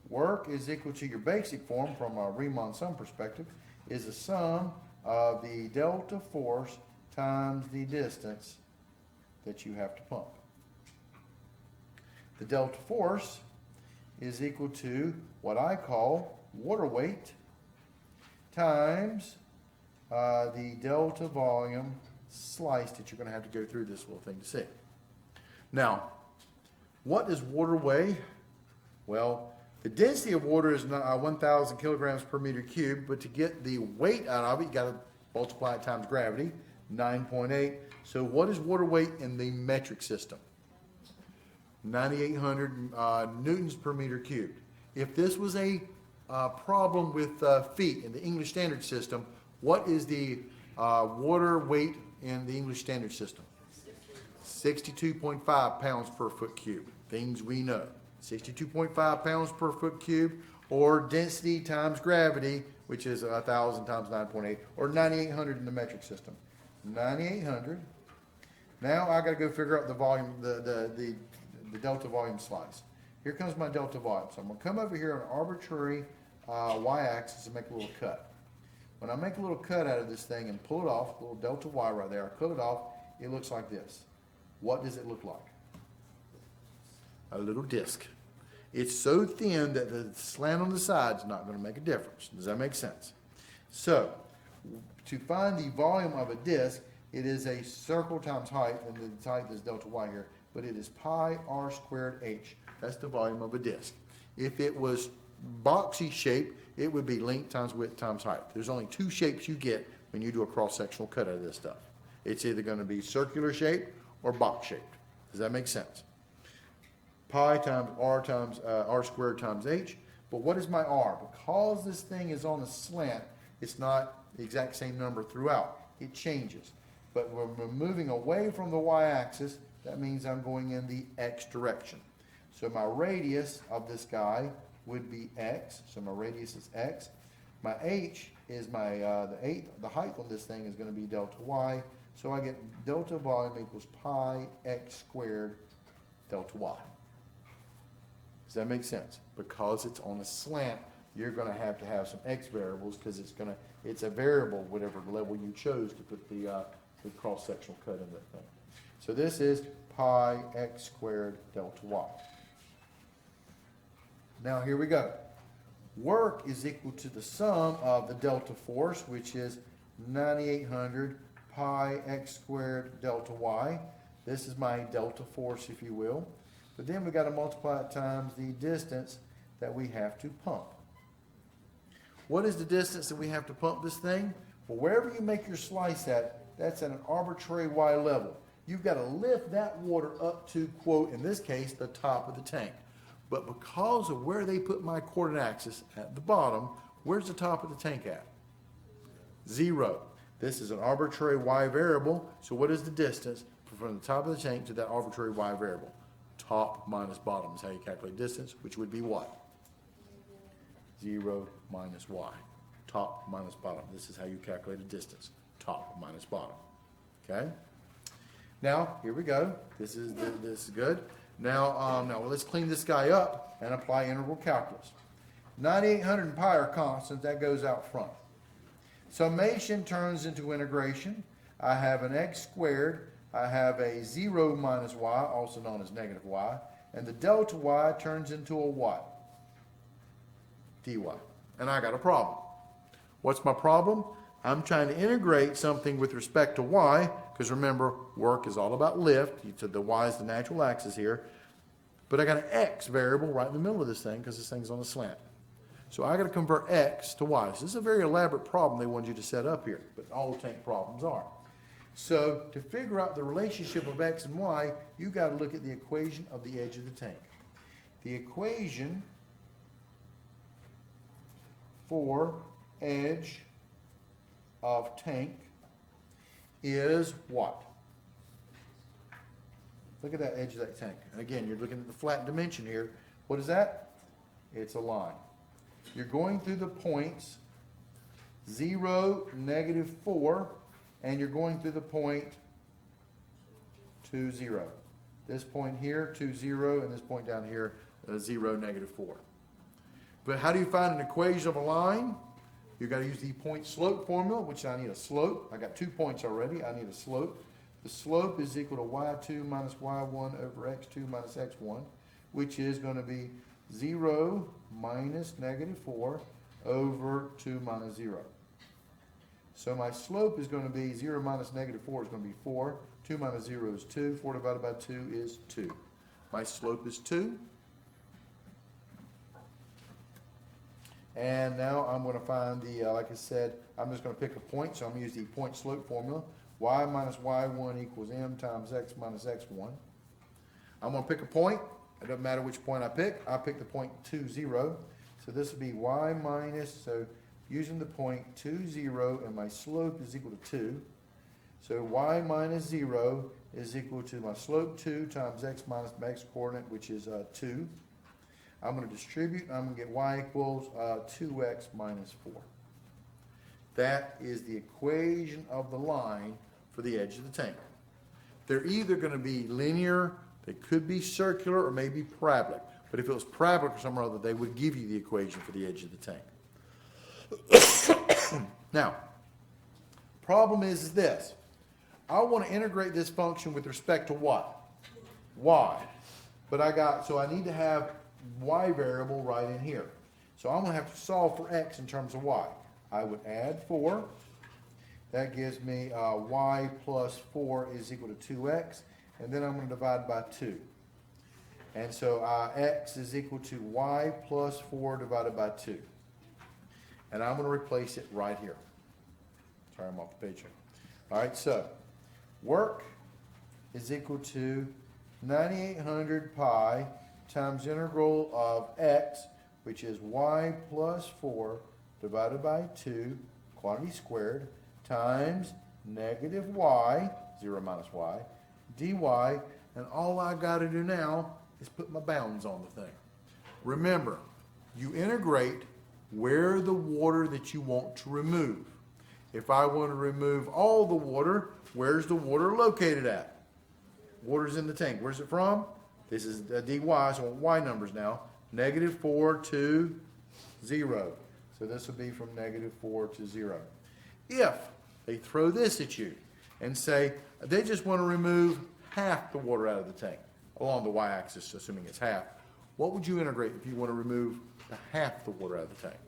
Work is equal to your basic form from a Riemann Sum perspective, is the sum of the delta force times the distance that you have to pump. The delta force is equal to what I call water weight times the delta volume slice that you're going to have to go through this little thing to see. Now, what does water weigh? Well, the density of water is 1,000 kilograms per meter cubed, but to get the weight out of it, you got to multiply it times gravity, 9.8. So what is water weight in the metric system? 9,800 newtons per meter cubed. If this was a problem with feet in the English Standard System, what is the water weight in the English Standard System? 62.5 pounds per foot cube. Things we know. 62.5 pounds per foot cube, or density times gravity, which is 1,000 times 9.8, or 9,800 in the metric system. 9,800. Now I got to go figure out the volume, the delta volume slice. Here comes my delta volume. So I'm going to come over here on an arbitrary y-axis and make a little cut. When I make a little cut out of this thing and pull it off, a little delta y right there, I pull it off, it looks like this. What does it look like? A little disc. It's so thin that the slant on the side is not going to make a difference. Does that make sense? So, to find the volume of a disc, it is a circle times height, and the height is delta y here, but it is pi r squared h. That's the volume of a disc. If it was boxy shape, it would be length times width times height. There's only 2 shapes you get when you do a cross-sectional cut out of this stuff. It's either going to be circular shape or box shaped. Does that make sense? Pi times r squared times h. But what is my r? Because this thing is on a slant, it's not the exact same number throughout. It changes. But when we're moving away from the y-axis, that means I'm going in the x direction. So my radius of this guy would be x. So my radius is x. My h is my the height on this thing is going to be delta y. So I get delta volume equals pi x squared delta y. Does that make sense? Because it's on a slant, you're going to have some x variables because it's a variable whatever level you chose to put the cross-sectional cut in that thing. So this is pi x squared delta y. Now here we go. Work is equal to the sum of the delta force, which is 9,800 pi x squared delta y. This is my delta force, if you will. But then we got to multiply it times the distance that we have to pump. What is the distance that we have to pump this thing? Well, wherever you make your slice at, that's at an arbitrary y level. You've got to lift that water up to, quote, in this case, the top of the tank. But because of where they put my coordinate axis at the bottom, where's the top of the tank at? 0. This is an arbitrary y variable, so what is the distance from the top of the tank to that arbitrary y variable? Top minus bottom is how you calculate distance, which would be what? 0 minus y. top minus bottom. This is how you calculate a distance, top minus bottom. Okay? Now, here we go. This is good. Now, let's clean this guy up and apply integral calculus. 9800 and pi are constants. That goes out front. Summation turns into integration. I have an x squared. I have a 0 minus y, also known as negative y. And the delta y turns into a what? dy. And I got a problem. What's my problem? I'm trying to integrate something with respect to y, because remember, work is all about lift. You said the y is the natural axis here. But I got an x variable right in the middle of this thing, because this thing's on a slant. So I got to convert x to y. So this is a very elaborate problem they wanted you to set up here, but all tank problems are. So to figure out the relationship of x and y, you got to look at the equation of the edge of the tank. The equation for edge of tank is what? Look at that edge of that tank. And again, you're looking at the flat dimension here. What is that? It's a line. You're going through the points 0, -4, and you're going through the point 2, 0. This point here, 2, 0, and this point down here, 0, -4. But how do you find an equation of a line? You've got to use the point slope formula, which I need a slope. I got 2 points already. I need a slope. The slope is equal to y2 minus y1 over x2 minus x1, which is going to be 0 minus -4 over 2 minus 0. So my slope is going to be 0 minus -4 is going to be 4. 2 minus 0 is 2. 4 divided by 2 is 2. My slope is 2. And now I'm going to find the, like I said, I'm just going to pick a point. So I'm going to use the point slope formula. Y minus y1 equals m times x minus x1. I'm going to pick a point. It doesn't matter which point I pick. I pick the point 2, 0. So this would be y minus, so using the point 2, 0, and my slope is equal to 2. So y minus 0 is equal to my slope 2 times x minus my x coordinate, which is 2. I'm going to distribute, and I'm going to get y equals 2x minus 4. That is the equation of the line for the edge of the tank. They're either going to be linear, they could be circular, or maybe parabolic. But if it was parabolic or somewhere other, they would give you the equation for the edge of the tank. Now, problem is this. I want to integrate this function with respect to what? Y. But I need to have y variable right in here. So I'm going to have to solve for x in terms of y. I would add 4. That gives me y plus 4 is equal to 2x. And then I'm going to divide by 2. And so x is equal to y plus 4 divided by 2. And I'm going to replace it right here. Sorry, I'm off the page here. All right, so work is equal to 9800 pi times integral of x, which is y plus 4 divided by 2, quantity squared, times negative y, 0 minus y, dy, and all I got to do now is put my bounds on the thing. Remember, you integrate where the water that you want to remove. If I want to remove all the water, where's the water located at? Water's in the tank. Where's it from? This is dy, so I want y numbers now. -4 to 0. So this will be from -4 to 0. If they throw this at you and say they just want to remove half the water out of the tank along the y-axis, assuming it's half, what would you integrate if you want to remove half the water out of the tank?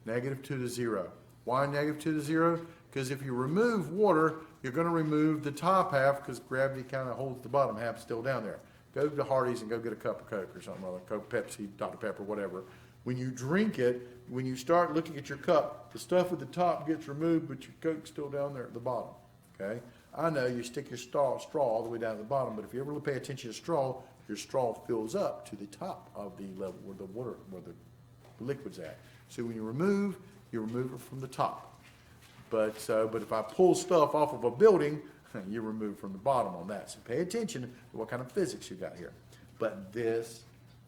-2 to 0. Why -2 to 0? Because if you remove water, you're going to remove the top half because gravity kind of holds the bottom half still down there. Go to Hardee's and go get a cup of Coke or something, or Coke, Pepsi, Dr. Pepper, whatever. When you drink it, when you start looking at your cup, the stuff at the top gets removed, but your Coke's still down there at the bottom. Okay? I know you stick your straw all the way down to the bottom, but if you ever pay attention to straw, your straw fills up to the top of the level where the water, where the liquid's at. So when you remove it from the top. But if I pull stuff off of a building, you remove from the bottom on that. So pay attention to what kind of physics you got here. But this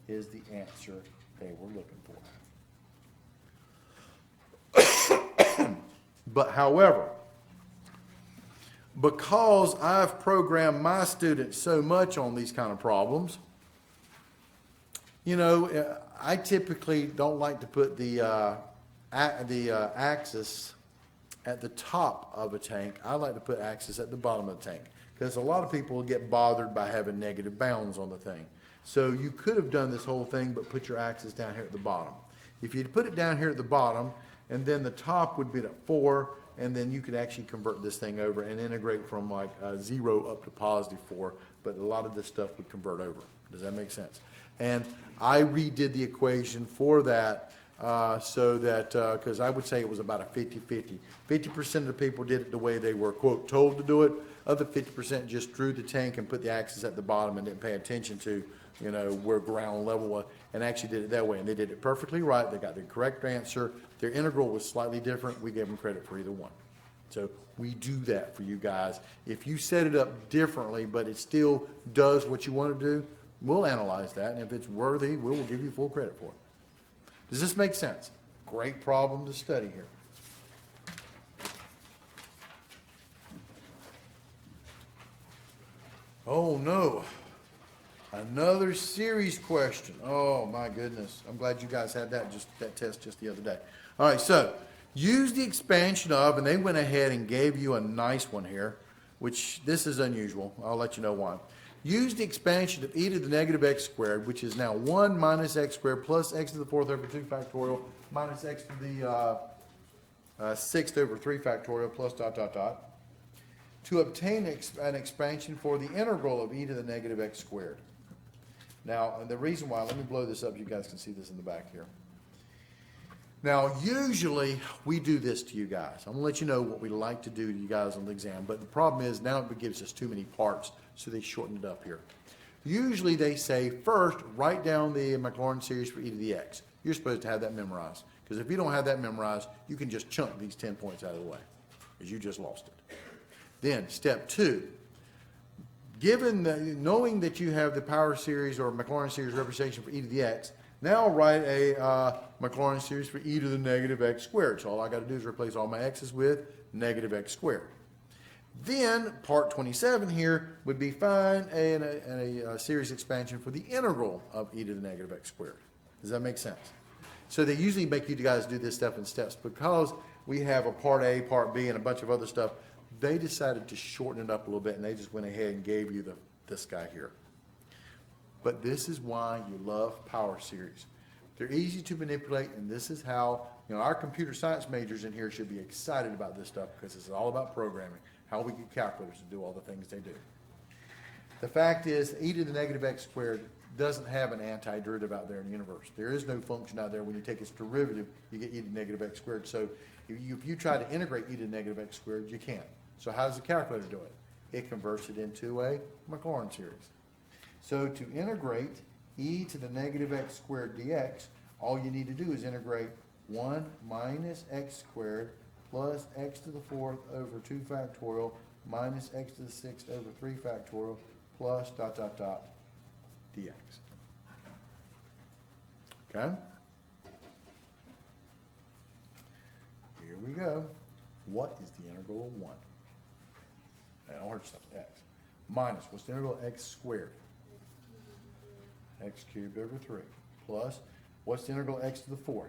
is the answer they were looking for. But however, because I've programmed my students so much on these kind of problems, you know, I typically don't like to put the axis at the top of a tank. I like to put axis at the bottom of the tank because a lot of people get bothered by having negative bounds on the thing. So you could have done this whole thing, but put your axis down here at the bottom. If you'd put it down here at the bottom, and then the top would be at 4, and then you could actually convert this thing over and integrate from like 0 up to +4, but a lot of this stuff would convert over. Does that make sense? And I redid the equation for that so that, because I would say it was about a 50-50. 50% of the people did it the way they were, quote, told to do it. Other 50% just drew the tank and put the axis at the bottom and didn't pay attention to, you know, where ground level was, and actually did it that way. And they did it perfectly right. They got the correct answer. Their integral was slightly different. We gave them credit for either one. So we do that for you guys. If you set it up differently, but it still does what you want to do, we'll analyze that. And if it's worthy, we will give you full credit for it. Does this make sense? Great problem to study here. Oh no. Another series question. Oh my goodness. I'm glad you guys had that test just the other day. All right, so use the expansion of, and they went ahead and gave you a nice one here, which this is unusual. I'll let you know why. Use the expansion of e to the negative x squared, which is now 1 minus x squared plus x to the 4th over 2 factorial minus x to the 6th over 3 factorial plus ... to obtain an expansion for the integral of e to the negative x squared. Now, the reason why, let me blow this up so you guys can see this in the back here. Now, usually we do this to you guys. I'm going to let you know what we like to do to you guys on the exam, but the problem is now it gives us too many parts, so they shortened it up here. Usually they say, first, write down the Maclaurin series for e to the x. You're supposed to have that memorized, because if you don't have that memorized, you can just chunk these 10 points out of the way, because you just lost it. Then, step 2, knowing that you have the power series or Maclaurin series representation for e to the x, now write a Maclaurin series for e to the negative x squared. So all I got to do is replace all my x's with negative x squared. Then, part 27 here would be find a series expansion for the integral of e to the negative x squared. Does that make sense? So they usually make you guys do this stuff in steps because we have a part A, part B, and a bunch of other stuff. They decided to shorten it up a little bit, and they just went ahead and gave you this guy here. But this is why you love power series. They're easy to manipulate, and this is how, you know, our computer science majors in here should be excited about this stuff because it's all about programming, how we get calculators to do all the things they do. The fact is, e to the negative x squared doesn't have an antiderivative out there in the universe. There is no function out there. When you take its derivative, you get e to the negative x squared. So if you try to integrate e to the negative x squared, you can't. So how does the calculator do it? It converts it into a Maclaurin series. So to integrate e to the negative x squared dx, all you need to do is integrate 1 minus x squared plus x to the 4th over 2 factorial minus x to the 6th over 3 factorial plus ... dx. Okay? Here we go. What is the integral of 1? I don't hurt yourself. X. Minus, what's the integral of x squared? X cubed over 3. Plus, what's the integral of x to the 4th?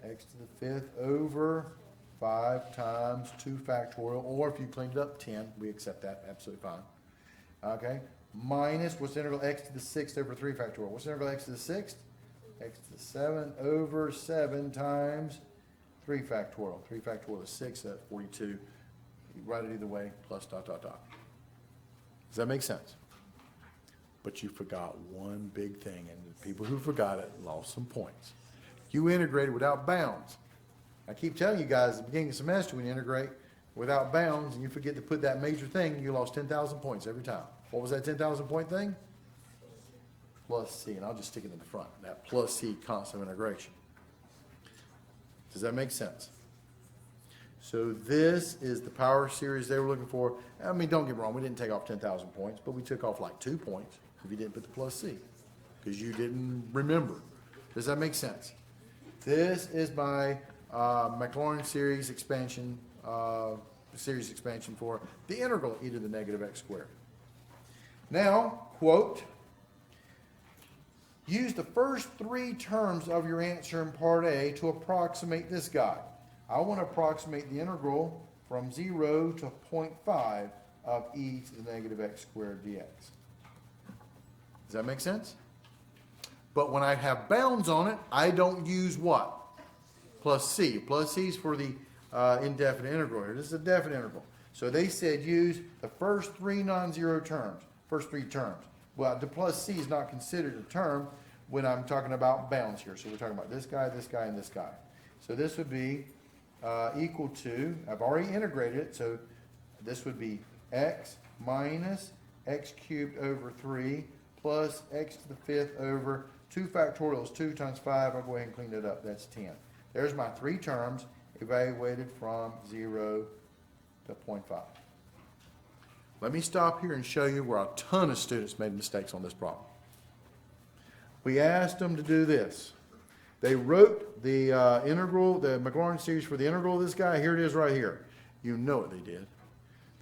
X to the 5th over 5 times 2 factorial, or if you cleaned it up, 10. We accept that, absolutely fine. Okay? Minus, what's the integral of x to the 6th over 3 factorial? What's the integral of x to the 6th? X to the 7 over 7 times 3 factorial. 3 factorial is 6, so that's 42. You write it either way, plus ... Does that make sense? But you forgot one big thing, and the people who forgot it lost some points. You integrated without bounds. I keep telling you guys at the beginning of the semester, when you integrate without bounds and you forget to put that major thing, you lost 10,000 points every time. What was that 10,000 point thing? Plus C, and I'll just stick it in the front, that plus C constant integration. Does that make sense? So this is the power series they were looking for. I mean, don't get me wrong, we didn't take off 10,000 points, but we took off like 2 points if you didn't put the plus C, because you didn't remember. Does that make sense? This is my Maclaurin Series expansion, series expansion for the integral e to the negative x squared. Now, quote, use the first three terms of your answer in part A to approximate this guy. I want to approximate the integral from 0 to 0.5 of e to the negative x squared dx. Does that make sense? But when I have bounds on it, I don't use what? Plus c. Plus c is for the indefinite integral here. This is a definite integral. So they said use the first three non-zero terms, first three terms. Well, the plus c is not considered a term when I'm talking about bounds here. So we're talking about this guy, and this guy. So this would be equal to, I've already integrated it, so this would be x minus x cubed over 3 plus x to the fifth over 2 factorial is 2 times 5. I'll go ahead and clean it up. That's 10. There's my three terms evaluated from 0 to 0.5. Let me stop here and show you where a ton of students made mistakes on this problem. We asked them to do this. They wrote the integral, the Maclaurin series for the integral of this guy. Here it is right here. You know what they did.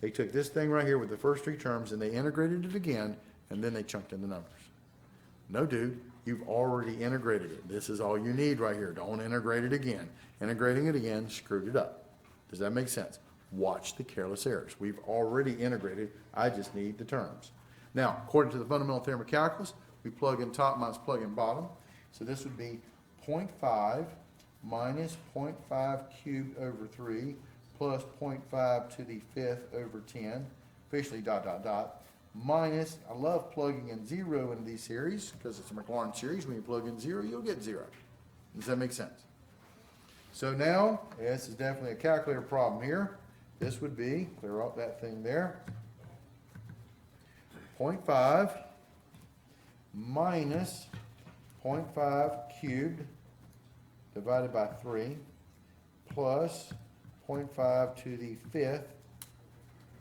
They took this thing right here with the first three terms and they integrated it again, and then they chunked in the numbers. No, dude, you've already integrated it. This is all you need right here. Don't integrate it again. Integrating it again screwed it up. Does that make sense? Watch the careless errors. We've already integrated. I just need the terms. Now, according to the fundamental theorem of calculus, we plug in top minus plug in bottom. So this would be 0.5 minus 0.5 cubed over 3 plus 0.5 to the fifth over 10, officially dot, dot, dot, minus, I love plugging in 0 into these series because it's a Maclaurin series. When you plug in 0, you'll get 0. Does that make sense? So now, this is definitely a calculator problem here. This would be, clear up that thing there, 0.5 minus 0.5 cubed divided by 3 plus 0.5 to the fifth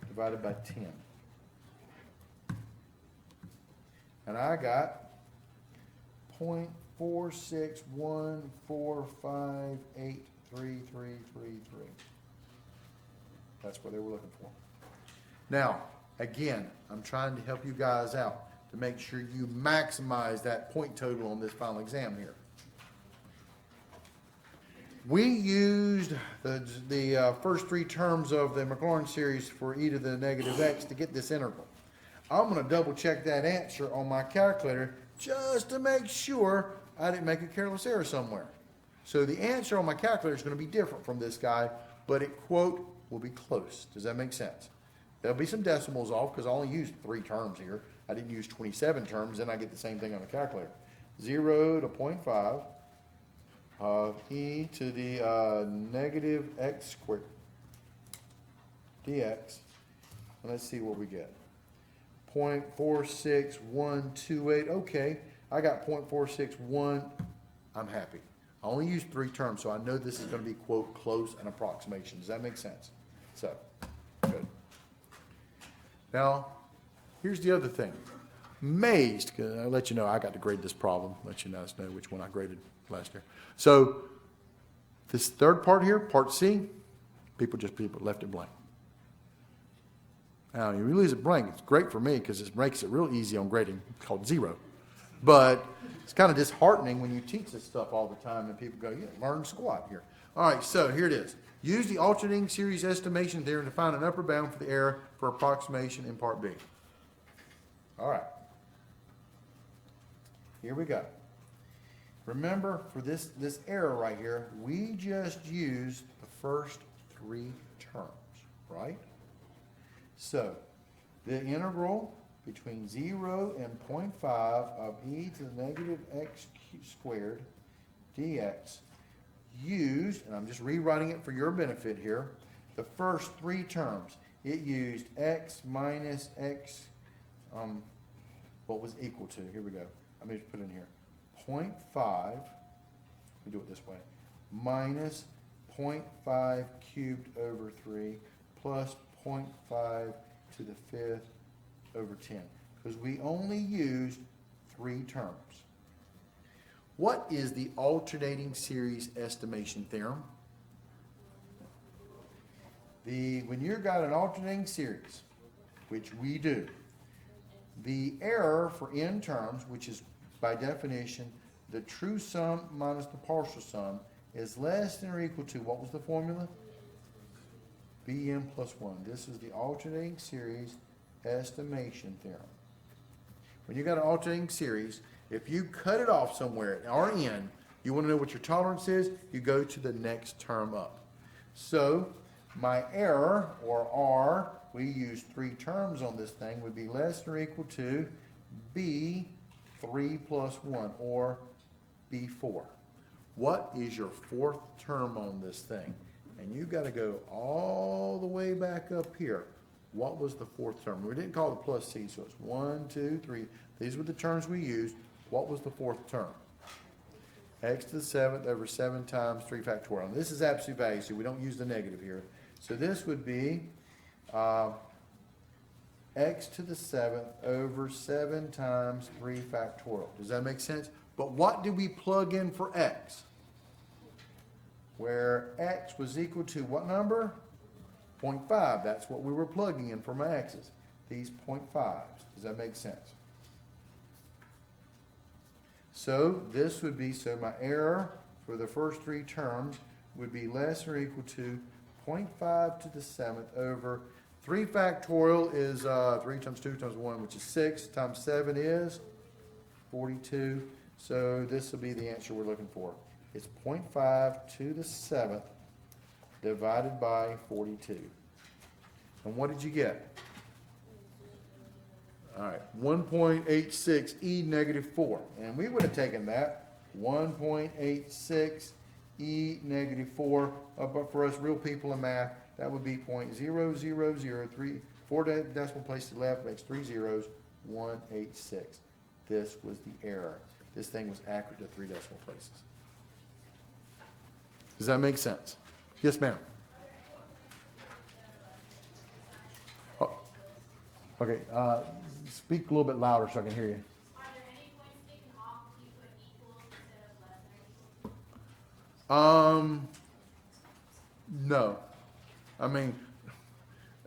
divided by 10. And I got 0.461458333. That's what they were looking for. Now, again, I'm trying to help you guys out to make sure you maximize that point total on this final exam here. We used the first three terms of the Maclaurin series for e to the negative x to get this integral. I'm going to double check that answer on my calculator just to make sure I didn't make a careless error somewhere. So the answer on my calculator is going to be different from this guy, but it, quote, will be close. Does that make sense? There'll be some decimals off because I only used 3 terms here. I didn't use 27 terms, then I get the same thing on the calculator. 0 to 0.5 of e to the negative x squared dx. And let's see what we get. 0.46128. Okay, I got 0.461. I'm happy. I only used 3 terms, so I know this is going to be, quote, close an approximation. Does that make sense? So, good. Now, here's the other thing. Amazed, because I'll let you know I got to grade this problem, let you guys know which one I graded last year. So, this third part here, part C, people left it blank. Now, you leave it blank, it's great for me because it makes it real easy on grading. It's called 0. But it's kind of disheartening when you teach this stuff all the time and people go, yeah, learn squat here. All right, so here it is. Use the alternating series estimation theorem to find an upper bound for the error for approximation in part B. All right. Here we go. Remember, for this error right here, we just used the first 3 terms, right? So, the integral between 0 and 0.5 of e to the negative x squared dx used, and I'm just rewriting it for your benefit here, the first 3 terms. It used x minus x, what was equal to, here we go. Let me just put it in here. 0.5, let me do it this way, minus 0.5 cubed over 3 plus 0.5 to the fifth over 10, because we only used 3 terms. What is the alternating series estimation theorem? when you've got an alternating series, which we do, the error for n terms, which is by definition the true sum minus the partial sum, is less than or equal to, what was the formula? Bn plus 1. This is the alternating series estimation theorem. When you got an alternating series, if you cut it off somewhere at Rn, you want to know what your tolerance is, you go to the next term up. So my error, or R, we use 3 terms on this thing, would be less than or equal to B3 plus 1, or B4. What is your 4th term on this thing? And you've got to go all the way back up here. What was the 4th term? We didn't call it plus C, so it's 1, 2, 3. These were the terms we used. What was the 4th term? X to the 7th over 7 times 3 factorial. And this is absolute value, so we don't use the negative here. So this would be x to the 7th over 7 times 3 factorial. Does that make sense? But what did we plug in for x? Where x was equal to what number? 0.5. That's what we were plugging in for my x's. These 0.5s. Does that make sense? So this would be, so my error for the first 3 terms would be less or equal to 0.5 to the 7th over 3 factorial is 3 times 2 times 1, which is 6, times 7 is 42. So this will be the answer we're looking for. It's 0.5 to the 7th divided by 42. And what did you get? All right, 1.86 e negative 4. And we would have taken that, 1.86 e negative 4. But for us real people in math, that would be 0.0003. 4 decimal places left makes 3 zeros, 186. This was the error. This thing was accurate to 3 decimal places. Does that make sense? Yes, ma'am. Oh, okay, speak a little bit louder so I can hear you. Are there any points taken off if you put equals instead of less than equals? No. I mean,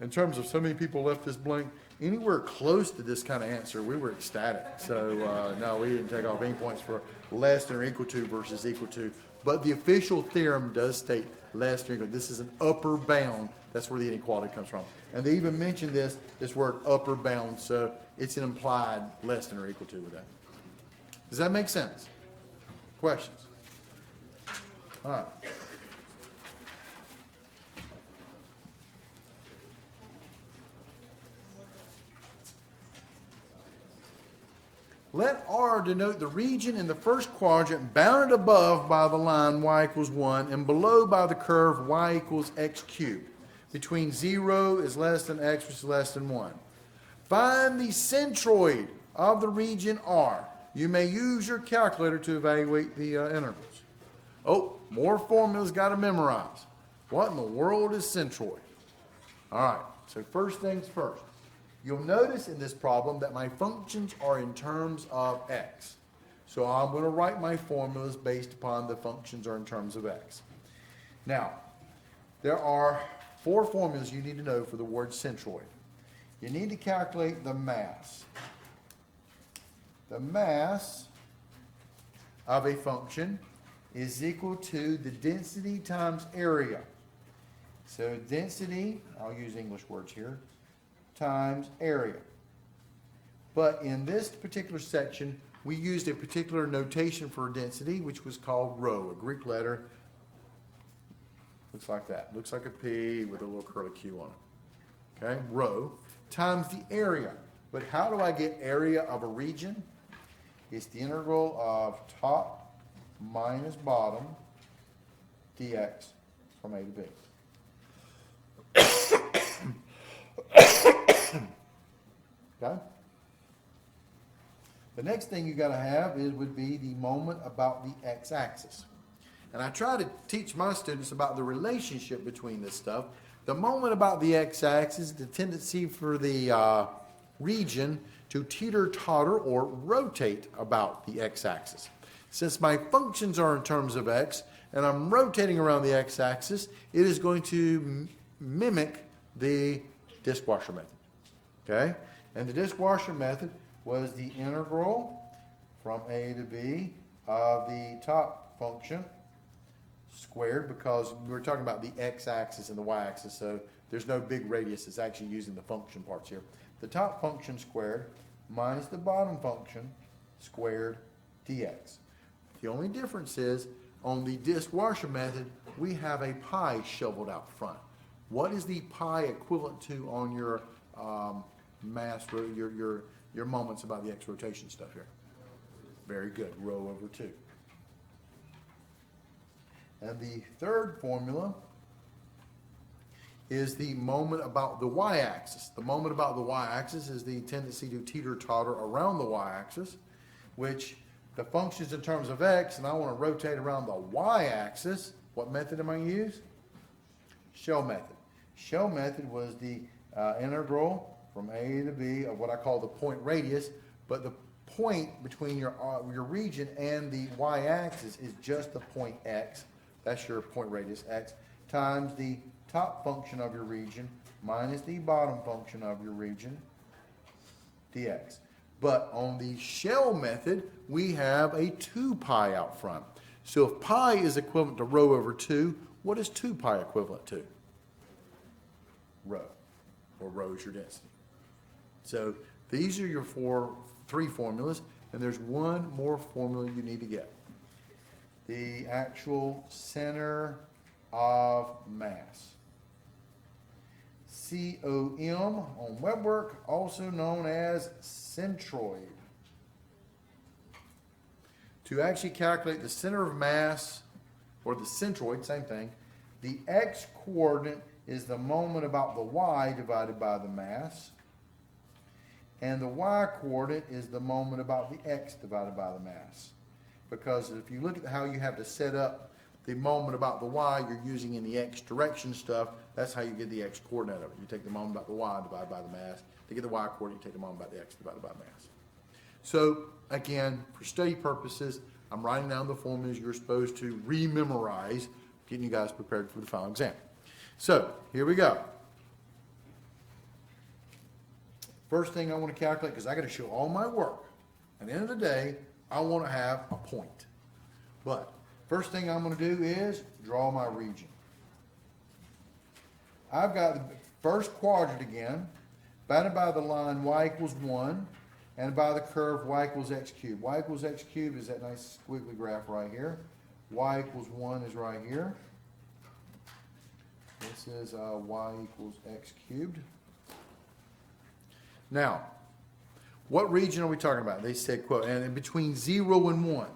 in terms of so many people left this blank, anywhere close to this kind of answer, we were ecstatic. So, no, we didn't take off any points for less than or equal to versus equal to. But the official theorem does state less than or equal to. This is an upper bound. That's where the inequality comes from. And they even mentioned this word upper bound, so it's an implied less than or equal to with that. Does that make sense? Questions? All right. Let R denote the region in the first quadrant bounded above by the line y equals 1 and below by the curve y equals x cubed. Between 0 is less than x, which is less than 1. Find the centroid of the region R. You may use your calculator to evaluate the intervals. Oh, more formulas got to memorize. What in the world is centroid? All right, so first things first. You'll notice in this problem that my functions are in terms of x. So I'm going to write my formulas based upon the functions are in terms of x. Now, there are 4 formulas you need to know for the word centroid. You need to calculate the mass. The mass of a function is equal to the density times area. So density, I'll use English words here, times area. But in this particular section, we used a particular notation for density, which was called rho, a Greek letter. Looks like that. Looks like a P with a little curly Q on it. Okay, rho times the area. But how do I get area of a region? It's the integral of top minus bottom dx from A to B. Okay? The next thing you got to have would be the moment about the x-axis. And I try to teach my students about the relationship between this stuff. The moment about the x-axis, the tendency for the region to teeter-totter or rotate about the x-axis. Since my functions are in terms of x, and I'm rotating around the x-axis, it is going to mimic the dishwasher method. Okay? And the dishwasher method was the integral from a to b of the top function squared, because we were talking about the x-axis and the y-axis, so there's no big radius. It's actually using the function parts here. The top function squared minus the bottom function squared dx. The only difference is on the dishwasher method, we have a pi shoveled out front. What is the pi equivalent to on your your moments about the x rotation stuff here? Very good, rho over 2. And the third formula is the moment about the y-axis. The moment about the y-axis is the tendency to teeter-totter around the y-axis, which the function's in terms of x, and I want to rotate around the y-axis. What method am I going to use? Shell method. Shell method was the integral from a to b of what I call the point radius, but the point between your region and the y-axis is just the point x. That's your point radius, x, times the top function of your region minus the bottom function of your region, dx. But on the shell method, we have a 2 pi out front. So if pi is equivalent to rho over 2, what is 2 pi equivalent to? Rho, or rho is your density. So these are your three formulas, and there's one more formula you need to get. The actual center of mass. COM on web work, also known as centroid. To actually calculate the center of mass, or the centroid, same thing, the x coordinate is the moment about the y divided by the mass, and the y coordinate is the moment about the x divided by the mass. Because if you look at how you have to set up the moment about the y you're using in the x direction stuff, that's how you get the x coordinate of it. You take the moment about the y divided by the mass. To get the y coordinate, you take the moment about the x divided by mass. So again, for study purposes, I'm writing down the formulas you're supposed to rememorize, getting you guys prepared for the final exam. So here we go. First thing I want to calculate, because I got to show all my work. At the end of the day, I want to have a point. But first thing I'm going to do is draw my region. I've got the first quadrant again, bounded by the line y equals 1, and by the curve y equals x cubed. Y equals x cubed is that nice squiggly graph right here. Y equals 1 is right here. This is y equals x cubed. Now, what region are we talking about? They said, quote, and in between 0 and 1.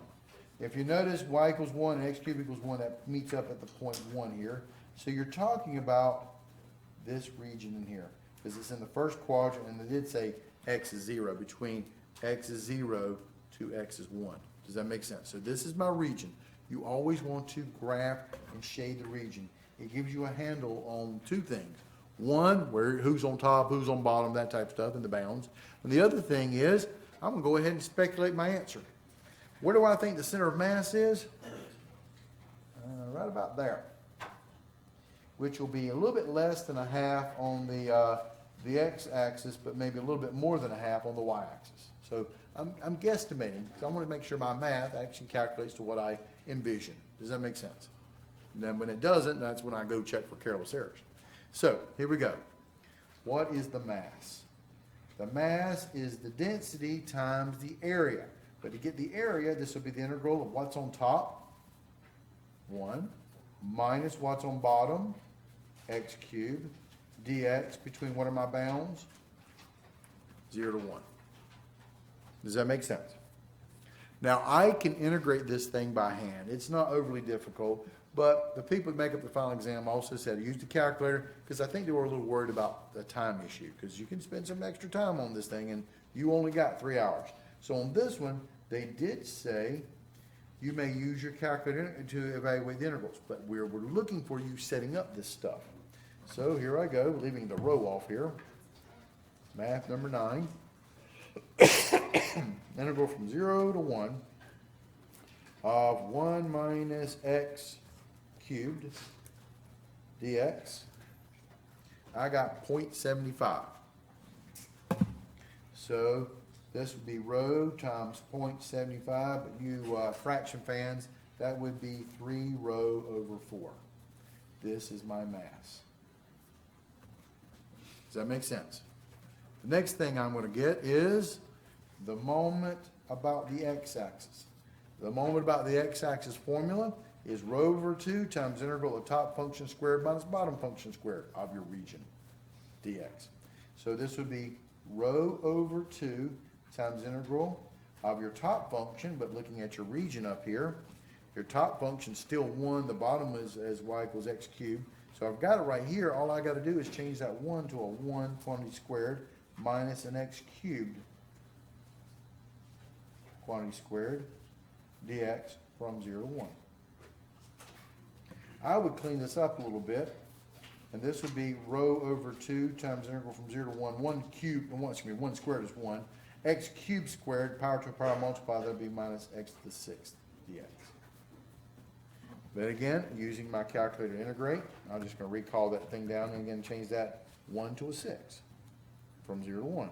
If you notice y equals 1 and x cubed equals 1, that meets up at the point 1 here. So you're talking about this region in here, because it's in the first quadrant, and it did say x is 0, between x is 0 to x is 1. Does that make sense? So this is my region. You always want to graph and shade the region. It gives you a handle on two things. One, who's on top, who's on bottom, that type of stuff, and the bounds. And the other thing is, I'm going to go ahead and speculate my answer. Where do I think the center of mass is? Right about there, which will be a little bit less than a half on the x-axis, but maybe a little bit more than a half on the y-axis. So I'm guesstimating, because I want to make sure my math actually calculates to what I envision. Does that make sense? And then when it doesn't, that's when I go check for careless errors. So here we go. What is the mass? The mass is the density times the area. But to get the area, this will be the integral of what's on top, 1, minus what's on bottom, x cubed, dx, between what are my bounds? 0 to 1. Does that make sense? Now, I can integrate this thing by hand. It's not overly difficult, but the people that make up the final exam also said use the calculator, because I think they were a little worried about the time issue, because you can spend some extra time on this thing, and you only got 3 hours. So on this one, they did say you may use your calculator to evaluate the integrals, but we're looking for you setting up this stuff. So here I go, leaving the row off here. Math number 9. Integral from 0 to 1 of 1 minus x cubed dx I got 0.75. So this would be rho times 0.75, but you fraction fans, that would be 3 rho over 4. This is my mass. Does that make sense? The next thing I'm going to get is the moment about the x-axis. The moment about the x-axis formula is rho over 2 times integral of top function squared minus bottom function squared of your region, dx. So this would be rho over 2 times integral of your top function, but looking at your region up here, your top function is still 1, the bottom is as y equals x cubed. So I've got it right here. All I got to do is change that 1 to a 1 quantity squared minus an x cubed quantity squared dx from 0 to 1. I would clean this up a little bit, and this would be rho over 2 times integral from 0 to 1. 1 cubed, and 1 squared is 1. X cubed squared, power to a power multiply, that would be minus x to the 6th dx. But again, using my calculator to integrate, I'm just going to recall that thing down and again change that 1 to a 6 from 0 to 1.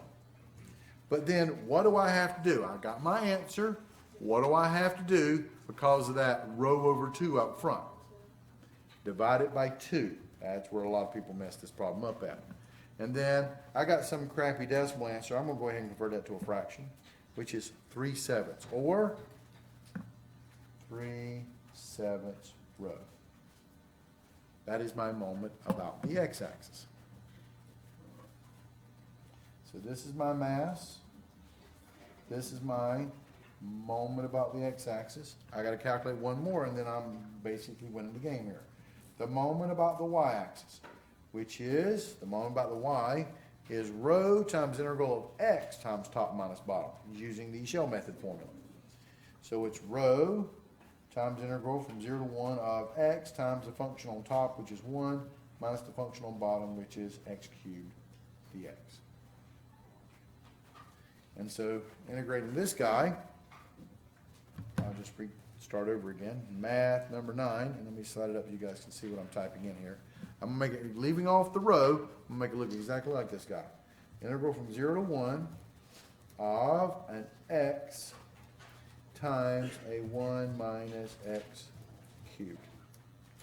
But then what do I have to do? I got my answer. What do I have to do because of that rho over 2 up front? Divide it by 2. That's where a lot of people mess this problem up at. And then I got some crappy decimal answer. I'm going to go ahead and convert that to a fraction, which is 3/7 or 3/7 rho. That is my moment about the x-axis. So this is my mass. This is my moment about the x-axis. I got to calculate one more, and then I'm basically winning the game here. The moment about the y-axis, which is, the moment about the y, is rho times integral of x times top minus bottom, using the shell method formula. So it's rho times integral from 0 to 1 of x times the function on top, which is 1, minus the function on bottom, which is x cubed dx. And so integrating this guy, I'll just start over again. Math number 9, and let me slide it up so you guys can see what I'm typing in here. I'm going to make it, leaving off the row, I'm going to make it look exactly like this guy. Integral from 0 to 1 of an x times a 1 minus x cubed.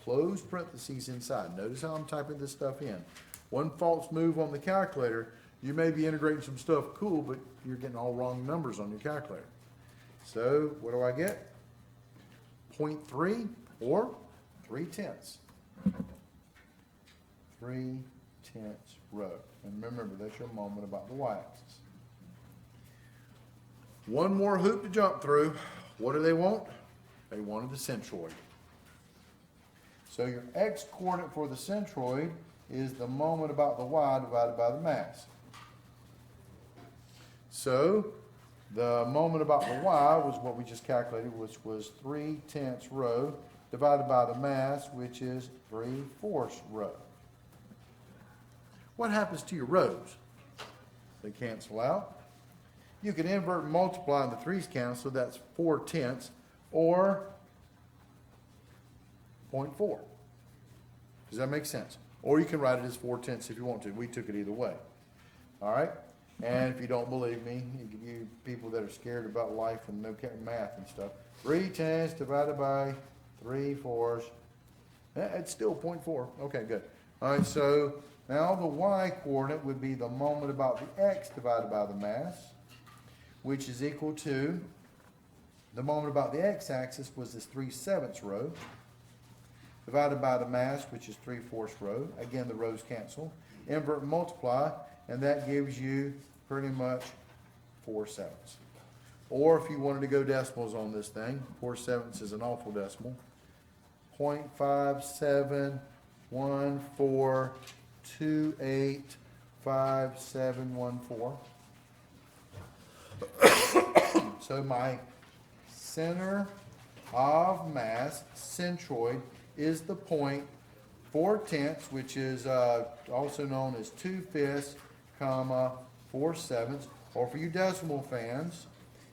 Close parentheses inside. Notice how I'm typing this stuff in. One false move on the calculator, you may be integrating some stuff cool, but you're getting all wrong numbers on your calculator. So what do I get? 0.3 or 3/10. 3/10 rho. And remember, that's your moment about the y-axis. One more hoop to jump through. What do they want? They wanted the centroid. So your x-coordinate for the centroid is the moment about the y divided by the mass. So the moment about the y was what we just calculated, which was 3/10 rho divided by the mass, which is 3/4 rho. What happens to your rho's? They cancel out. You can invert and multiply and the 3's cancel, that's 4/10 or 0.4. Does that make sense? Or you can write it as 4/10 if you want to. We took it either way. All right? And if you don't believe me, you people that are scared about life and no math and stuff, 3/10 divided by 3/4, it's still 0.4. Okay, good. All right, so now the y-coordinate would be the moment about the x divided by the mass, which is equal to, the moment about the x-axis was this 3/7 rho, divided by the mass, which is 3/4 rho. Again, the rows cancel. Invert and multiply, and that gives you pretty much 4/7. Or if you wanted to go decimals on this thing, 4/7 is an awful decimal. 0.5714285714. So my center of mass, centroid, is the point 4/10, which is also known as 2/5, 4/7, or for you decimal fans,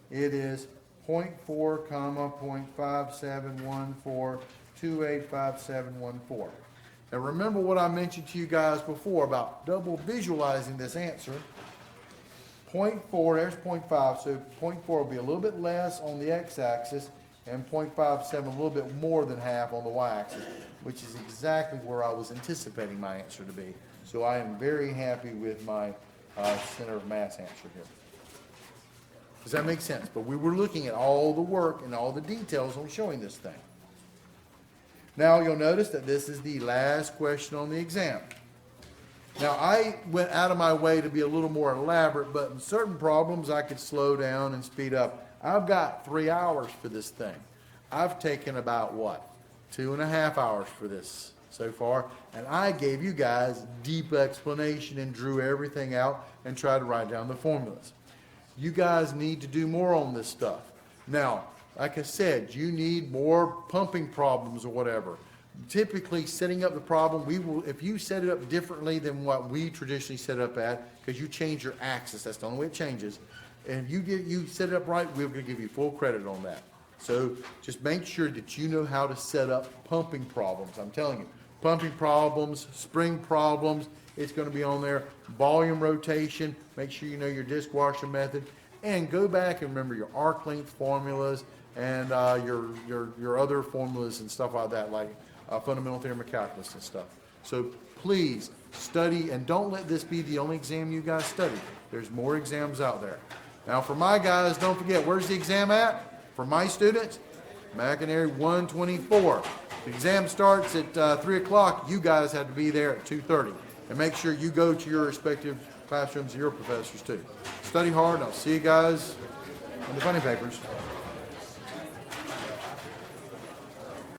it is 0.4, 0.5714285714. And remember what I mentioned to you guys before about double visualizing this answer. 0.4, there's 0.5, so 0.4 will be a little bit less on the x-axis, and 0.57 a little bit more than half on the y-axis, which is exactly where I was anticipating my answer to be. So I am very happy with my center of mass answer here. Does that make sense? But we were looking at all the work and all the details on showing this thing. Now you'll notice that this is the last question on the exam. Now I went out of my way to be a little more elaborate, but in certain problems I could slow down and speed up. I've got 3 hours for this thing. I've taken about what? 2.5 hours for this so far, and I gave you guys deep explanation and drew everything out and tried to write down the formulas. You guys need to do more on this stuff. Now, like I said, you need more pumping problems or whatever. Typically, setting up the problem, we will, if you set it up differently than what we traditionally set up at, because you change your axis, that's the only way it changes. And if you set it up right, we're going to give you full credit on that. So just make sure that you know how to set up pumping problems. I'm telling you, pumping problems, spring problems, it's going to be on there. Volume rotation, make sure you know your dishwasher method, and go back and remember your arc length formulas and your other formulas and stuff like that, like fundamental theorem of calculus and stuff. So please study, and don't let this be the only exam you guys study. There's more exams out there. Now for my guys, don't forget, where's the exam at? For my students, Maclaurin 124. The exam starts at 3 o'clock. You guys have to be there at 2:30. And make sure you go to your respective classrooms of your professors too. Study hard, and I'll see you guys in the funny papers.